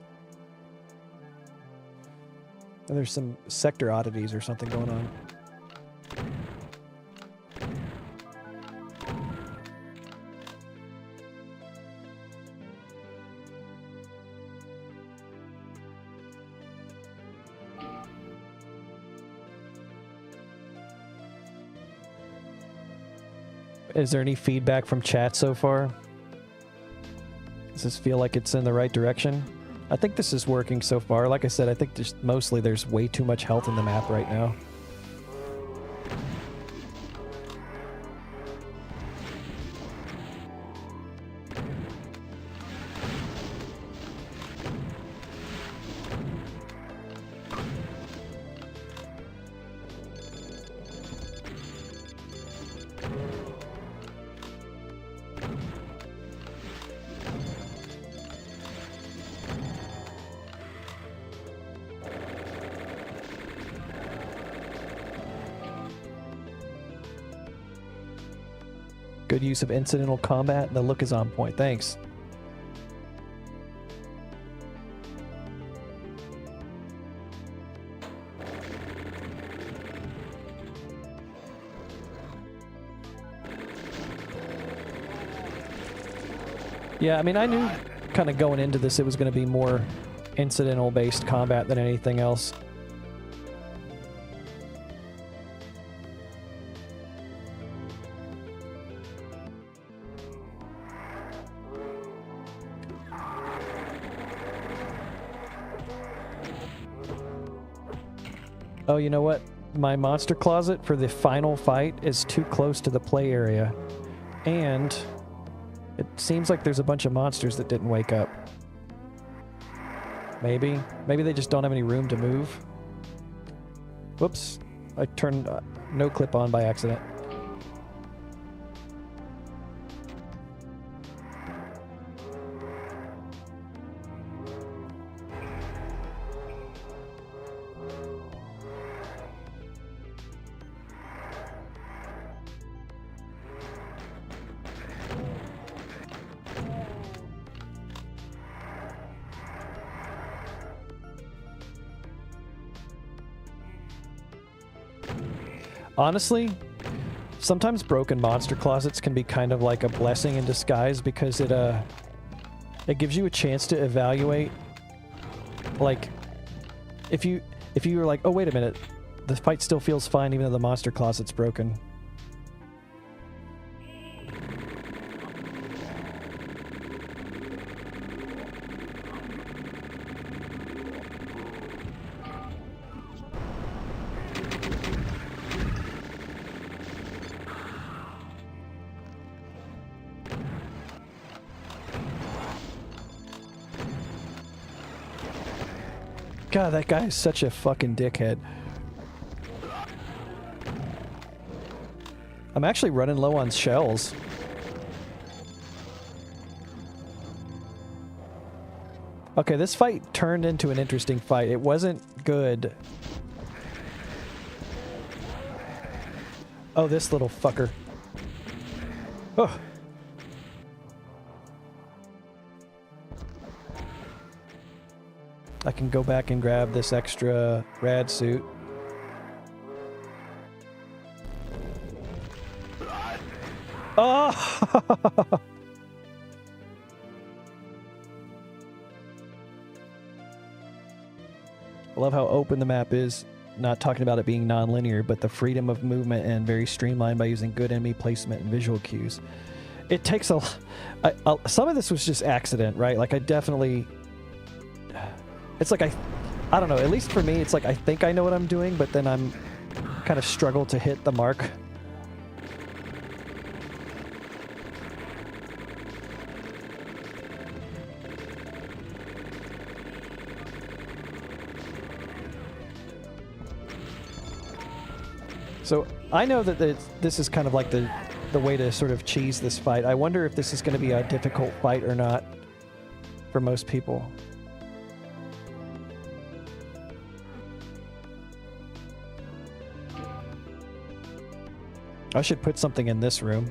And there's some sector oddities or something going on. Is there any feedback from chat so far? Does this feel like it's in the right direction? I think this is working so far. Like I said, I think mostly there's way too much health in the map right now. Good use of incidental combat. The look is on point. Thanks. Yeah, I mean, I knew kind of going into this it was going to be more incidental-based combat than anything else. Oh, you know what? My monster closet for the final fight is too close to the play area. And it seems like there's a bunch of monsters that didn't wake up. Maybe. Maybe they just don't have any room to move. Whoops. I turned no clip on by accident. Honestly, sometimes broken monster closets can be kind of like a blessing in disguise because it gives you a chance to evaluate, like, if you were like, oh wait a minute, the fight still feels fine even though the monster closet's broken. God, that guy is such a fucking dickhead. I'm actually running low on shells. Okay, this fight turned into an interesting fight. It wasn't good. Oh, this little fucker. Oh. I can go back and grab this extra rad suit. Oh! I love how open the map is. Not talking about it being non-linear, but the freedom of movement and very streamlined by using good enemy placement and visual cues. It takes some of this was just accident, right? Like I definitely... It's like I don't know, at least for me, it's like I think I know what I'm doing, but then I'm kind of struggle to hit the mark. So I know that this is kind of like the way to sort of cheese this fight. I wonder if this is going to be a difficult fight or not for most people. I should put something in this room.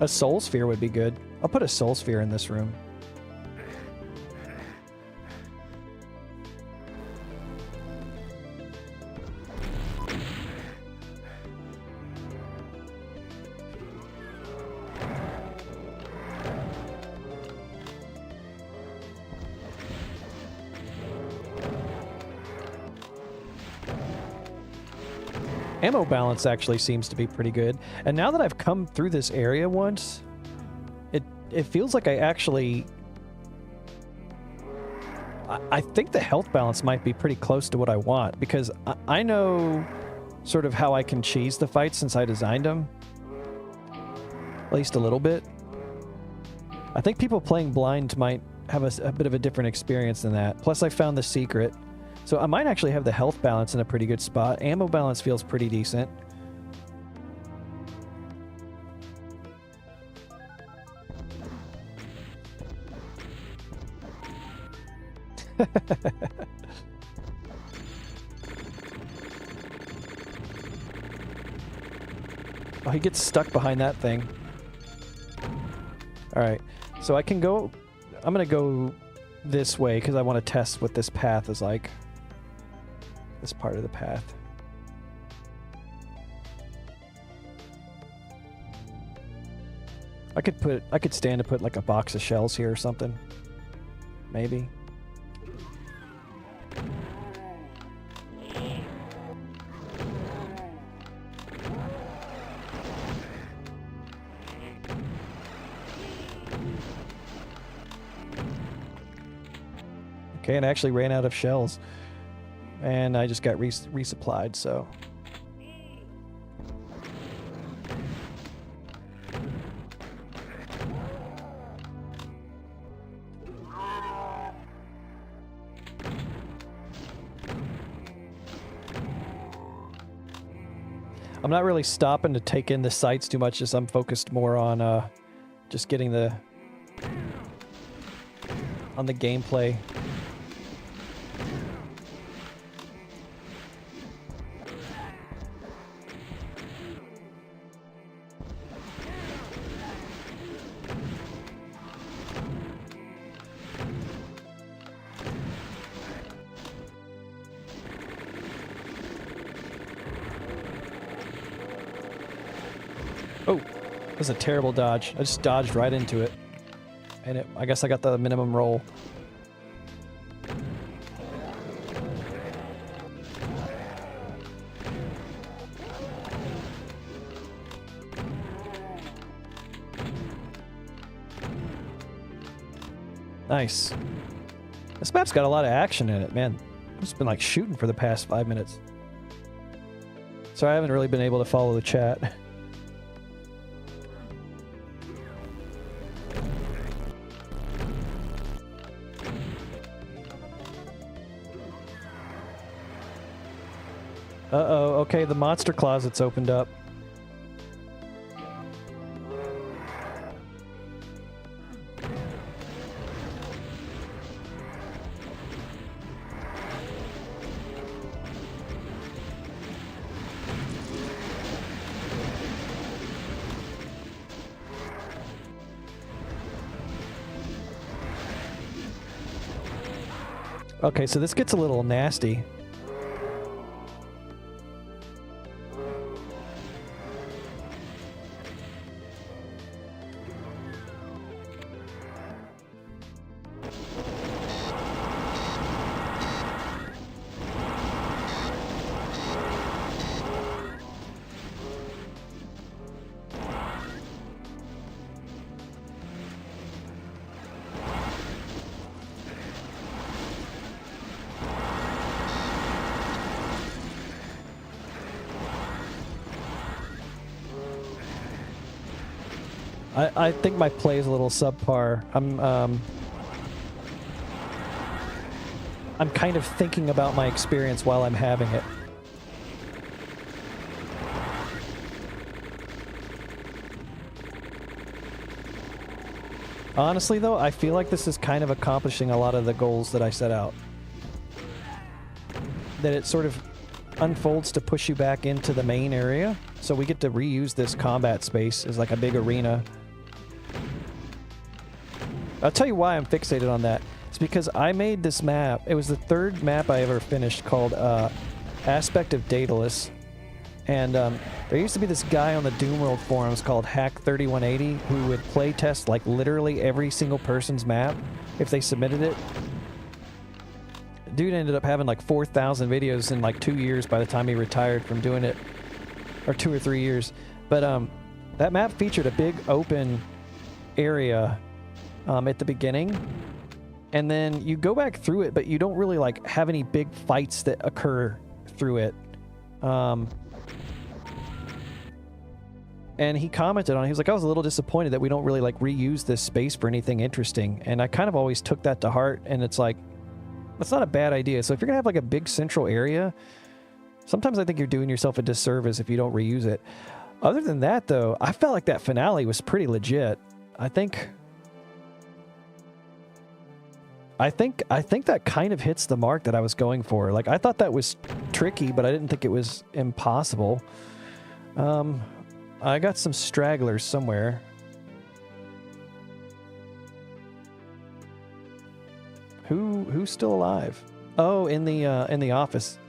A soul sphere would be good. I'll put a soul sphere in this room. Ammo balance actually seems to be pretty good. And now that I've come through this area once, it feels like I actually... I think the health balance might be pretty close to what I want, because I know sort of how I can cheese the fights since I designed them. At least a little bit. I think people playing blind might have a bit of a different experience than that. Plus I found the secret. So I might actually have the health balance in a pretty good spot. Ammo balance feels pretty decent. Oh, he gets stuck behind that thing. Alright, so I can go... I'm gonna go this way because I want to test what this path is like. This part of the path. I could stand to put like a box of shells here or something. Maybe. Okay, and I actually ran out of shells. And I just got resupplied, so... I'm not really stopping to take in the sights too much as I'm focused more on just getting on the gameplay. Oh, that was a terrible dodge. I just dodged right into it. And I guess I got the minimum roll. Nice. This map's got a lot of action in it, man. I've just been like shooting for the past 5 minutes. So I haven't really been able to follow the chat. Uh-oh, okay, the monster closet's opened up. Okay, so this gets a little nasty. I think my play is a little subpar. I'm kind of thinking about my experience while I'm having it. Honestly, though, I feel like this is kind of accomplishing a lot of the goals that I set out. That it sort of unfolds to push you back into the main area, so we get to reuse this combat space as like a big arena. I'll tell you why I'm fixated on that. It's because I made this map. It was the third map I ever finished called Aspect of Daedalus. And there used to be this guy on the Doomworld forums called Hack3180 who would play test like literally every single person's map if they submitted it. Dude ended up having like 4,000 videos in like 2 years by the time he retired from doing it. Or 2 or 3 years. But that map featured a big open area at the beginning, and then you go back through it, but you don't really like have any big fights that occur through it. And he commented on it. He was like, I was a little disappointed that we don't really like reuse this space for anything interesting. And I kind of always took that to heart, and it's like, that's not a bad idea. So if you're gonna have like a big central area, sometimes I think you're doing yourself a disservice if you don't reuse it. Other than that, though, I felt like that finale was pretty legit. I think that kind of hits the mark that I was going for. Like, I thought that was tricky, but I didn't think it was impossible. I got some stragglers somewhere. Who's still alive? Oh, in the office.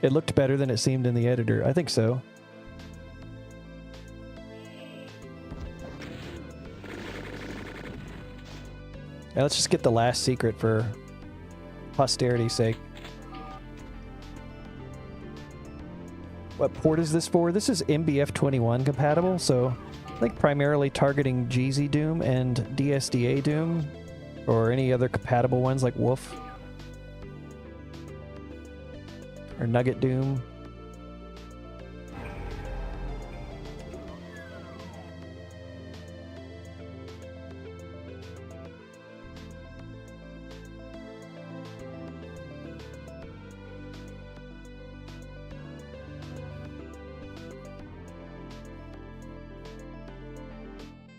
It looked better than it seemed in the editor. I think so. Now let's just get the last secret for posterity's sake. What port is this for? This is MBF21 compatible, so I think primarily targeting GZ Doom and DSDA Doom, or any other compatible ones like Wolf or Nugget Doom.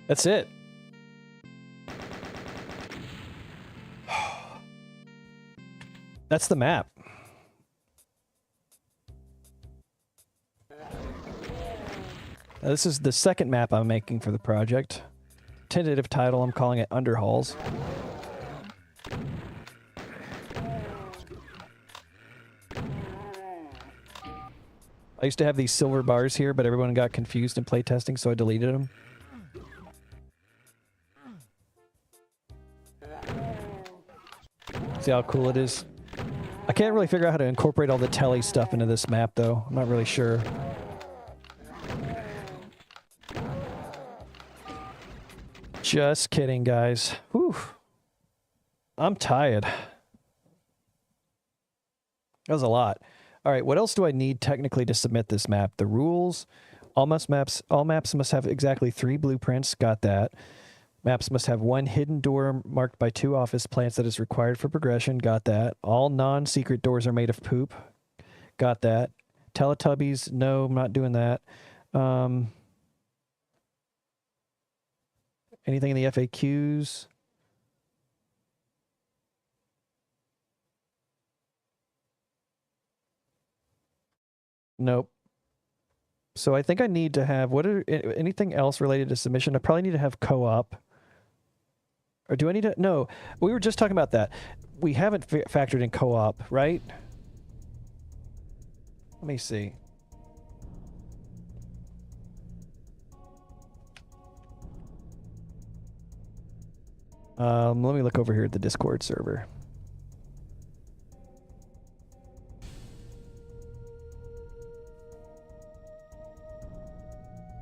That's it. That's the map. Now, this is the second map I'm making for the project. Tentative title, I'm calling it Underhalls. I used to have these silver bars here, but everyone got confused in playtesting, so I deleted them. See how cool it is? I can't really figure out how to incorporate all the Telly stuff into this map, though. I'm not really sure. Just kidding, guys. Whew. I'm tired. That was a lot. All right, what else do I need technically to submit this map? The rules. All maps must have exactly 3 blueprints. Got that. Maps must have 1 hidden door marked by 2 office plants that is required for progression. Got that. All non-secret doors are made of poop. Got that. Teletubbies. No, I'm not doing that. Anything in the FAQs? Nope. So I think I need to have, anything else related to submission? I probably need to have co-op. Or do I need to? No, we were just talking about that. We haven't factored in co-op, right? Let me see. Let me look over here at the Discord server.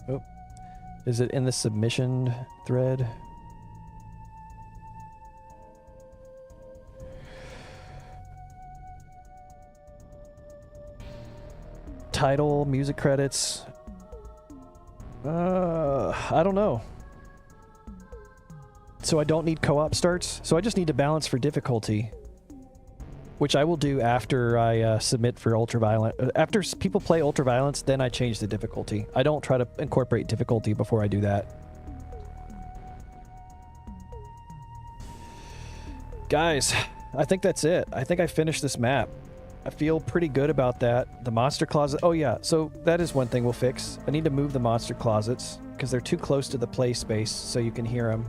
Oh, is it in the submission thread? Title, music credits. I don't know. So I don't need co-op starts. So I just need to balance for difficulty, which I will do after I submit for Ultraviolent. After people play Ultraviolence, then I change the difficulty. I don't try to incorporate difficulty before I do that. Guys, I think that's it. I think I finished this map. I feel pretty good about that. The monster closet. Oh yeah, so that is one thing we'll fix. I need to move the monster closets because they're too close to the play space so you can hear them.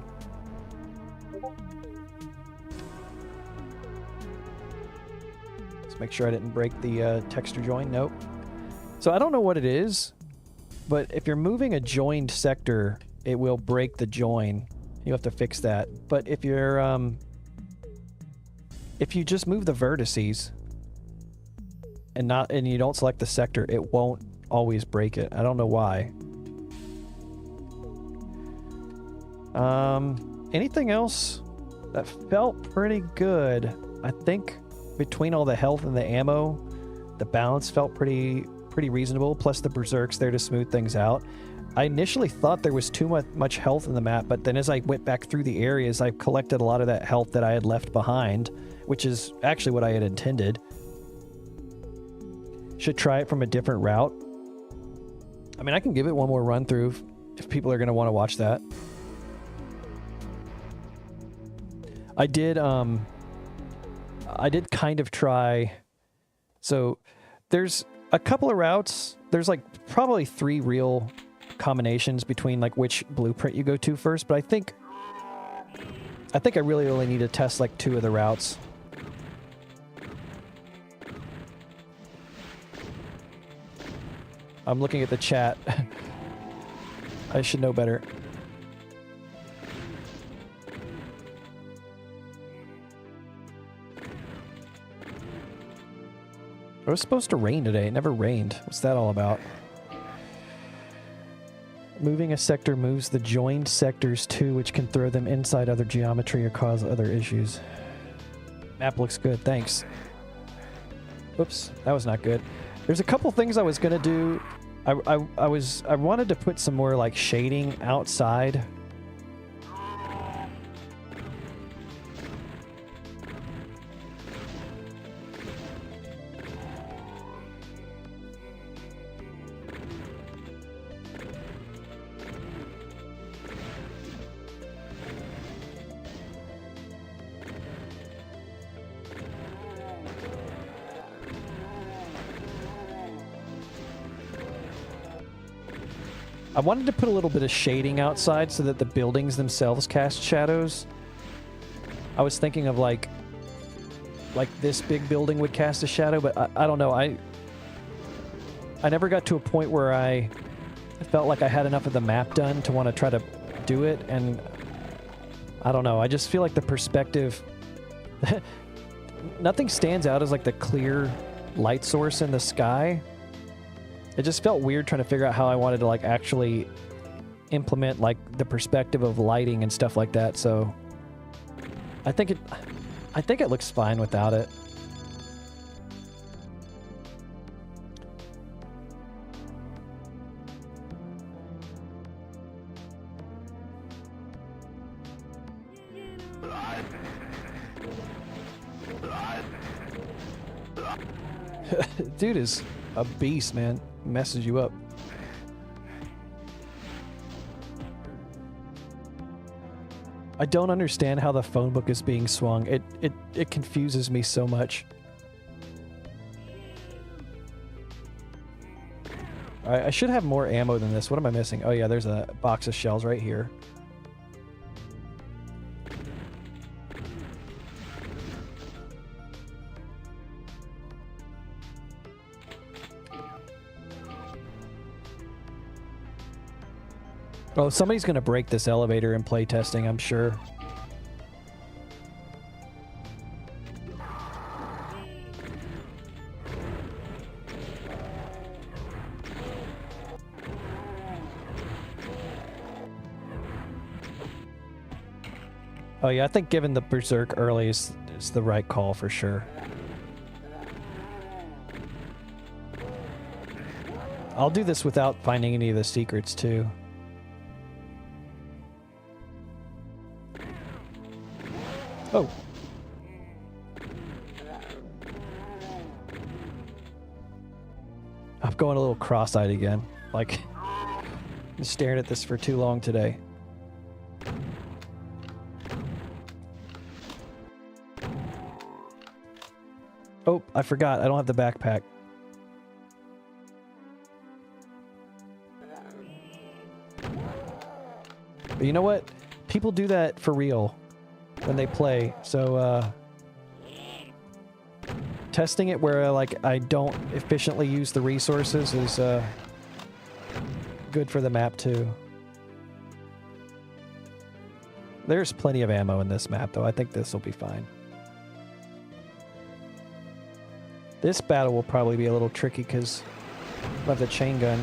Let's make sure I didn't break the texture join. Nope. So I don't know what it is, but if you're moving a joined sector, it will break the join. You have to fix that. But if you're if you just move the vertices and you don't select the sector, it won't always break it. I don't know why. Anything else that felt pretty good? I think between all the health and the ammo, the balance felt pretty reasonable, plus the berserks there to smooth things out. I initially thought there was too much health in the map, but then as I went back through the areas, I collected a lot of that health that I had left behind, which is actually what I had intended. Should try it from a different route. I mean, I can give it one more run through if people are going to want to watch that. I did kind of try. So there's a couple of routes. There's like probably 3 real combinations between like which blueprint you go to first, but I think I really only need to test like 2 of the routes. I'm looking at the chat. I should know better. It was supposed to rain today. It never rained. What's that all about? Moving a sector moves the joined sectors too, which can throw them inside other geometry or cause other issues. Map looks good, thanks. Oops, that was not good. There's a couple things I was gonna do. I wanted to put some more like shading outside. I wanted to put a little bit of shading outside so that the buildings themselves cast shadows. I was thinking of like this big building would cast a shadow, but I don't know. I never got to a point where I felt like I had enough of the map done to want to try to do it, and I don't know. I just feel like the perspective... Nothing stands out as like the clear light source in the sky. It just felt weird trying to figure out how I wanted to like actually implement like the perspective of lighting and stuff like that. So I think it looks fine without it. Dude is a beast, man. Messes you up. I don't understand how the phone book is being swung. It confuses me so much. Alright, I should have more ammo than this. What am I missing? Oh yeah, there's a box of shells right here. Oh, somebody's gonna break this elevator in playtesting, I'm sure. Oh yeah, I think giving the berserk early is the right call for sure. I'll do this without finding any of the secrets too. Oh. I'm going a little cross-eyed again. Like, I'm staring at this for too long today. Oh, I forgot. I don't have the backpack. But you know what? People do that for real when they play, so testing it where like I don't efficiently use the resources is good for the map too. There's plenty of ammo in this map though. I think this will be fine. This battle will probably be a little tricky because I have the chain gun.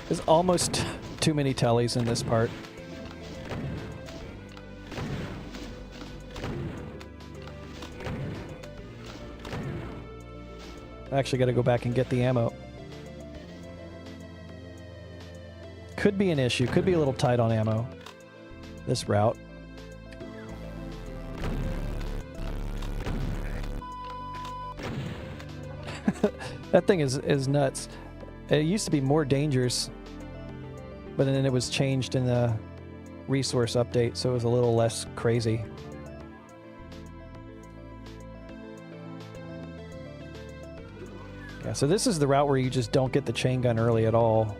There's almost too many Tellys in this part. I actually got to go back and get the ammo. Could be an issue. Could be a little tight on ammo. This route. That thing is nuts. It used to be more dangerous, but then it was changed in the resource update, so it was a little less crazy. Yeah, so this is the route where you just don't get the chain gun early at all.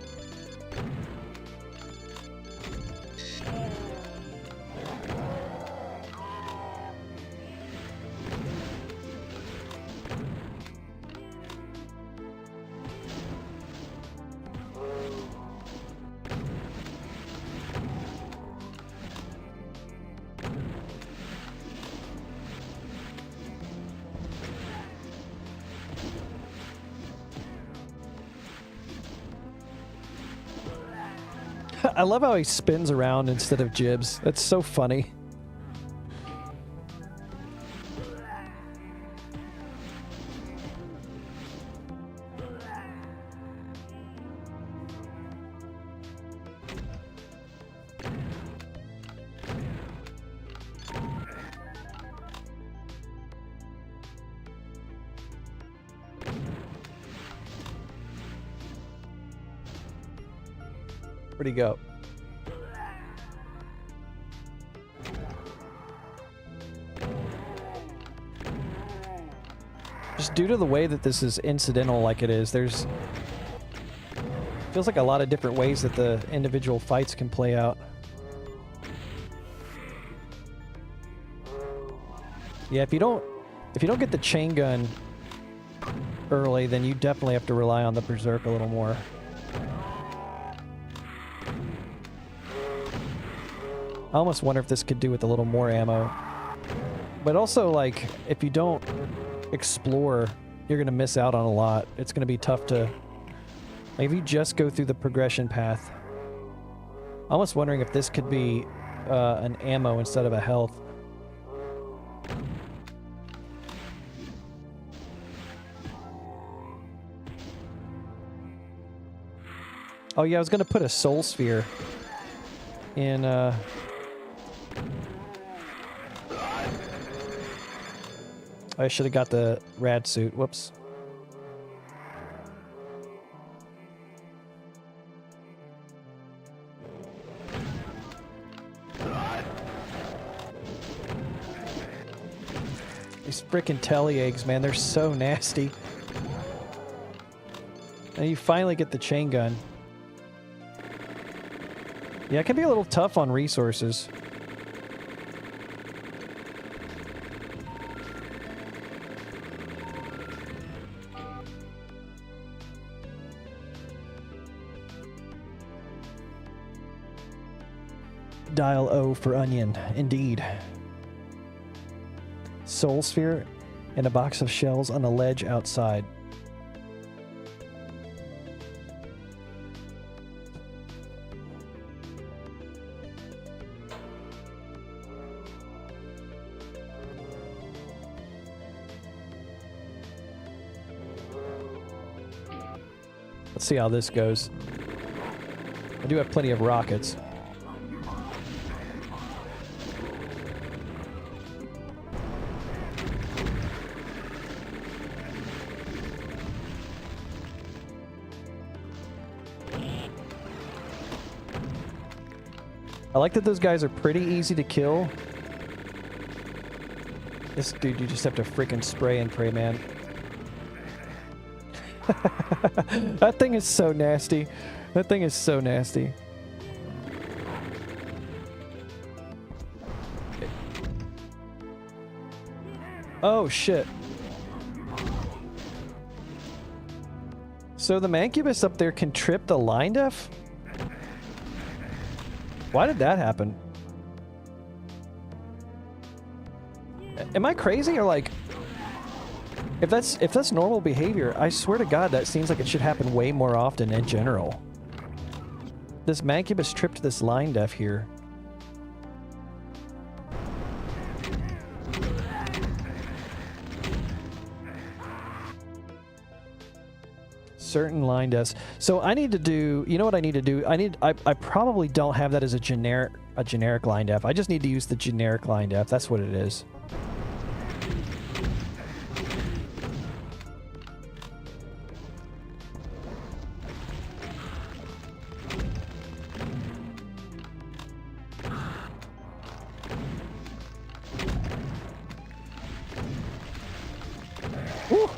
I love how he spins around instead of jibs. That's so funny. Where'd he go? Just due to the way that this is incidental like it is, there's... feels like a lot of different ways that the individual fights can play out. Yeah, if you don't get the chain gun early, then you definitely have to rely on the Berserk a little more. I almost wonder if this could do with a little more ammo. But also, like, if you don't explore, you're going to miss out on a lot. It's going to be tough to... like, if you just go through the progression path. I'm almost wondering if this could be an ammo instead of a health. Oh yeah, I was going to put a soul sphere in... I should have got the rad suit. Whoops. These frickin' Telly eggs, man, they're so nasty. And you finally get the chain gun. Yeah, it can be a little tough on resources. Dial O for onion, indeed. Soul sphere and a box of shells on a ledge outside. Let's see how this goes. I do have plenty of rockets. I like that those guys are pretty easy to kill. This dude, you just have to freaking spray and pray, man. That thing is so nasty. That thing is so nasty. Oh, shit. So the Mancubus up there can trip the line def? Why did that happen? Am I crazy or like... If that's normal behavior, I swear to God that seems like it should happen way more often in general. This Mancubus tripped this line def here. Certain line defs. So I need to do, you know what I need to do? I probably don't have that as a generic line def. I just need to use the generic line def. That's what it is. Woo!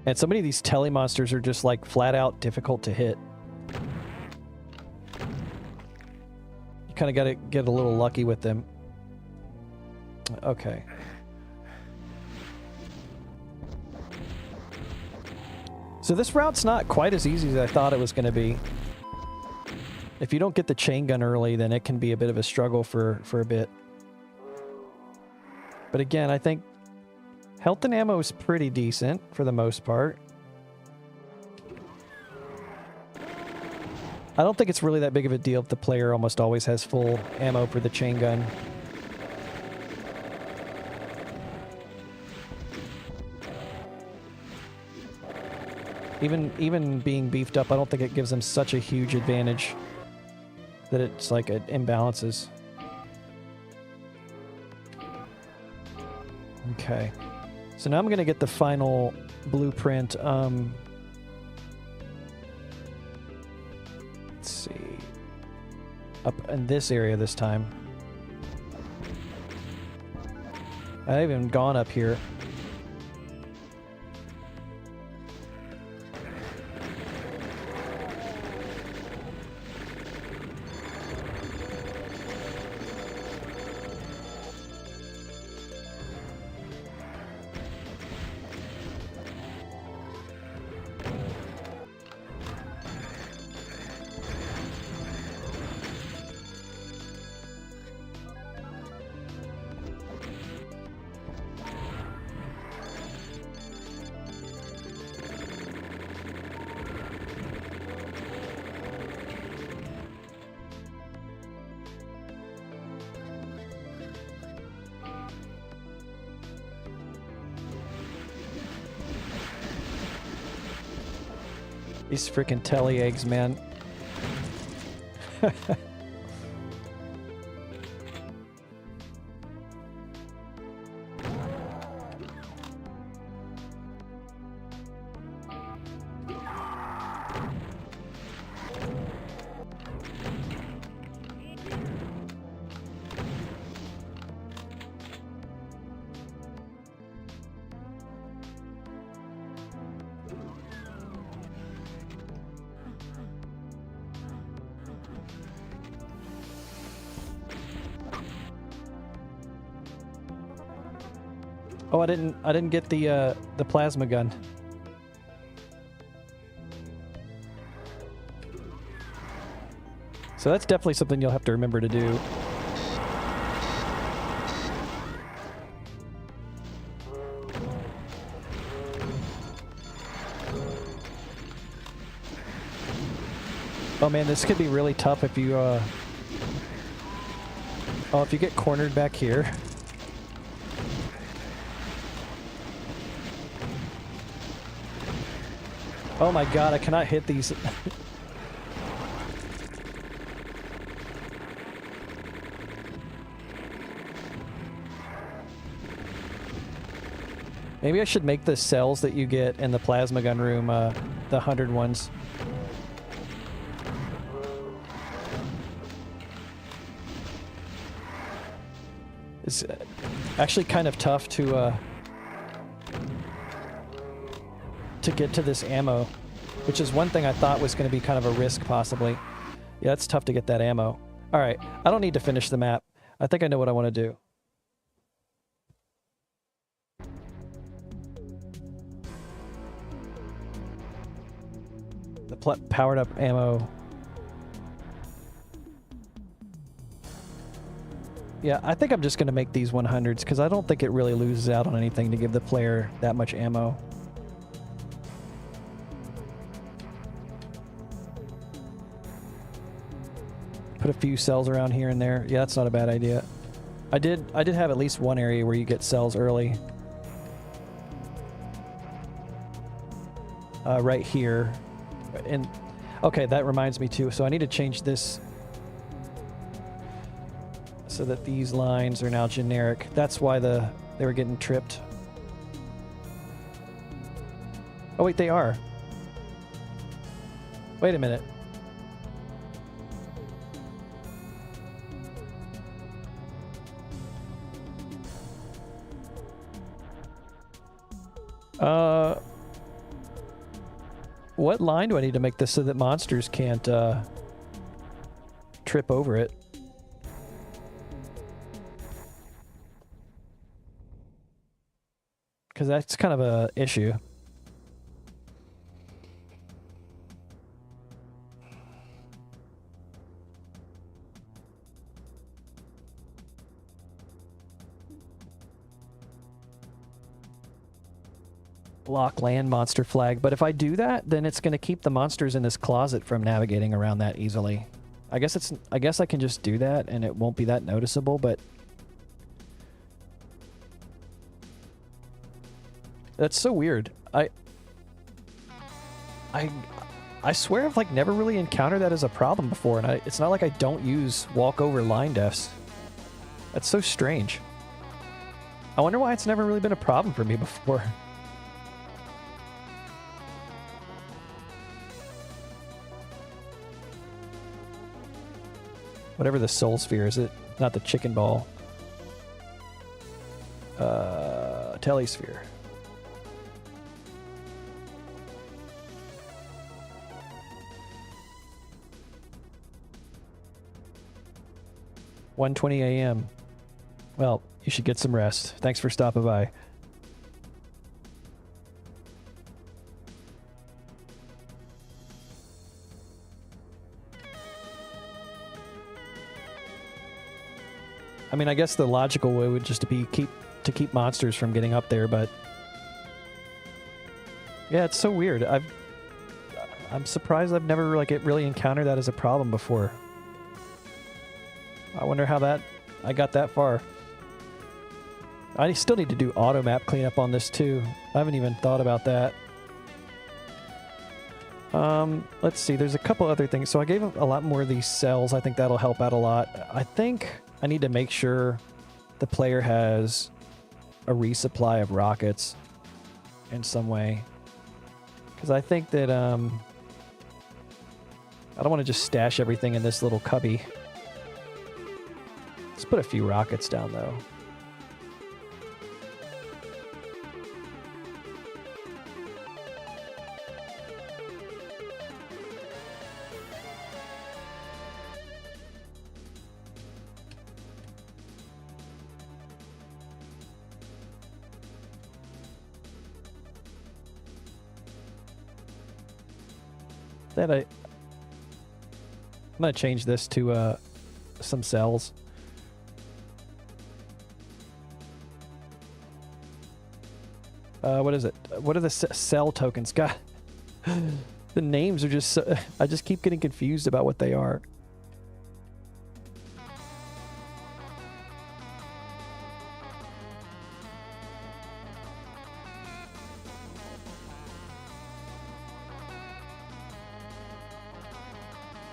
And so many of these Telly monsters are just like flat out difficult to hit. You kind of got to get a little lucky with them. Okay. So this route's not quite as easy as I thought it was going to be. If you don't get the chain gun early, then it can be a bit of a struggle for a bit. But again, I think health and ammo is pretty decent for the most part. I don't think it's really that big of a deal if the player almost always has full ammo for the chain gun. Even being beefed up, I don't think it gives them such a huge advantage that it's like it imbalances. Okay. So now I'm going to get the final blueprint. Let's see. Up in this area this time. I haven't even gone up here. These freaking Telly eggs, man. Oh, I didn't get the plasma gun. So that's definitely something you'll have to remember to do. Oh man, this could be really tough if you if you get cornered back here. Oh my god, I cannot hit these. Maybe I should make the cells that you get in the plasma gun room, the 100 ones. It's actually kind of tough to get to this ammo, which is one thing I thought was going to be kind of a risk possibly. Yeah, it's tough to get that ammo. All right, I don't need to finish the map. I think I know what I want to do. The powered up ammo. Yeah, I think I'm just going to make these 100s because I don't think it really loses out on anything to give the player that much ammo. Put a few cells around here and there. Yeah, that's not a bad idea. I did have at least one area where you get cells early. Right here. And okay, that reminds me too. So I need to change this so that these lines are now generic. That's why they were getting tripped. Oh wait, they are. Wait a minute. What line do I need to make this so that monsters can't trip over it? Because that's kind of a issue. block land monster flag. But if I do that, then it's going to keep the monsters in this closet from navigating around that easily. I guess I can just do that and it won't be that noticeable, but that's so weird. I swear I've like never really encountered that as a problem before, and it's not like I don't use walkover line defs. That's so strange. I wonder why it's never really been a problem for me before. Whatever the soul sphere is, it not the chicken ball. Telly sphere. "1:20 a.m. Well, you should get some rest. Thanks for stopping by. I mean, I guess the logical way would just be to keep monsters from getting up there, but yeah, it's so weird. I'm surprised I've never like really encountered that as a problem before. I wonder how I got that far. I still need to do auto map cleanup on this too. I haven't even thought about that. Let's see, there's a couple other things. So I gave a lot more of these cells. I think that'll help out a lot. I think I need to make sure the player has a resupply of rockets in some way. Because I think that, I don't want to just stash everything in this little cubby. Let's put a few rockets down, though. I'm going to change this to some cells. What is it? What are the cell tokens? God, the names are just so, I just keep getting confused about what they are.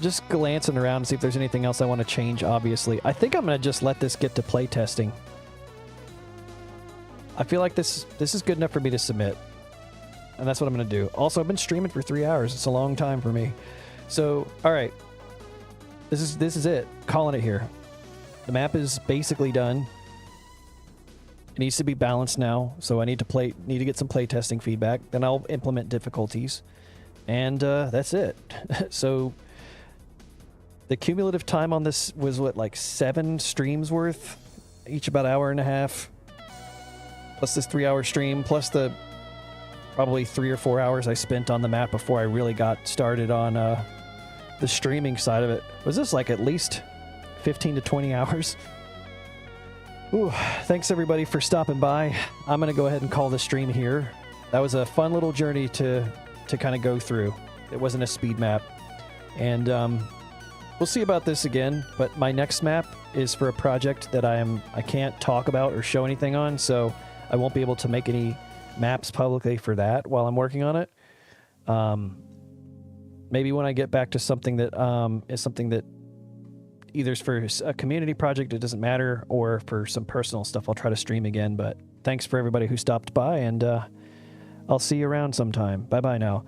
Just glancing around to see if there's anything else I want to change, obviously. I think I'm going to just let this get to play testing. I feel like this is good enough for me to submit. And that's what I'm going to do. Also, I've been streaming for 3 hours. It's a long time for me. So, all right. This is it. Calling it here. The map is basically done. It needs to be balanced now. So I need to get some play testing feedback. Then I'll implement difficulties. And that's it. So the cumulative time on this was what, like 7 streams worth? Each about an hour and a half. Plus this 3-hour stream, plus the probably 3 or 4 hours I spent on the map before I really got started on the streaming side of it. Was this like at least 15 to 20 hours? Ooh, thanks everybody for stopping by. I'm going to go ahead and call the stream here. That was a fun little journey to kind of go through. It wasn't a speed map. And we'll see about this again, but my next map is for a project that I can't talk about or show anything on, so I won't be able to make any maps publicly for that while I'm working on it. Maybe when I get back to something that is something that either is for a community project, it doesn't matter, or for some personal stuff, I'll try to stream again. But thanks for everybody who stopped by, and I'll see you around sometime. Bye-bye now.